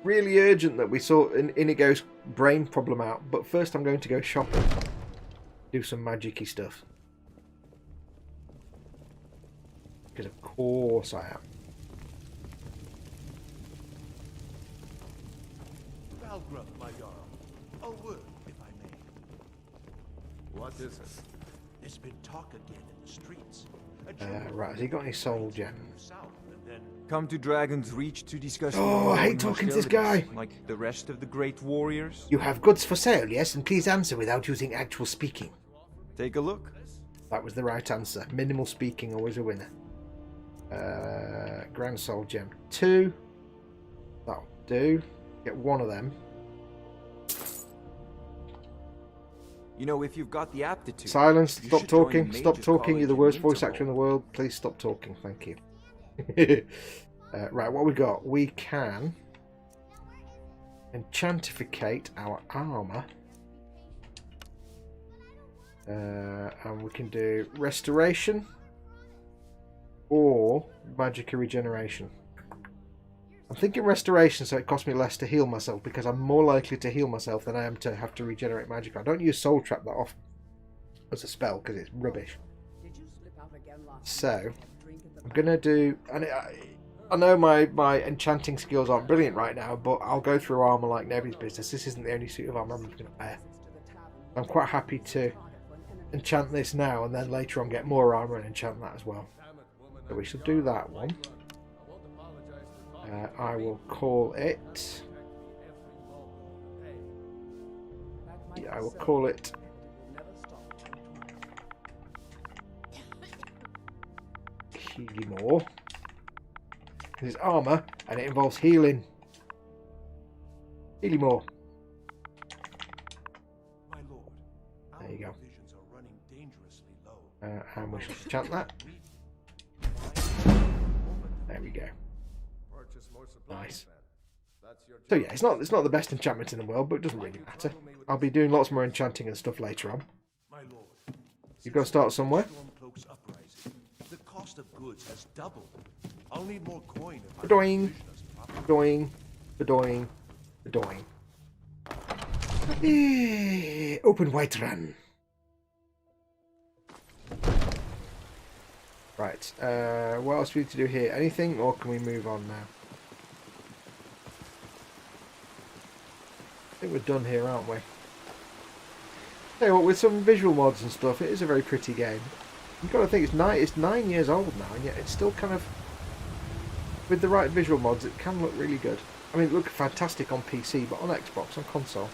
Really urgent that we sort Inigo's brain problem out, but first I'm going to go shopping. Do some magic-y stuff. Because of course I am. Valgruff, my Jarl. A word, if I may. What is it? There's been talk again in the streets. Right, has he got any soul gems? Come to Dragon's Reach to discuss... Oh, I hate talking to this guy. Like the rest of the great warriors. You have goods for sale, yes? And please answer without using actual speaking. Take a look. That was the right answer. Minimal speaking, always a winner. Grand Soul Gem 2. That'll do. Get one of them. You know, if you've got the aptitude. Silence. you Stop should join talking. the Stop Mages talking. You're the College worst in voice actor in the world. Please stop talking. Thank you. Right, what we got? We can enchantificate our armor. And we can do restoration or magic regeneration. I'm thinking restoration, so it costs me less to heal myself, because I'm more likely to heal myself than I am to have to regenerate magic. I don't use Soul Trap that often as a spell because it's rubbish. So I'm gonna do, and I know my enchanting skills aren't brilliant right now, but I'll go through armor like nobody's business. This isn't the only suit of armor I'm going to wear. I'm quite happy to enchant this now and then later on get more armor and enchant that as well. So we shall do that one. I will call it. Yeah, I will call it. Healimore. It's armor and it involves healing. Healimore. There you go. And we shall enchant that. There we go. Nice. So yeah, it's not the best enchantment in the world, but it doesn't really matter. I'll be doing lots more enchanting and stuff later on. You've got to start somewhere. The cost of goods has doubled. I'll need more coin. Doing, doing, doing, doing. Open Whiterun. Right. What else do we need to do here? Anything, or can we move on now? I think we're done here, aren't we? Tell you what, with some visual mods and stuff, it is a very pretty game. You've got to think it's 9 years old now, and yet it's still kind of, with the right visual mods, it can look really good. I mean, it looks fantastic on PC, but on Xbox, on console,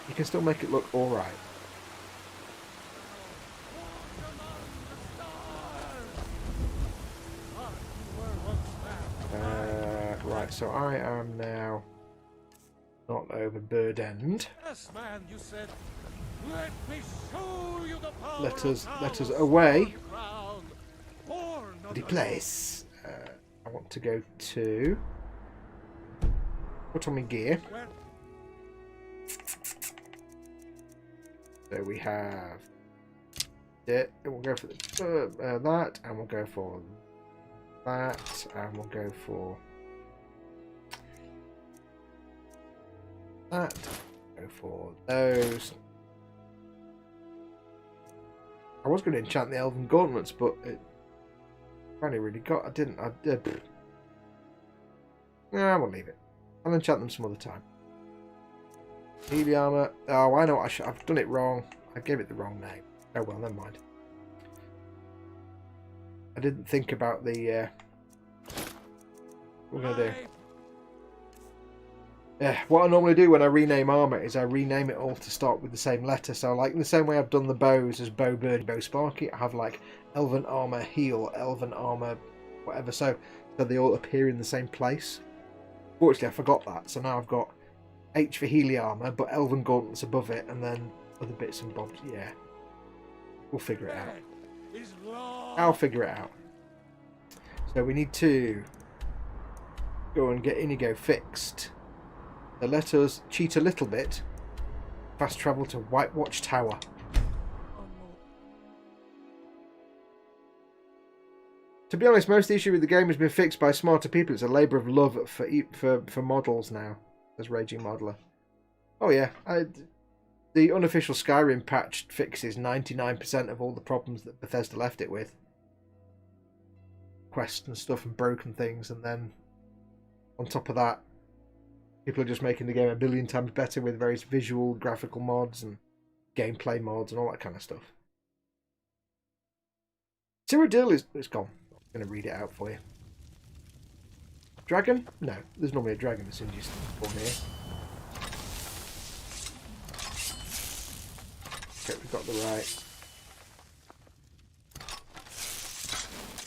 you can still make it look alright. Right, so I am now not overburdened. Yes, man, you said, let me show you the power. Let us away. The place. I want to go to put on my gear. So we have it. We'll go for that, and we'll go for that, and we'll go for that. Go for those. I was going to enchant the Elven Gauntlets, but it only really got. I didn't. I did. Nah, I won't leave it. I'll enchant them some other time. Healy armor. Oh, I know what I've done it wrong. I gave it the wrong name. Oh well, never mind. I didn't think about the. What we're gonna do. Yeah, what I normally do when I rename armor is I rename it all to start with the same letter. So, like in the same way I've done the bows as Bow Birdie, Bow Sparky, I have like Elven Armor Heal, Elven Armor, whatever. So they all appear in the same place. Fortunately, I forgot that. So now I've got H for Healy Armor, but Elven Gauntlets above it, and then other bits and bobs. Yeah, we'll figure it out. I'll figure it out. So we need to go and get Inigo fixed. So let us cheat a little bit. Fast travel to White Watch Tower. To be honest, most of the issue with the game has been fixed by smarter people. It's a labour of love for models now. As Raging Modeler. Oh yeah, the unofficial Skyrim patch fixes 99% of all the problems that Bethesda left it with. Quests and stuff and broken things, and then on top of that, people are just making the game a billion times better with various visual, graphical mods and gameplay mods and all that kind of stuff. Cyrodiil is gone. I'm going to read it out for you. Dragon? No, there's normally a dragon as soon as you spawn here. Okay, we've got the right.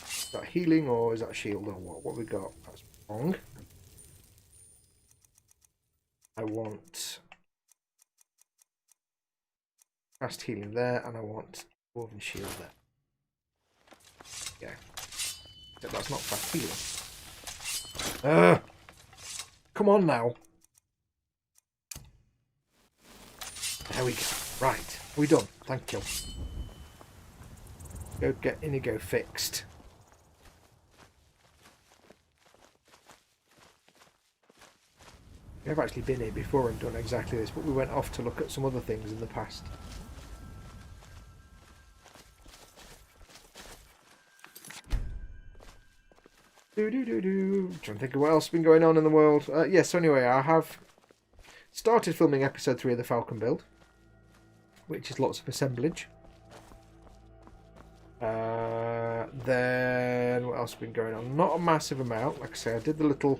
Is that healing or is that shield or what? What have we got? That's wrong. I want Fast healing there, and I want Dwarven Shield there. Yeah. Except that's not fast healing. Come on now. There we go. Right. Are we done? Thank you. Go get Inigo fixed. We've actually been here before and done exactly this, but we went off to look at some other things in the past. Trying to think of what else has been going on in the world. Yes, so anyway, I have started filming episode 3 of the Falcon build, which is lots of assemblage. Then what else has been going on? Not a massive amount. Like I say, I did the little...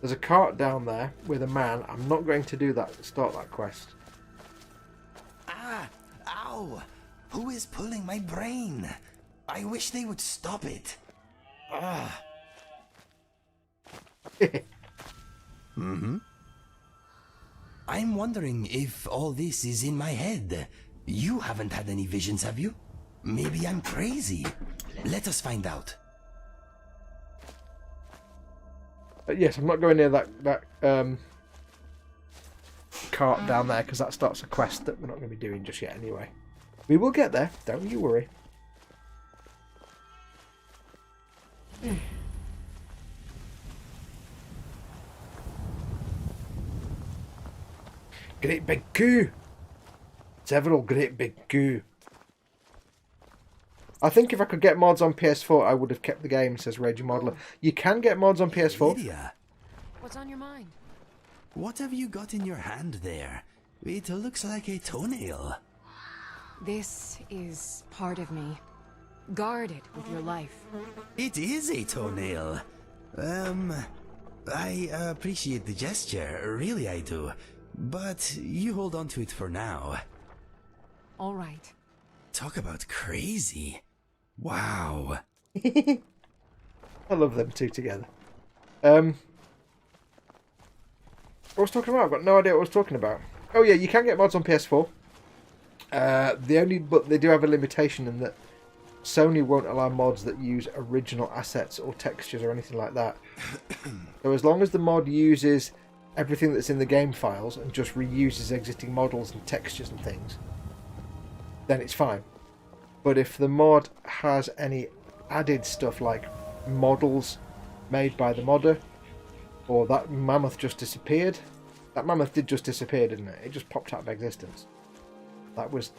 there's a cart down there with a man. I'm not going to do that. Start that quest. Ah! Ow! Who is pulling my brain? I wish they would stop it. Ah. I'm wondering if all this is in my head. You haven't had any visions, have you? Maybe I'm crazy. Let us find out. Yes, I'm not going near that cart down there because that starts a quest that we're not going to be doing just yet anyway. We will get there, don't you worry. Great big goo. Several great big goo. I think if I could get mods on PS4, I would have kept the game, says Raging Modeler. You can get mods on PS4. Lydia, What's on your mind? what have you got in your hand there? It looks like a toenail. This is part of me. Guard it with your life. It is a toenail. I appreciate the gesture, really I do. But you hold on to it for now. All right. Talk about crazy. Wow. I love them two together. What was I talking about? I've got no idea what I was talking about. Oh yeah, you can get mods on PS4. But they do have a limitation in that Sony won't allow mods that use original assets or textures or anything like that. So as long as the mod uses everything that's in the game files and just reuses existing models and textures and things, then it's fine. But if the mod has any added stuff like models made by the modder, or that mammoth just disappeared, that mammoth did just disappear, didn't it? It just popped out of existence. That was...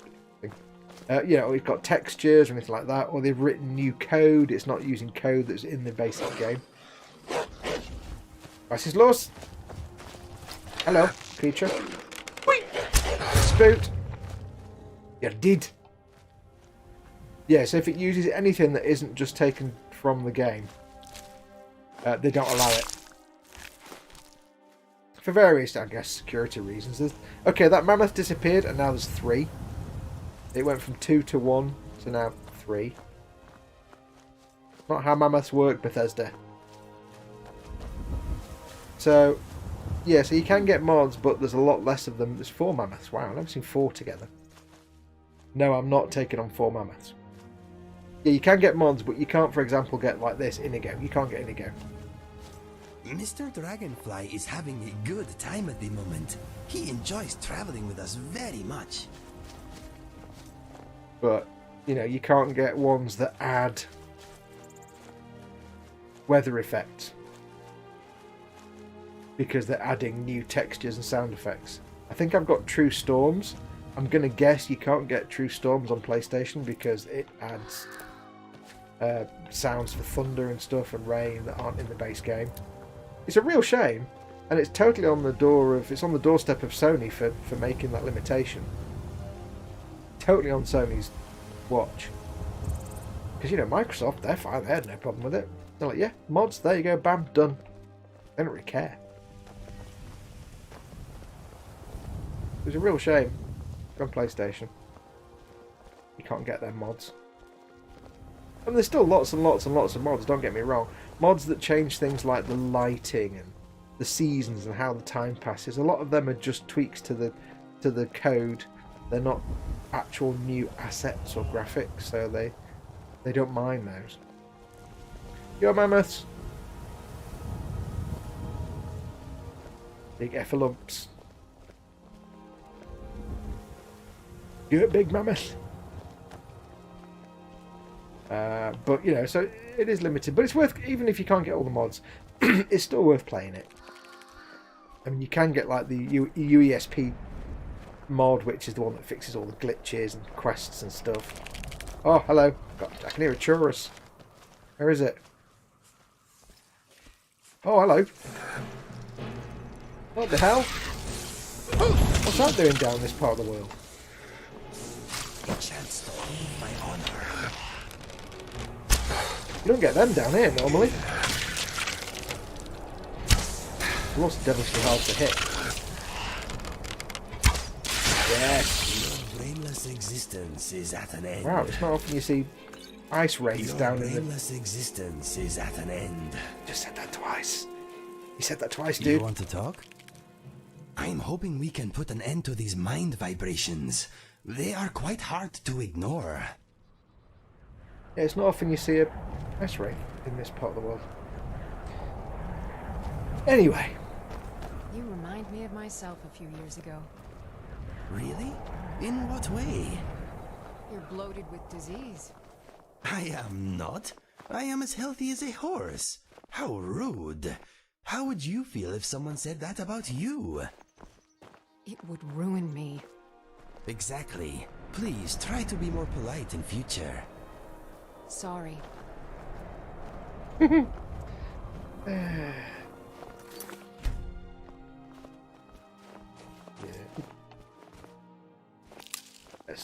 it's got textures or anything like that, or they've written new code, it's not using code that's in the basic game. Was ist los? Hello, creature. Spooked. You're dead. Yeah, so if it uses anything that isn't just taken from the game, they don't allow it. For various, I guess, security reasons. Okay, that mammoth disappeared and now there's 3. It went from 2 to 1 to now 3. Not how mammoths work, Bethesda. So, yeah, so you can get mods, but there's a lot less of them. There's 4 mammoths. Wow, I've never seen 4 together. No, I'm not taking on 4 mammoths. Yeah, you can get mods, but you can't, for example, get like this, Inigo. You can't get Inigo. Mr. Dragonfly is having a good time at the moment. He enjoys traveling with us very much. But, you can't get ones that add weather effects. Because they're adding new textures and sound effects. I think I've got True Storms. I'm going to guess you can't get True Storms on PlayStation because it adds sounds for thunder and stuff and rain that aren't in the base game. It's a real shame, and it's totally on the doorstep of Sony for making that limitation. Totally on Sony's watch. Because, Microsoft, they're fine, they had no problem with it. They're like, yeah, mods, there you go, bam, done. They don't really care. It was a real shame on PlayStation. You can't get their mods. And there's still lots and lots and lots of mods, don't get me wrong. Mods that change things like the lighting and the seasons and how the time passes. A lot of them are just tweaks to the to the code. They're not actual new assets or graphics, so they don't mind those. Yo, mammoths! Big effalumps. Good big mammoth. But you know, so it is limited, but it's worth, even if you can't get all the mods, it's still worth playing it. I mean, you can get like the UESP mod, which is the one that fixes all the glitches and quests and stuff. Oh, hello. I can hear a chorus. Where is it? Oh, hello. What the hell? What's that doing down this part of the world? A chance to prove my honor. You don't get them down here normally. They're also devilishly hard to hit. Yes. Your brainless existence is at an end. Wow, it's not often you see ice rays Your down in the... brainless existence is at an end. Just said that twice. You said that twice, You dude. want to talk? I'm hoping we can put an end to these mind vibrations. They are quite hard to ignore. Yeah, it's not often you see a ice ray in this part of the world. Anyway. You remind me of myself a few years ago. Really? In what way? You're bloated with disease. I am not. I am as healthy as a horse. How rude. How would you feel if someone said that about you? It would ruin me. Exactly. Please try to be more polite in future. Sorry.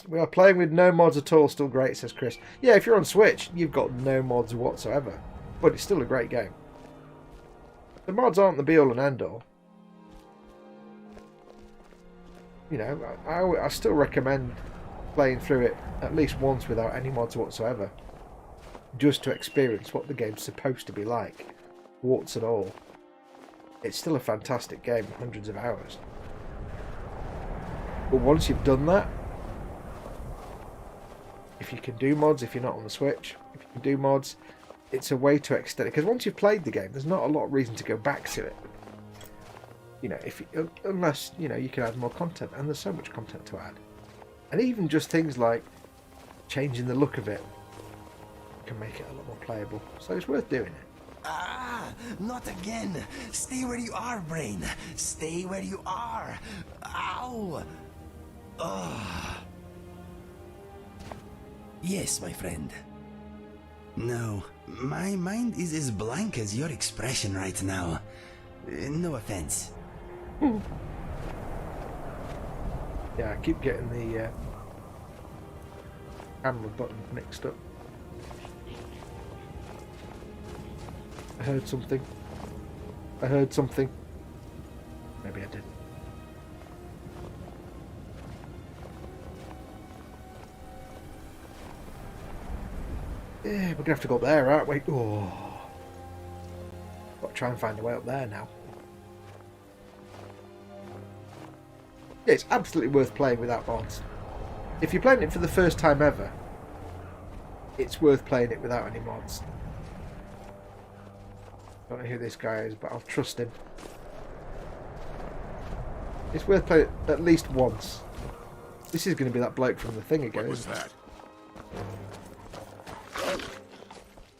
We are playing with no mods at all, still great, says Chris. Yeah, if you're on Switch, you've got no mods whatsoever. But it's still a great game. The mods aren't the be-all and end-all. You know, I still recommend playing through it at least once without any mods whatsoever. Just to experience what the game's supposed to be like. Warts and all. It's still a fantastic game, hundreds of hours. But once you've done that, if you can do mods, if you're not on the Switch, if you can do mods, it's a way to extend it. Because once you've played the game, there's not a lot of reason to go back to it. You know, unless, you know, you can add more content. And there's so much content to add. And even just things like changing the look of it can make it a lot more playable. So it's worth doing it. Ah, not again. Stay where you are, brain. Stay where you are. Ow. Ugh. Yes, my friend. No, my mind is as blank as your expression right now. No offense. Yeah, I keep getting the camera button mixed up. I heard something. I heard something. Maybe I didn't. Yeah, we're gonna have to go up there, aren't we? Oh, got to try and find a way up there now. Yeah, it's absolutely worth playing without mods. If you're playing it for the first time ever, it's worth playing it without any mods. Don't know who this guy is, but I'll trust him. It's worth playing it at least once. This is going to be that bloke from the thing again, isn't it?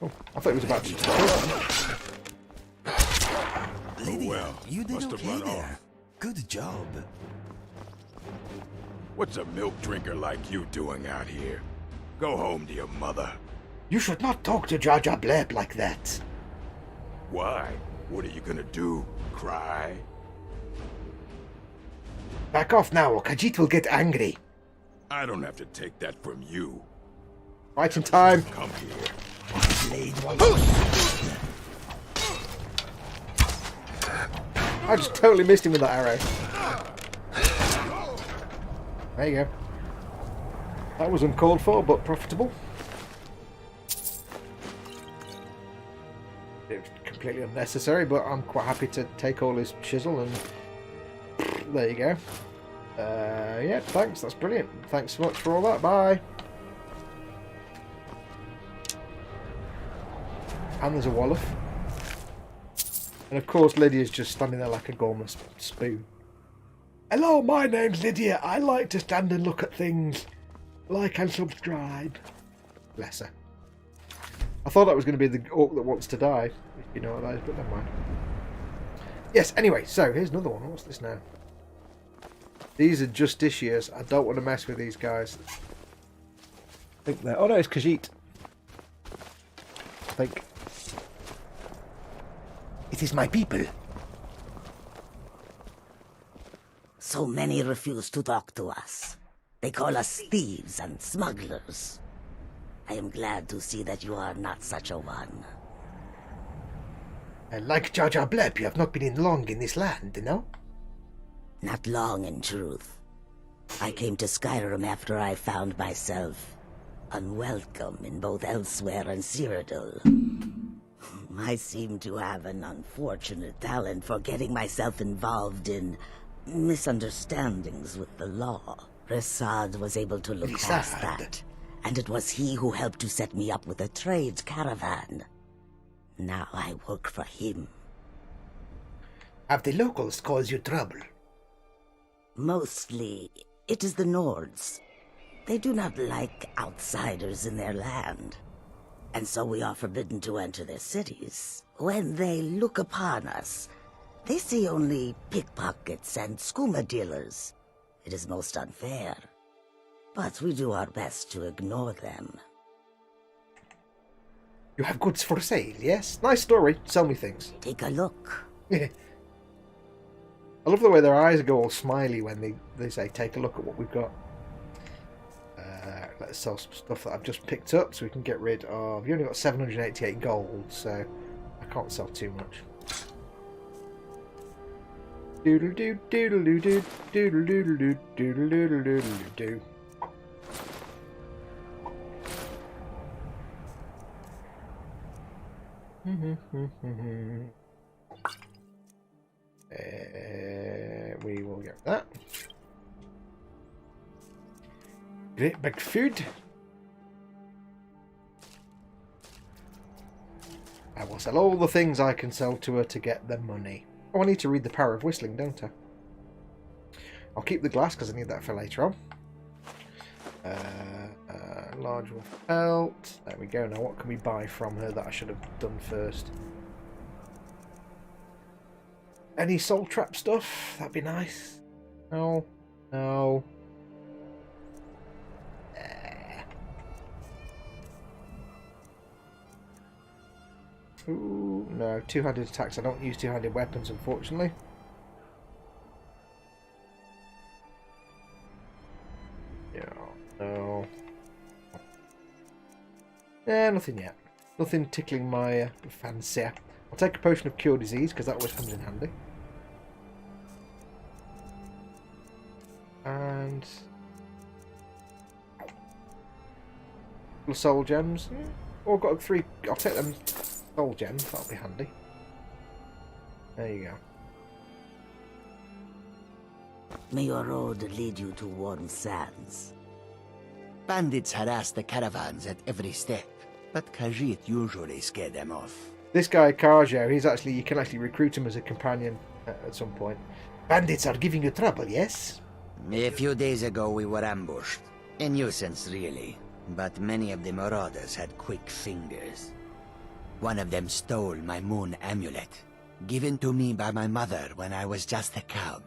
Oh, I thought he was about to Lydia, well, you did must have okay run there. off. Good job. What's a milk drinker like you doing out here? Go home to your mother. You should not talk to JarJar Blerp like that. Why? What are you gonna do? Cry? Back off now, or Khajiit will get angry. I don't have to take that from you. Right in time. Come here. I just totally missed him with that arrow. There you go. That was uncalled for, but profitable. It was completely unnecessary, but I'm quite happy to take all his chisel and there you go. Yeah, thanks. That's brilliant. Thanks so much for all that. Bye. And there's a Wolof. And of course, Lydia's just standing there like a gormless spoon. Hello, my name's Lydia. I like to stand and look at things. Like and subscribe. Bless her. I thought that was going to be the orc that wants to die. If you know what that is, but never mind. Yes, anyway, so here's another one. What's this now? These are justiciars. I don't want to mess with these guys. I think they're... Oh no, it's Khajiit. I think. It is my people. So many refuse to talk to us. They call us thieves and smugglers. I am glad to see that you are not such a one. Like JarJar Blerp, you have not been in long in this land, no? Not long, in truth. I came to Skyrim after I found myself unwelcome in both elsewhere and Cyrodiil. I seem to have an unfortunate talent for getting myself involved in misunderstandings with the law. Rissad was able to look past that, and it was he who helped to set me up with a trade caravan. Now I work for him. Have the locals caused you trouble? Mostly, it is the Nords. They do not like outsiders in their land, and so we are forbidden to enter their cities. When they look upon us, they see only pickpockets and skooma dealers. It is most unfair, but we do our best to ignore them. You have goods for sale, yes? Nice story. Sell me things. Take a look. I love the way their eyes go all smiley when they say, take a look at what we've got. Let's sell some stuff that I've just picked up so we can get rid of... You only got 788 gold, so I can't sell too much. Doodle doo doodle doo doo doodle doodle doo doodle doodle doodle doo. We will get that. Great big food. I will sell all the things I can sell to her to get the money. Oh, I need to read The Power of Whistling, don't I? I'll keep the glass because I need that for later on. Large wolf pelt. There we go. Now what can we buy from her that I should have done first? Any soul trap stuff? That'd be nice. No. No. Ooh, no. Two-handed attacks. I don't use two-handed weapons, unfortunately. Yeah, no. Nothing yet. Nothing tickling my fancy. I'll take a potion of cure disease because that always comes in handy. And soul gems. Oh, I've got 3. I'll take them soul gems. That'll be handy. There you go. May your road lead you to warm sands. Bandits harass the caravans at every step, but Khajiit usually scare them off. This guy Karjo, you can actually recruit him as a companion at some point. Bandits are giving you trouble, yes? A few days ago we were ambushed. A nuisance, really. But many of the marauders had quick fingers. One of them stole my moon amulet, given to me by my mother when I was just a cub.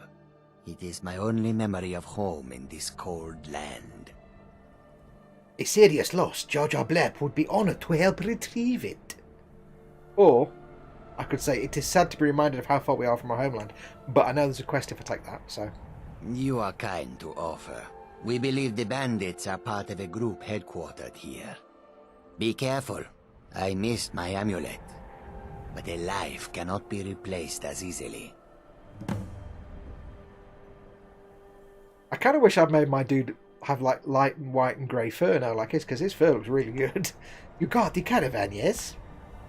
It is my only memory of home in this cold land. A serious loss. JarJar Blerp would be honoured to help retrieve it. Or, I could say, it is sad to be reminded of how far we are from our homeland, but I know there's a quest if I take that, so... You are kind to offer. We believe the bandits are part of a group headquartered here. Be careful. I missed my amulet. But a life cannot be replaced as easily. I kind of wish I'd made my dude have like light and white and grey fur now like his, because his fur looks really good. You got the caravan, yes?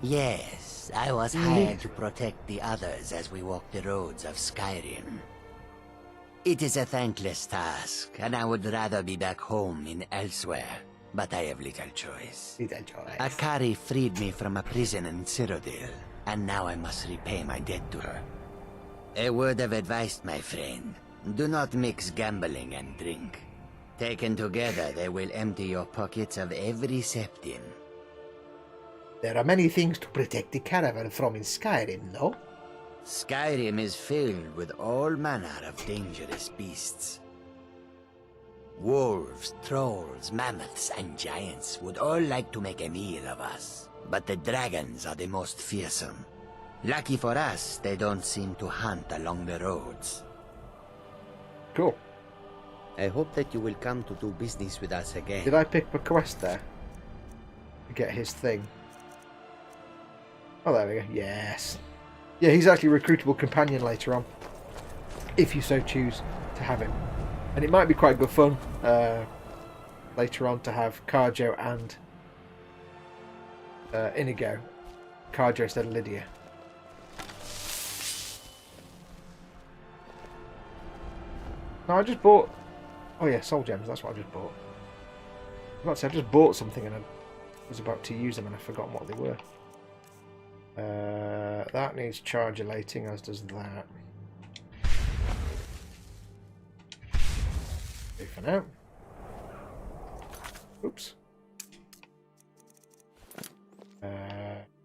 Yes, I was hired to protect the others as we walk the roads of Skyrim. It is a thankless task, and I would rather be back home in elsewhere. But I have little choice. Akari freed me from a prison in Cyrodiil, and now I must repay my debt to her. A word of advice, my friend. Do not mix gambling and drink. Taken together, they will empty your pockets of every septim. There are many things to protect the caravan from in Skyrim, no? Skyrim is filled with all manner of dangerous beasts. Wolves, trolls, mammoths, and giants would all like to make a meal of us. But the dragons are the most fearsome. Lucky for us, they don't seem to hunt along the roads. Cool. I hope that you will come to do business with us again. Did I pick up a quest there? To get his thing. Oh, there we go. Yes. Yeah, he's actually a recruitable companion later on. If you so choose to have him. And it might be quite good fun later on to have Carjo and Inigo. Carjo instead of Lydia. No, I just bought... Oh yeah, soul gems, that's what I just bought. I was about to say, I just bought something and I was about to use them and I've forgotten what they were. That needs chargulating, as does that. Okay, for now. Oops.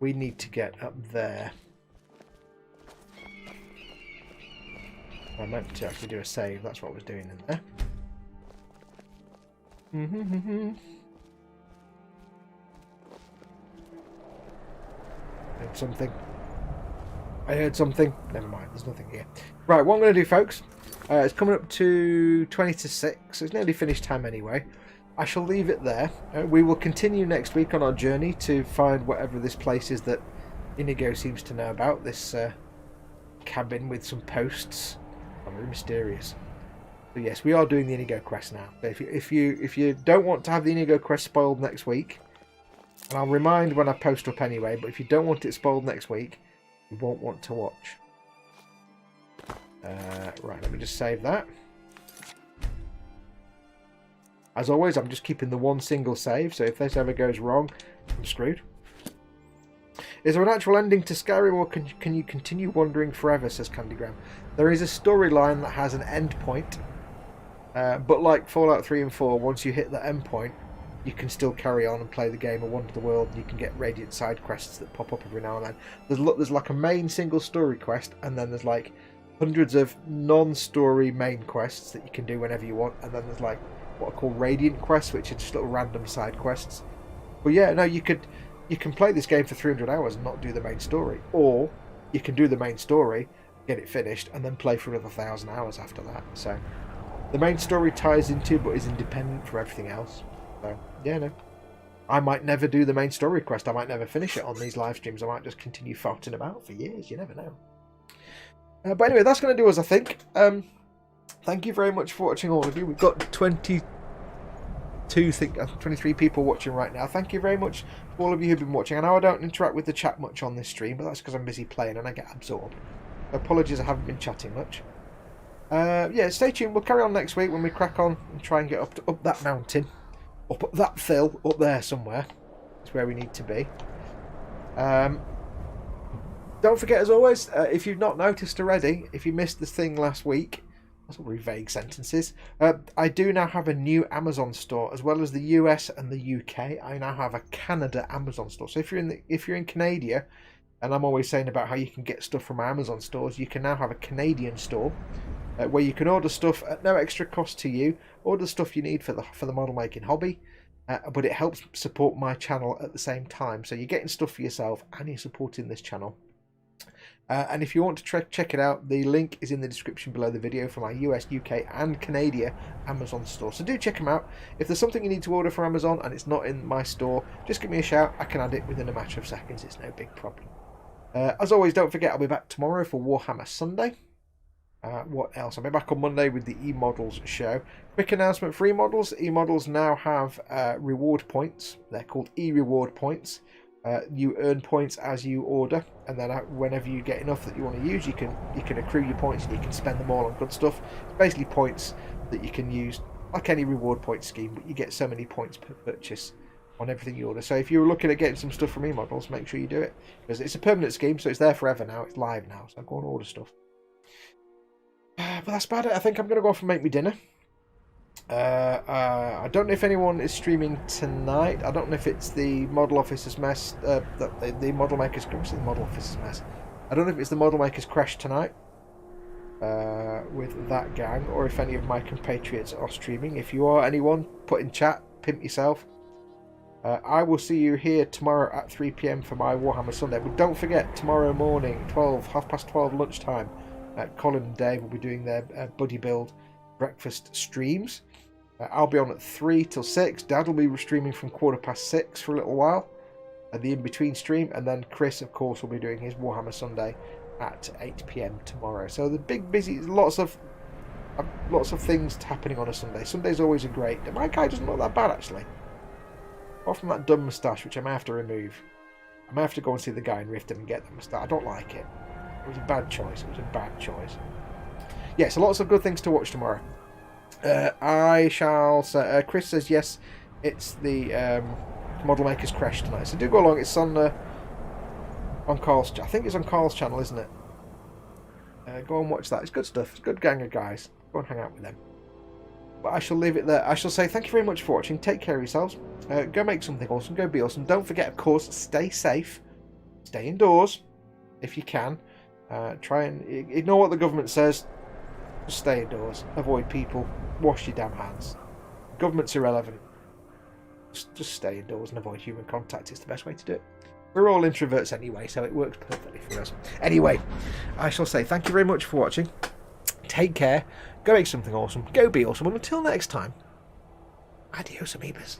We need to get up there. I meant to actually do a save, that's what I was doing in there. Heard something. I heard something. Never mind, there's nothing here. Right, what I'm going to do, folks, it's coming up to 20 to 6, so it's nearly finished time anyway. I shall leave it there. We will continue next week on our journey to find whatever this place is that Inigo seems to know about. This cabin with some posts. Very mysterious. So yes, we are doing the Inigo quest now. So if you don't want to have the Inigo quest spoiled next week, and I'll remind when I post up anyway, but if you don't want it spoiled next week, you won't want to watch. Right, let me just save that. As always, I'm just keeping the one single save, so if this ever goes wrong, I'm screwed. Is there an actual ending to Skyrim, or can you continue wandering forever, says Candygram. There is a storyline that has an end point, but like Fallout 3 and 4, once you hit the end point, you can still carry on and play the game and wander the world, and you can get radiant side quests that pop up every now and then. There's like a main single story quest, and then there's like hundreds of non-story main quests that you can do whenever you want, and then there's like what are called radiant quests, which are just little random side quests. But yeah, no, you can play this game for 300 hours and not do the main story, or you can do the main story, get it finished, and then play for another 1,000 hours after that. So the main story ties into, but is independent from everything else. So yeah, no, I might never do the main story quest. I might never finish it on these live streams. I might just continue farting about for years. You never know. But anyway, that's going to do us, I think. Thank you very much for watching, all of you. We've got 23 people watching right now. Thank you very much for all of you who've been watching. I know I don't interact with the chat much on this stream, but that's because I'm busy playing and I get absorbed. Apologies, I haven't been chatting much. Yeah, stay tuned. We'll carry on next week when we crack on and try and get up that mountain. Up that hill, up there somewhere. That's where we need to be. Don't forget, as always, if you've not noticed already, if you missed this thing last week, that's all very vague sentences. I do now have a new Amazon store, as well as the US and the UK. I now have a Canada Amazon store. So if you're in Canada, and I'm always saying about how you can get stuff from Amazon stores, you can now have a Canadian store where you can order stuff at no extra cost to you. Order stuff you need for the model making hobby, but it helps support my channel at the same time. So you're getting stuff for yourself and you're supporting this channel. And if you want to check it out, the link is in the description below the video for my US, UK and Canada Amazon store. So do check them out. If there's something you need to order from Amazon and it's not in my store, just give me a shout. I can add it within a matter of seconds. It's no big problem. As always, don't forget I'll be back tomorrow for Warhammer Sunday. What else? I'll be back on Monday with the E-Models show. Quick announcement for E-Models. E-Models now have reward points. They're called E-Reward points, You earn points as you order, and then whenever you get enough that you want to use, you can accrue your points and you can spend them all on good stuff. It's basically points that you can use like any reward point scheme, but you get so many points per purchase on everything you order. So if you're looking at getting some stuff from remodels, make sure you do it, because it's a permanent scheme, so it's there forever now. It's live now, so go and order stuff. But that's about it. I think I'm going to go off and make me dinner. I don't know if anyone is streaming tonight. I don't know if it's the Model Officers Mess, the Model Makers. What's the Model Officers Mess? I don't know if it's the Model Makers Crash tonight with that gang, or if any of my compatriots are streaming. If you are anyone, put in chat, pimp yourself. I will see you here tomorrow at 3 PM for my Warhammer Sunday. But don't forget, tomorrow morning, 12:30 lunchtime, Colin and Dave will be doing their buddy build breakfast streams. I'll be on at 3 till 6. Dad will be streaming from 6:15 for a little while at the in-between stream, and then Chris, of course, will be doing his Warhammer Sunday at 8 PM tomorrow. So the big busy, lots of things happening on a Sunday. Sunday's always a great. My guy doesn't look that bad actually, apart from that dumb moustache, which I may have to remove. I may have to go and see the guy in Riften and get the moustache. I don't like it. It was a bad choice. Yeah, so lots of good things to watch tomorrow. I shall say, Chris says yes, it's the Model Makers Crash tonight, so do go along. It's on Carl's, I think it's on Carl's channel, isn't it? Go and watch that. It's good stuff. It's a good gang of guys. Go and hang out with them. But I shall leave it there. I shall say thank you very much for watching. Take care of yourselves. Go make something awesome. Go be awesome. Don't forget, of course, stay safe. Stay indoors if you can. Try and ignore what the government says. Just stay indoors. Avoid people. Wash your damn hands. Government's irrelevant. Just stay indoors and avoid human contact. It's the best way to do it. We're all introverts anyway, so it works perfectly for us. Anyway, I shall say thank you very much for watching. Take care. Go make something awesome. Go be awesome. And until next time, adios, amoebas.